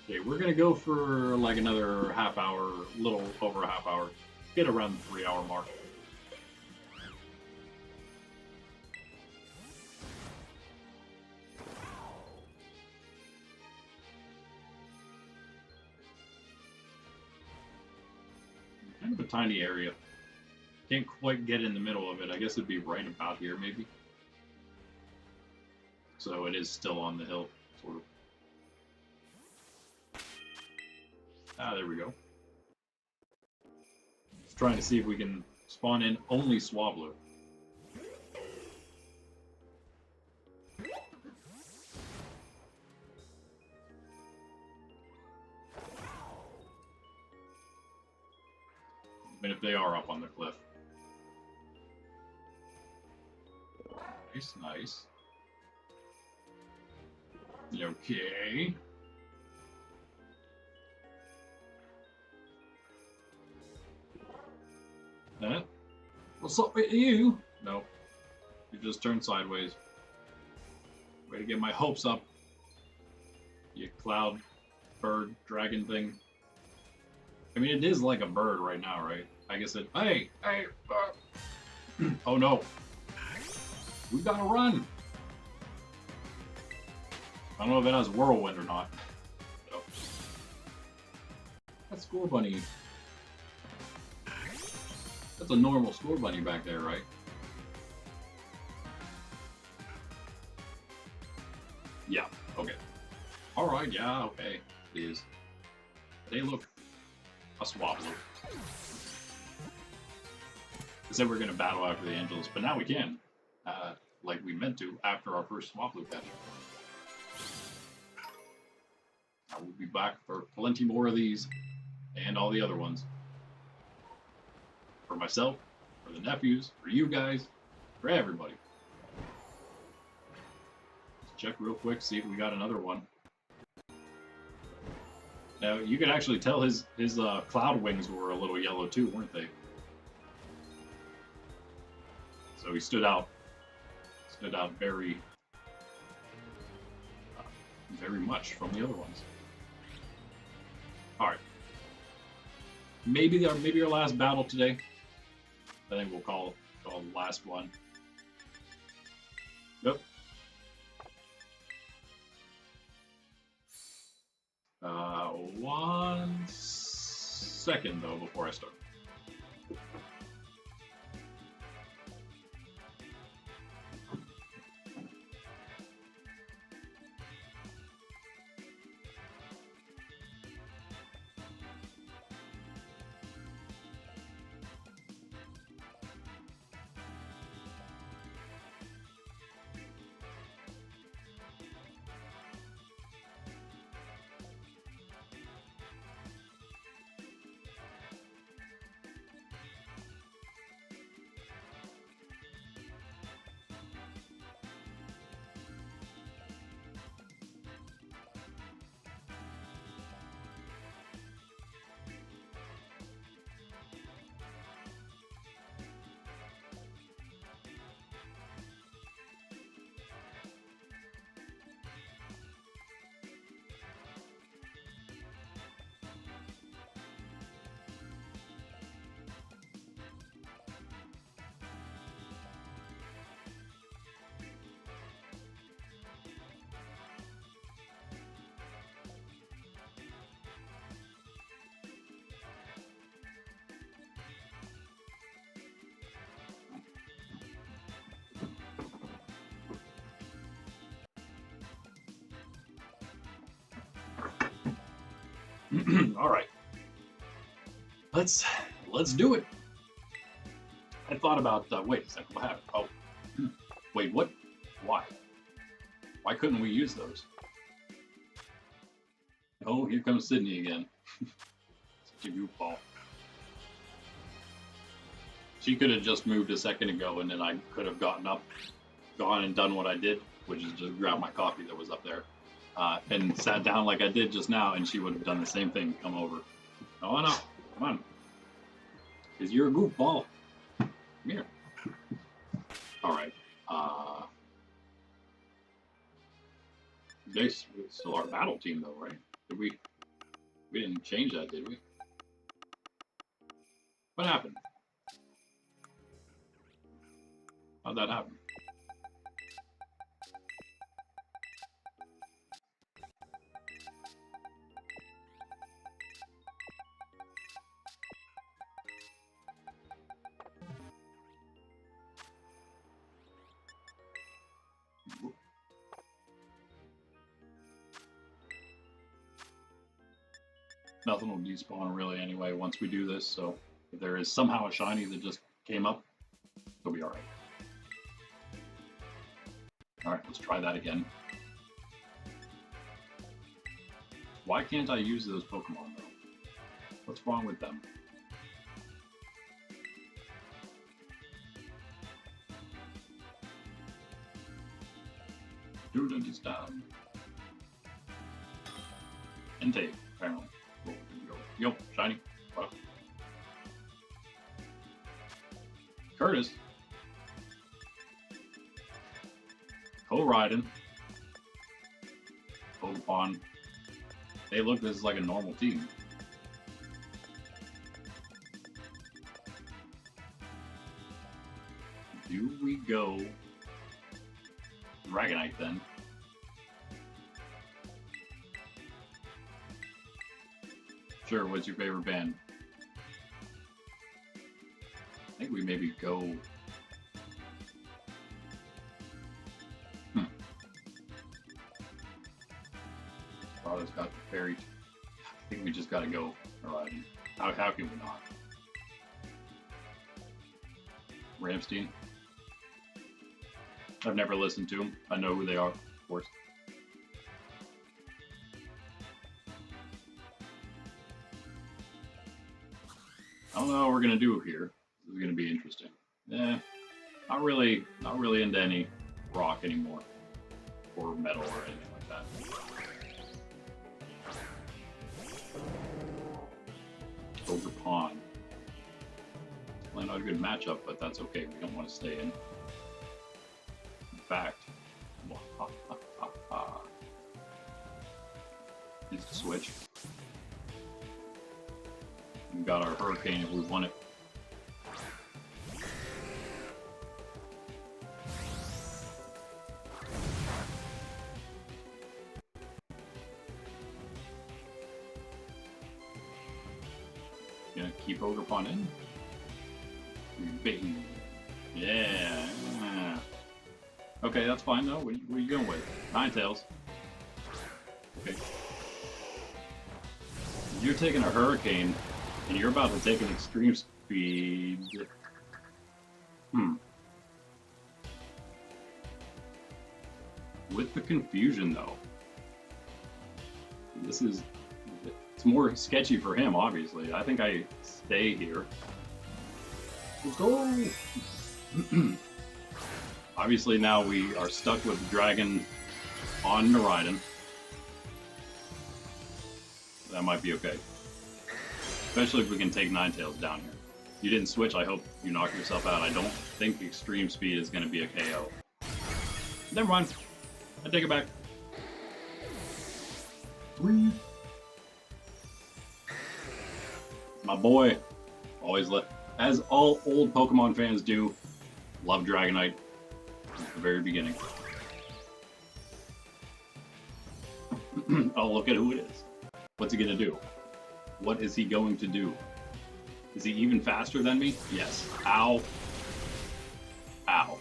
Okay, we're gonna go for like another half hour, a little over a half hour. Get around the 3 hour mark. Kind of a tiny area. Can't quite get in the middle of it. I guess it'd be right about here, maybe. So it is still on the hill, sort of. Ah, there we go. Just trying to see if we can spawn in only Swablu. Even if they are up on the cliff. Nice, nice. Okay. What's up with you? No. You just turned sideways. Way to get my hopes up. You cloud, bird, dragon thing. I mean, it is like a bird right now, right? I guess it... Hey! Hey! Oh no. We gotta run! I don't know if it has whirlwind or not. No. That's Score Bunny. That's a normal Score Bunny back there, right? Yeah, okay. Alright, yeah, okay. It is. They look a swablu. I said we are going to battle after the Angelus, but now we can. Like we meant to after our first swablu catch. I will be back for plenty more of these and all the other ones. For myself, for the nephews, for you guys, for everybody. Let's check real quick, see if we got another one. Now, you could actually tell his cloud wings were a little yellow too, weren't they? So he stood out very, very much from the other ones. All right, maybe our last battle today. I think we'll call the last one. Yep. 1 second though before I start. All right, let's do it. I thought about wait a second, what happened? Oh, wait, what? Why couldn't we use those? Oh, here comes Sydney again. Such a goofball. She could have just moved a second ago, and then I could have gone and done what I did, which is just grab my coffee that was up there. And sat down like I did just now, and she would have done the same thing. Come over. Oh no, come on. Because you're a goofball. Come here. All right. This is still our battle team, though, right? Did we didn't change that, did we? What happened? How'd that happen? Nothing will despawn really anyway once we do this, so if there is somehow a shiny that just came up, it'll be alright. Alright, let's try that again. Why can't I use those Pokemon though? What's wrong with them? Dude is down. Entei, apparently. Oh, here we go. Yo, shiny. Wow. Curtis. Koraidon. Pokemon. Hey, look, this is like a normal team. Do we go Dragonite then? Sure, what's your favorite band? I think we maybe go... Fairy. I think we just gotta go Miraidon. How can we not? Ramstein. I've never listened to them. I know who they are, of course. I don't know what we're gonna do here. This is gonna be interesting. Not really into any rock anymore, or metal or anything like that. Ogre Pawn. Probably not a good matchup, but that's okay. We don't want to stay in. In fact, it's a switch. We got our Hurricane if we want it. Gonna keep Ogre Pawn in. Bing. Yeah. Okay, that's fine though. What are you going with? Ninetales. Okay. You're taking a Hurricane, and you're about to take an Extreme Speed. With the confusion though. It's more sketchy for him, obviously. I think I stay here. Let's go! Obviously now we are stuck with Dragon on Miraidon. That might be okay. Especially if we can take Ninetales down here. You didn't switch, I hope you knock yourself out. I don't think Extreme Speed is going to be a KO. Never mind. I take it back. 3. My boy. Always as all old Pokemon fans do, love Dragonite since the very beginning. Oh, look at who it is. What's he gonna do? What is he going to do? Is he even faster than me? Yes. Ow. Ow.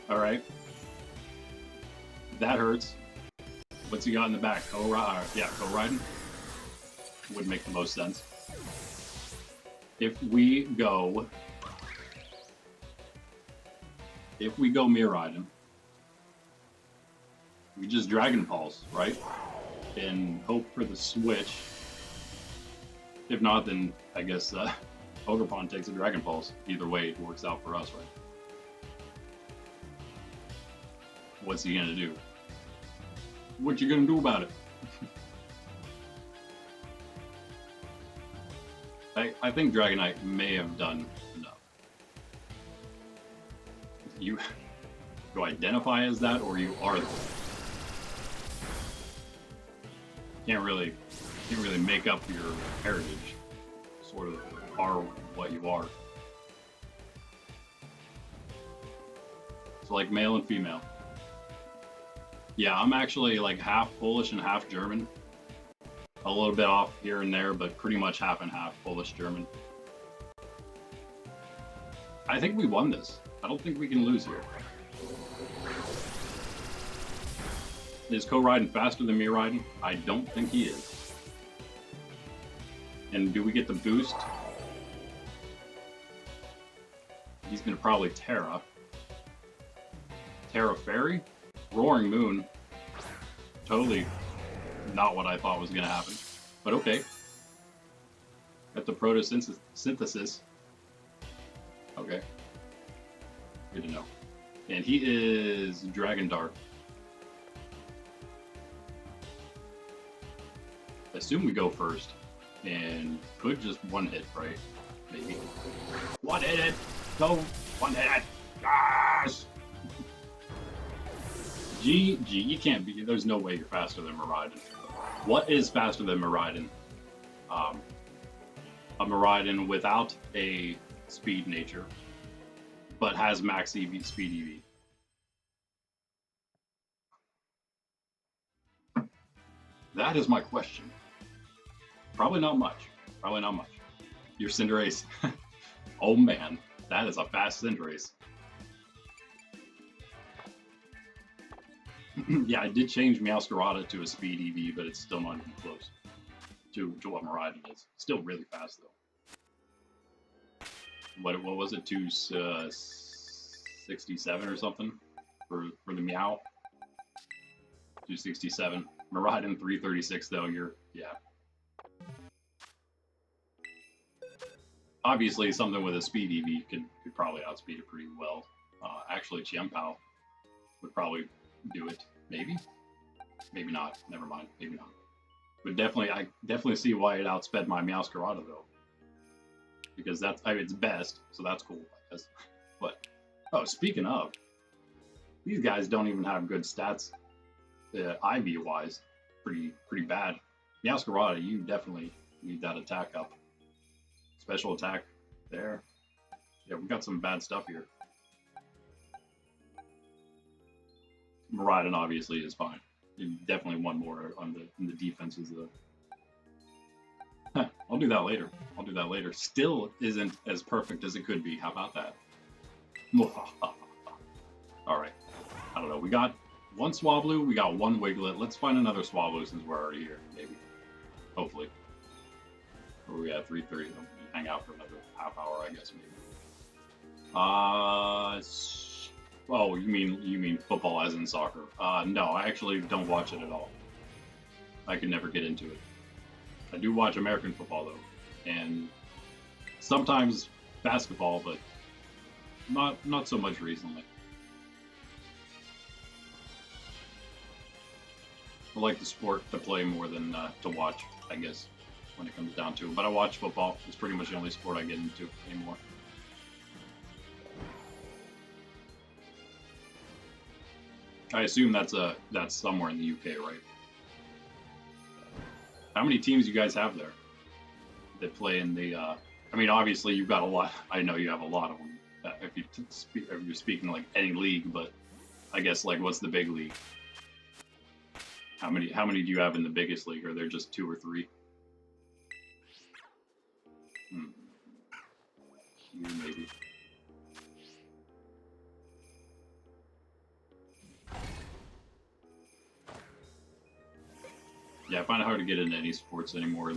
Alright. That hurts. What's he got in the back? Koraidon. Would make the most sense. If we go Miraidon, we just Dragon Pulse, right? And hope for the switch. If not, then I guess Ogre Pawn takes a Dragon Pulse. Either way, it works out for us, right? What's he gonna do? What you gonna do about it? I think Dragonite may have done enough. You identify as that, or you are the one. Can't really make up your heritage. Sort of are what you are. It's like male and female. Yeah, I'm actually like half Polish and half German. A little bit off here and there, but pretty much half and half Polish-German. I think we won this. I don't think we can lose here. Is Koraidon faster than Miraidon? I don't think he is. And do we get the boost? He's gonna probably Terra. Terra Fairy? Roaring Moon. Totally not what I thought was gonna happen, but okay. Got the photosynthesis. Okay, good to know. And he is Dragon Dart. I assume we go first, and could just one hit, right? Maybe. One hit it. Go one hit it. Yes. G, you can't be. There's no way you're faster than Miraidon. What is faster than Miraidon? A Miraidon without a speed nature, but has max EV, speed EV. That is my question. Probably not much. Probably not much. Your Cinderace. Oh man, that is a fast Cinderace. Yeah, I did change Meowscarada to a speed EV, but it's still not even close to what Miraidon is. Still really fast though. What was it? 267 or something for the Meow. 267. Miraidon 336 though. Yeah. Obviously, something with a speed EV could probably outspeed it pretty well. Actually, Chiempao would probably do it. Maybe not. Never mind. Maybe not. But I definitely see why it outsped my Meowscarada though, because it's best, so that's cool. I guess. But speaking of, these guys don't even have good stats, IV wise. Pretty bad. Meowscarada, you definitely need that attack up. Special attack there. Yeah, we got some bad stuff here. Miraidon obviously is fine. Definitely one more in the defenses though. I'll do that later. Still isn't as perfect as it could be. How about that? All right. I don't know. We got one Swablu. We got one Wiglet. Let's find another Swablu since we're already here. Maybe. Hopefully. Or we have 3:30. Hang out for another half hour, I guess maybe. Oh, you mean football as in soccer? No, I actually don't watch it at all. I could never get into it. I do watch American football though, and sometimes basketball, but not so much recently. I like the sport to play more than to watch, I guess, when it comes down to it. But I watch football. It's pretty much the only sport I get into anymore. I assume that's somewhere in the UK, right? How many teams you guys have there that play in the? I mean, obviously you've got a lot. I know you have a lot of them. If you're speaking like any league, but I guess like what's the big league? How many do you have in the biggest league? Are there just 2 or 3? Here maybe. Yeah, I find it hard to get into any sports anymore.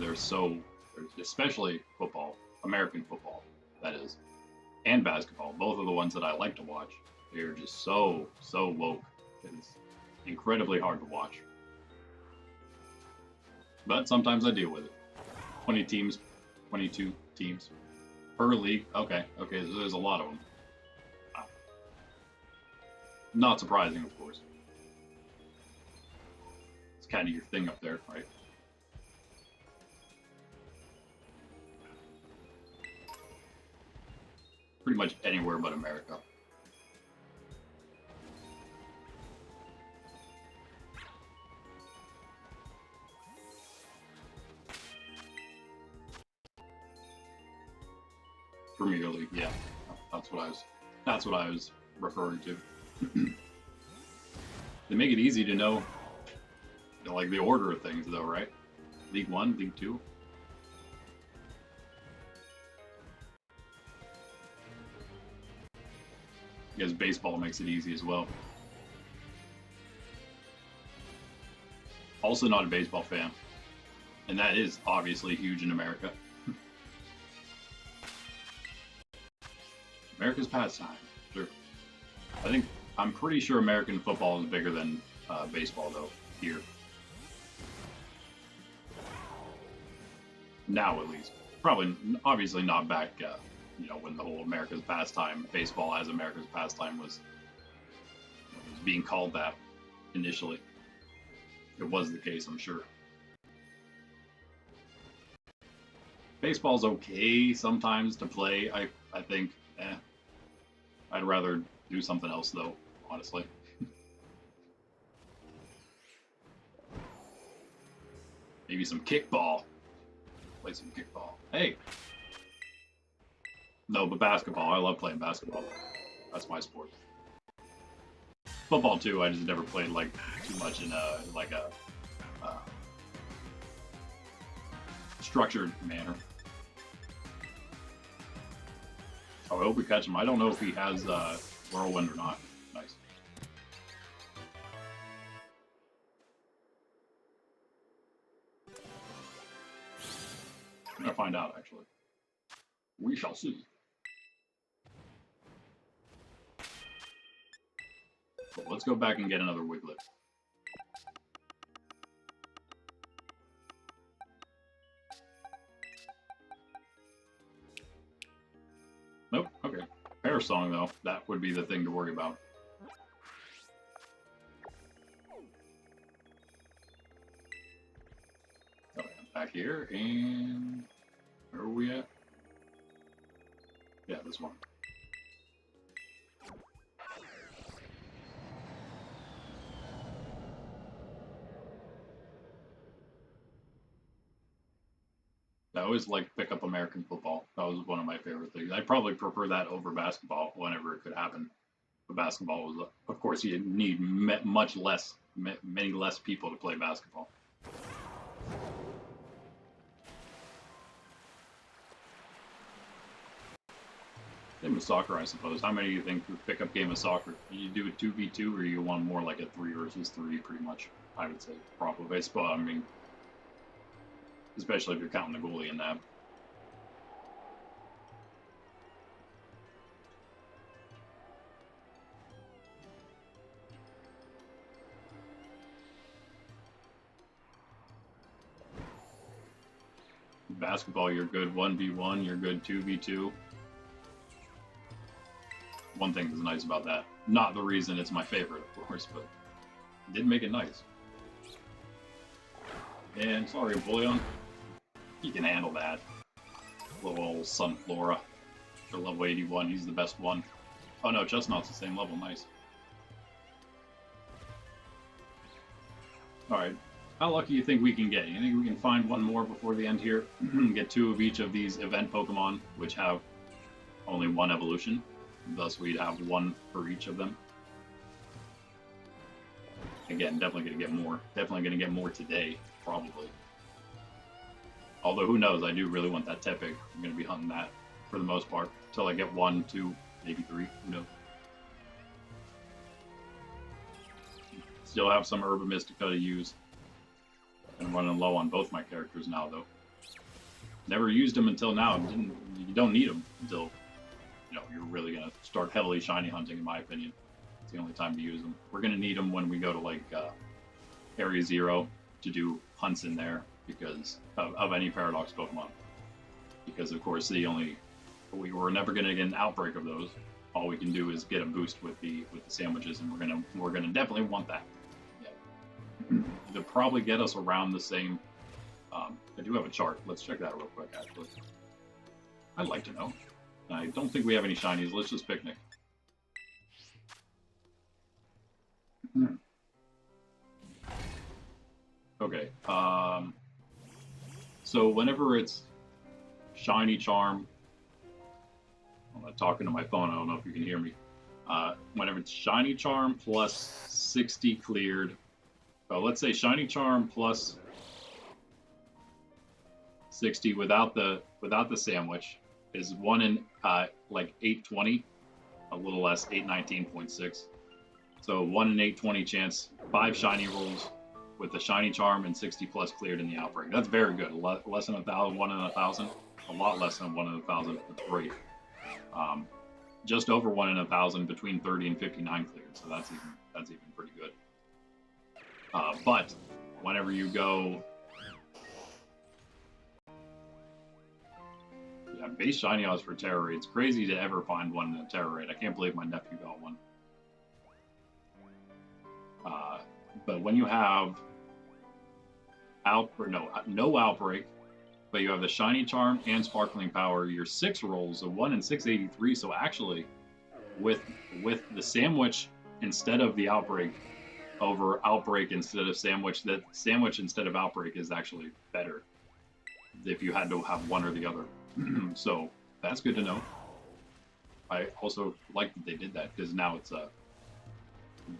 Especially football, American football, that is, and basketball. Both are the ones that I like to watch. They're just so woke. It's incredibly hard to watch. But sometimes I deal with it. 20 teams, 22 teams per league. Okay, so there's a lot of them. Not surprising, of course. It's kind of your thing up there, right? Pretty much anywhere but America. Premier League, yeah, that's what I was referring to. They make it easy to know, like the order of things, though, right? League 1, League 2. Because baseball makes it easy as well. Also not a baseball fan, and that is obviously huge in America. America's pastime, sure. I'm pretty sure American football is bigger than baseball, though, here. Now, at least. Probably, obviously not back, when the whole America's pastime, baseball as America's pastime was being called that initially. It was the case, I'm sure. Baseball's okay sometimes to play, I think. I'd rather do something else, though, honestly. Maybe some kickball. Play some kickball. Hey! No, but basketball. I love playing basketball. That's my sport. Football, too. I just never played, like, too much in a structured manner. Oh, I hope we catch him. I don't know if he has Whirlwind or not. Nice. We shall see. But let's go back and get another Wiglet. Nope, okay. Pear Song, though, that would be the thing to worry about. So, back here, and where are we at? Yeah, this one. I always liked pick up American football. That was one of my favorite things. I'd probably prefer that over basketball whenever it could happen. But basketball was, of course, you need many less people to play basketball. Game of soccer, I suppose. How many do you think would pick up game of soccer? You do a 2v2 or you want more like a 3 versus 3 pretty much, I would say. Probably baseball, I mean, especially if you're counting the goalie in that. Basketball, you're good 1v1, you're good 2v2. One thing that's nice about that, not the reason it's my favorite, of course, but it did make it nice. And sorry, Bullion, he can handle that. Little old Sunflora for level 81, he's the best one. Oh no, Chestnut's the same level, nice. Alright, how lucky do you think we can get? You think we can find one more before the end here? Get 2 of each of these event Pokemon, which have only 1 evolution. Thus, we'd have 1 for each of them. Again, definitely going to get more. Definitely going to get more today, probably. Although, who knows? I do really want that Tepig. I'm going to be hunting that for the most part until I get 1, 2, maybe 3. Who knows? Still have some Herba Mystica to use. I'm running low on both my characters now, though. Never used them until now. You don't need them until, you know, you're really going to start heavily shiny hunting, in my opinion. It's the only time to use them. We're going to need them when we go to, like, Area 0 to do hunts in there because of any Paradox Pokemon. Because, of course, we were never going to get an outbreak of those. All we can do is get a boost with the sandwiches, and we're gonna definitely want that. Yeah. They'll probably get us around the same. I do have a chart. Let's check that real quick, actually. I'd like to know. I don't think we have any shinies. Let's just picnic. Okay. So whenever it's Shiny Charm, I'm not talking to my phone. I don't know if you can hear me. Whenever it's Shiny Charm plus 60 cleared. So let's say Shiny Charm plus 60 without the sandwich is 1 in like 820, a little less, 819.6. So 1 in 820 chance, 5 shiny rolls with the Shiny Charm and 60 plus cleared in the outbreak. That's very good. Less than 1,000, 1 in 1,000. A lot less than 1 in 1,000. That's great. Just over 1 in 1,000, between 30 and 59 cleared. So that's even pretty good. But whenever you go, yeah, base shiny odds for Terrorade. It's crazy to ever find one in a Terrorade. I can't believe my nephew got one. But when you have no outbreak, but you have the Shiny Charm and Sparkling Power, your 6 rolls, a 1 in 683. So actually, with the sandwich instead of the outbreak, over outbreak instead of sandwich, that sandwich instead of outbreak is actually better if you had to have one or the other. So that's good to know. I also like that they did that because now it's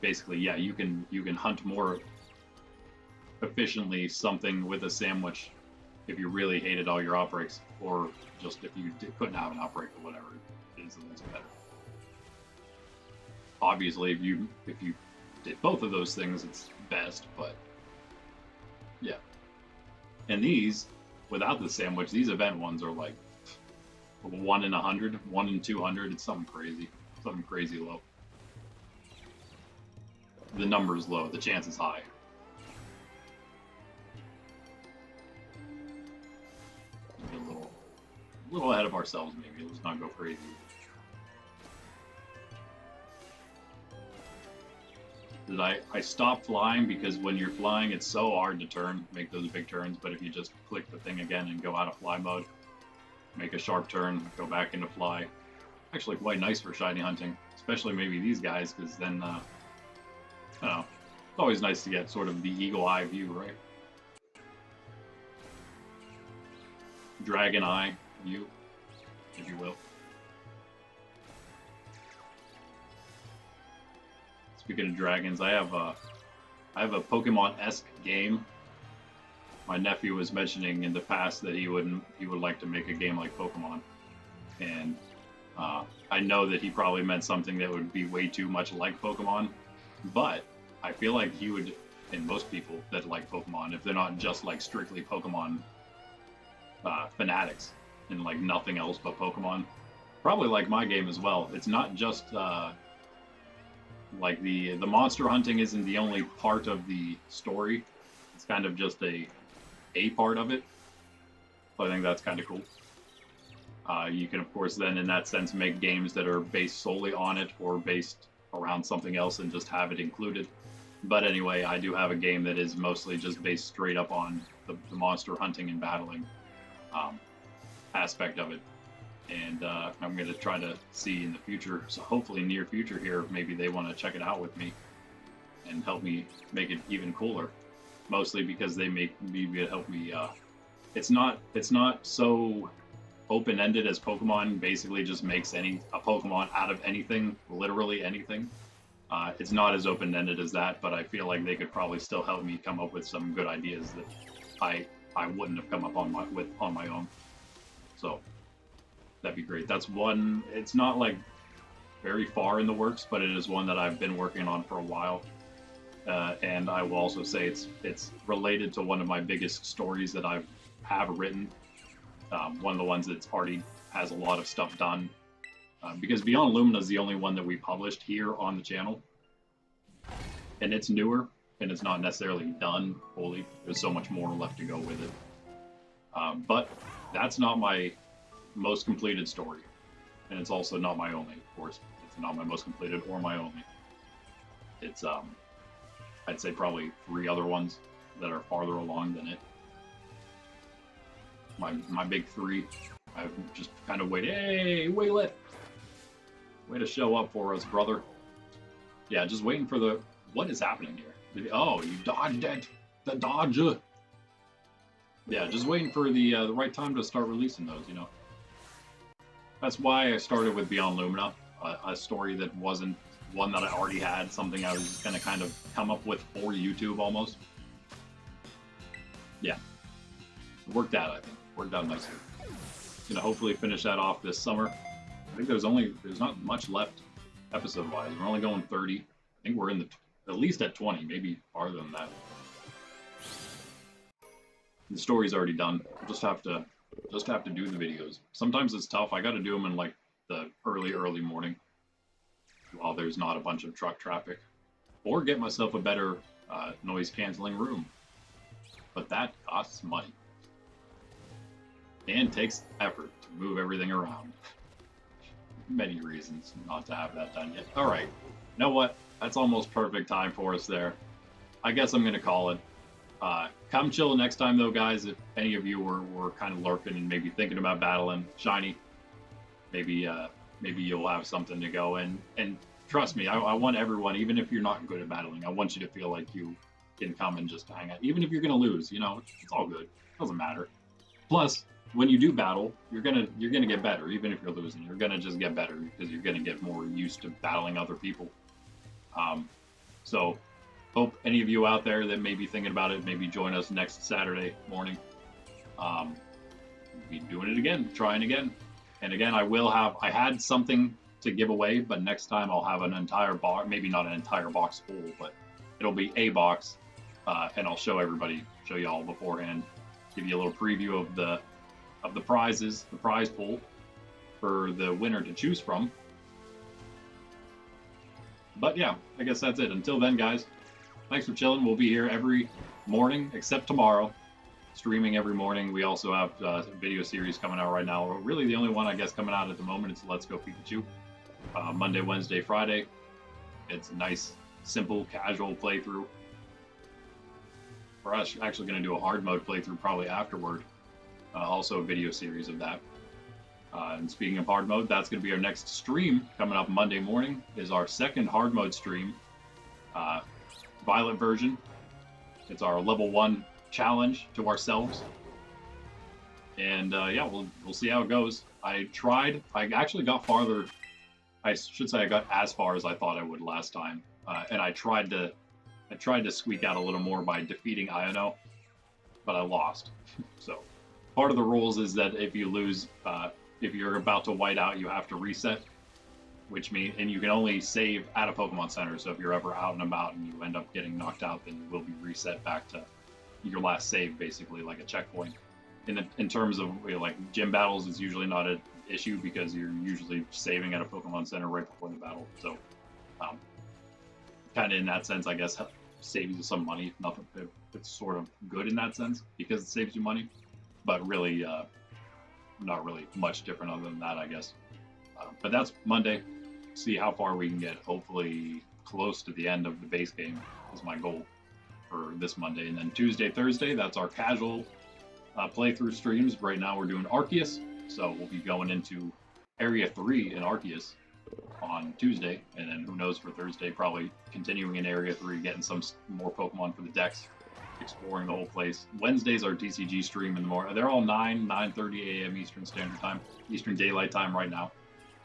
basically, yeah, you can hunt more efficiently something with a sandwich if you really hated all your outbreaks, or just if you couldn't have an outbreak or whatever it is, it's better. Obviously, if you did both of those things, it's best, but yeah. And these, without the sandwich, these event ones are like 1 in 100, 1 in 200. It's something crazy low. The number is low, the chance is high. Maybe a little ahead of ourselves, maybe. Let's not go crazy. I stopped flying because when you're flying, it's so hard to turn, make those big turns. But if you just click the thing again and go out of fly mode, make a sharp turn, go back into fly, actually quite nice for shiny hunting, especially maybe these guys, because then, I don't know, it's always nice to get sort of the eagle eye view, right? Dragon eye view, if you will. Speaking of dragons, I have a Pokemon-esque game. My nephew was mentioning in the past that he would like to make a game like Pokemon, and I know that he probably meant something that would be way too much like Pokemon, but I feel like he would, and most people that like Pokemon, if they're not just like strictly Pokemon fanatics and like nothing else but Pokemon, probably like my game as well. It's not just like the monster hunting isn't the only part of the story. It's kind of just a part of it. So I think that's kind of cool. You can of course then in that sense make games that are based solely on it or based around something else and just have it included. But anyway, I do have a game that is mostly just based straight up on the monster hunting and battling aspect of it. And I'm going to try to see in the future, so hopefully near future here, maybe they want to check it out with me and help me make it even cooler. Mostly because they maybe help me. It's not so open-ended as Pokemon basically just makes a Pokemon out of anything, literally anything. It's not as open-ended as that, but I feel like they could probably still help me come up with some good ideas that I wouldn't have come up on my own. So that'd be great. That's one. It's not like very far in the works, but it is one that I've been working on for a while. And I will also say it's related to one of my biggest stories that I have written. One of the ones that's already has a lot of stuff done. Because Beyond Lumina is the only one that we published here on the channel. And it's newer, and it's not necessarily done fully. There's so much more left to go with it. But that's not my most completed story. And it's also not my only, of course. It's not my most completed or my only. It's, I'd say probably 3 other ones that are farther along than it. My big 3, I've just kind of waited. Hey, Waylet! Way to show up for us, brother. Yeah, just waiting for the... What is happening here? Oh, you dodged it! The dodge! Yeah, just waiting for the right time to start releasing those, you know. That's why I started with Beyond Lumina, a story that wasn't one that I already had, something I was just going to kind of come up with for YouTube almost. Yeah. It worked out, I think. Worked out nicely. Gonna hopefully finish that off this summer. I think there's not much left episode-wise. We're only going 30. I think we're in at least at 20, maybe farther than that. The story's already done. We'll just have to do the videos. Sometimes it's tough. I got to do them in like the early morning while there's not a bunch of truck traffic, or get myself a better noise canceling room. But that costs money and takes effort to move everything around. Many reasons not to have that done yet. All right, you know what? That's almost perfect time for us there. I guess I'm gonna call it. Come chill next time though, guys. If any of you were kind of lurking and maybe thinking about battling shiny, maybe you'll have something to go in. And trust me, I want everyone, even if you're not good at battling, I want you to feel like you can come and just hang out. Even if you're gonna lose, you know, it's all good. It doesn't matter. Plus, when you do battle, you're gonna get better. Even if you're losing, you're gonna just get better because you're gonna get more used to battling other people. So hope any of you out there that may be thinking about it, maybe join us next Saturday morning. We'll be doing it again, trying again. And again, I had something to give away, but next time I'll have an entire box, maybe not an entire box full, but it'll be a box, and I'll show y'all beforehand, give you a little preview of the prizes, the prize pool, for the winner to choose from. But yeah, I guess that's it. Until then, guys, thanks for chilling. We'll be here every morning except tomorrow, streaming every morning. We also have a video series coming out right now. Really, the only one I guess coming out at the moment is Let's Go Pikachu. Monday, Wednesday, Friday. It's a nice, simple, casual playthrough. We're actually going to do a hard mode playthrough probably afterward. Also a video series of that. And speaking of hard mode, that's going to be our next stream coming up Monday morning. Is our second hard mode stream, Violet version. It's our level 1 challenge to ourselves. And yeah, we'll see how it goes. I actually got farther. I should say I got as far as I thought I would last time. And I tried to squeak out a little more by defeating Iono, but I lost. So part of the rules is that if you lose, if you're about to white out, you have to reset, which means, and you can only save at a Pokemon Center. So if you're ever out and about and you end up getting knocked out, then you will be reset back to your last save, basically like a checkpoint. In terms of like gym battles, it's usually not an issue because you're usually saving at a Pokemon Center right before the battle. So kind of in that sense, I guess, saves you some money. Nothing, it's sort of good in that sense because it saves you money, but really not really much different other than that, I guess. But that's Monday. See how far we can get. Hopefully close to the end of the base game is my goal for this Monday. And then Tuesday, Thursday, that's our casual playthrough streams. Right now we're doing Arceus, so we'll be going into Area 3 in Arceus on Tuesday, and then who knows for Thursday, probably continuing in Area 3, getting some more Pokemon for the decks, exploring the whole place. Wednesdays are TCG stream in the morning. They're all 9:30 a.m. Eastern Standard Time, Eastern Daylight Time right now.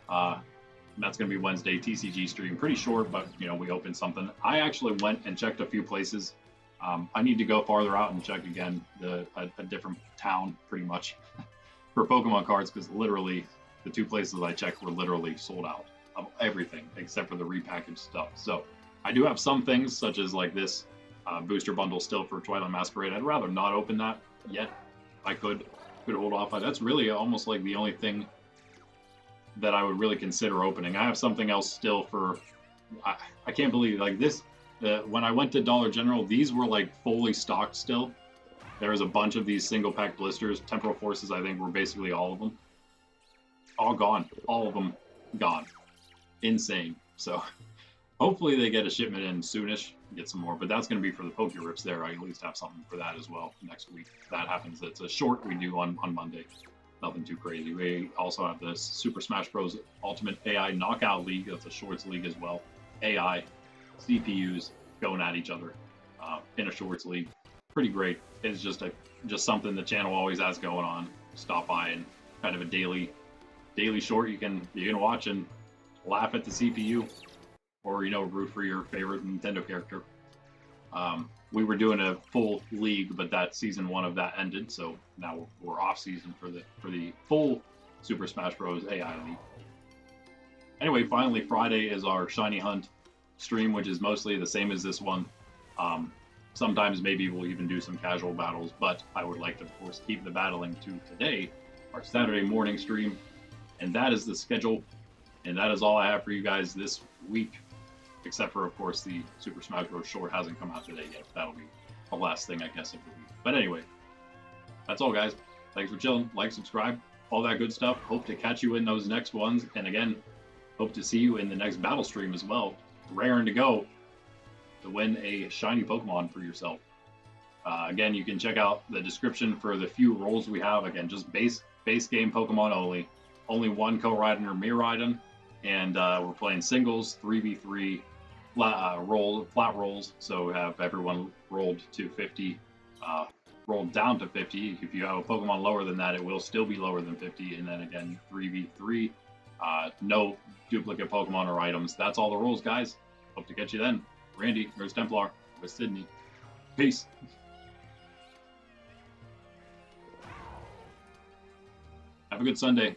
And that's going to be Wednesday TCG stream. Pretty short, but you know, we opened something. I actually went and checked a few places. I need to go farther out and check again a different town, pretty much, for Pokemon cards, because literally the 2 places I checked were literally sold out of everything except for the repackaged stuff. So I do have some things, such as like this booster bundle still for Twilight Masquerade. I'd rather not open that yet. I could hold off. That's really almost like the only thing that I would really consider opening. I have something else still for. I can't believe like this. When I went to Dollar General, these were like fully stocked still. There was a bunch of these single pack blisters. Temporal Forces, I think, were basically all of them. All gone. All of them gone. Insane. So hopefully they get a shipment in soonish, get some more. But that's going to be for the Poké-Rips there. I at least have something for that as well next week. If that happens. It's a short we do on Monday. Nothing too crazy. We also have the Super Smash Bros. Ultimate AI Knockout League. That's a shorts league as well. AI, CPUs going at each other in a shorts league. Pretty great. It's just something the channel always has going on. Stop by and kind of a daily short you can watch and laugh at the CPU, or root for your favorite Nintendo character. We were doing a full league, but that season 1 of that ended, so now we're off season for the full Super Smash Bros. AI League. Anyway, finally Friday is our Shiny Hunt stream, which is mostly the same as this one. Sometimes maybe we'll even do some casual battles, but I would like to, of course, keep the battling to today, our Saturday morning stream, and that is the schedule, and that is all I have for you guys this week. Except for, of course, the Super Smash Bros. Short hasn't come out today yet. That'll be the last thing, I guess, of the week. But anyway, that's all, guys. Thanks for chilling. Like, subscribe, all that good stuff. Hope to catch you in those next ones. And again, hope to see you in the next battle stream as well. Raring to go to win a shiny Pokemon for yourself. Again, you can check out the description for the few roles we have. Again, just base game Pokemon only. Only 1 Koraidon or Miraidon. And we're playing singles, 3v3. Flat rolls, so we have everyone rolled to 50, rolled down to 50. If you have a Pokemon lower than that, it will still be lower than 50. And then again, 3v3, no duplicate Pokemon or items. That's all the rules, guys. Hope to catch you then. Randy, there's Templar with Sydney. Peace. Have a good Sunday.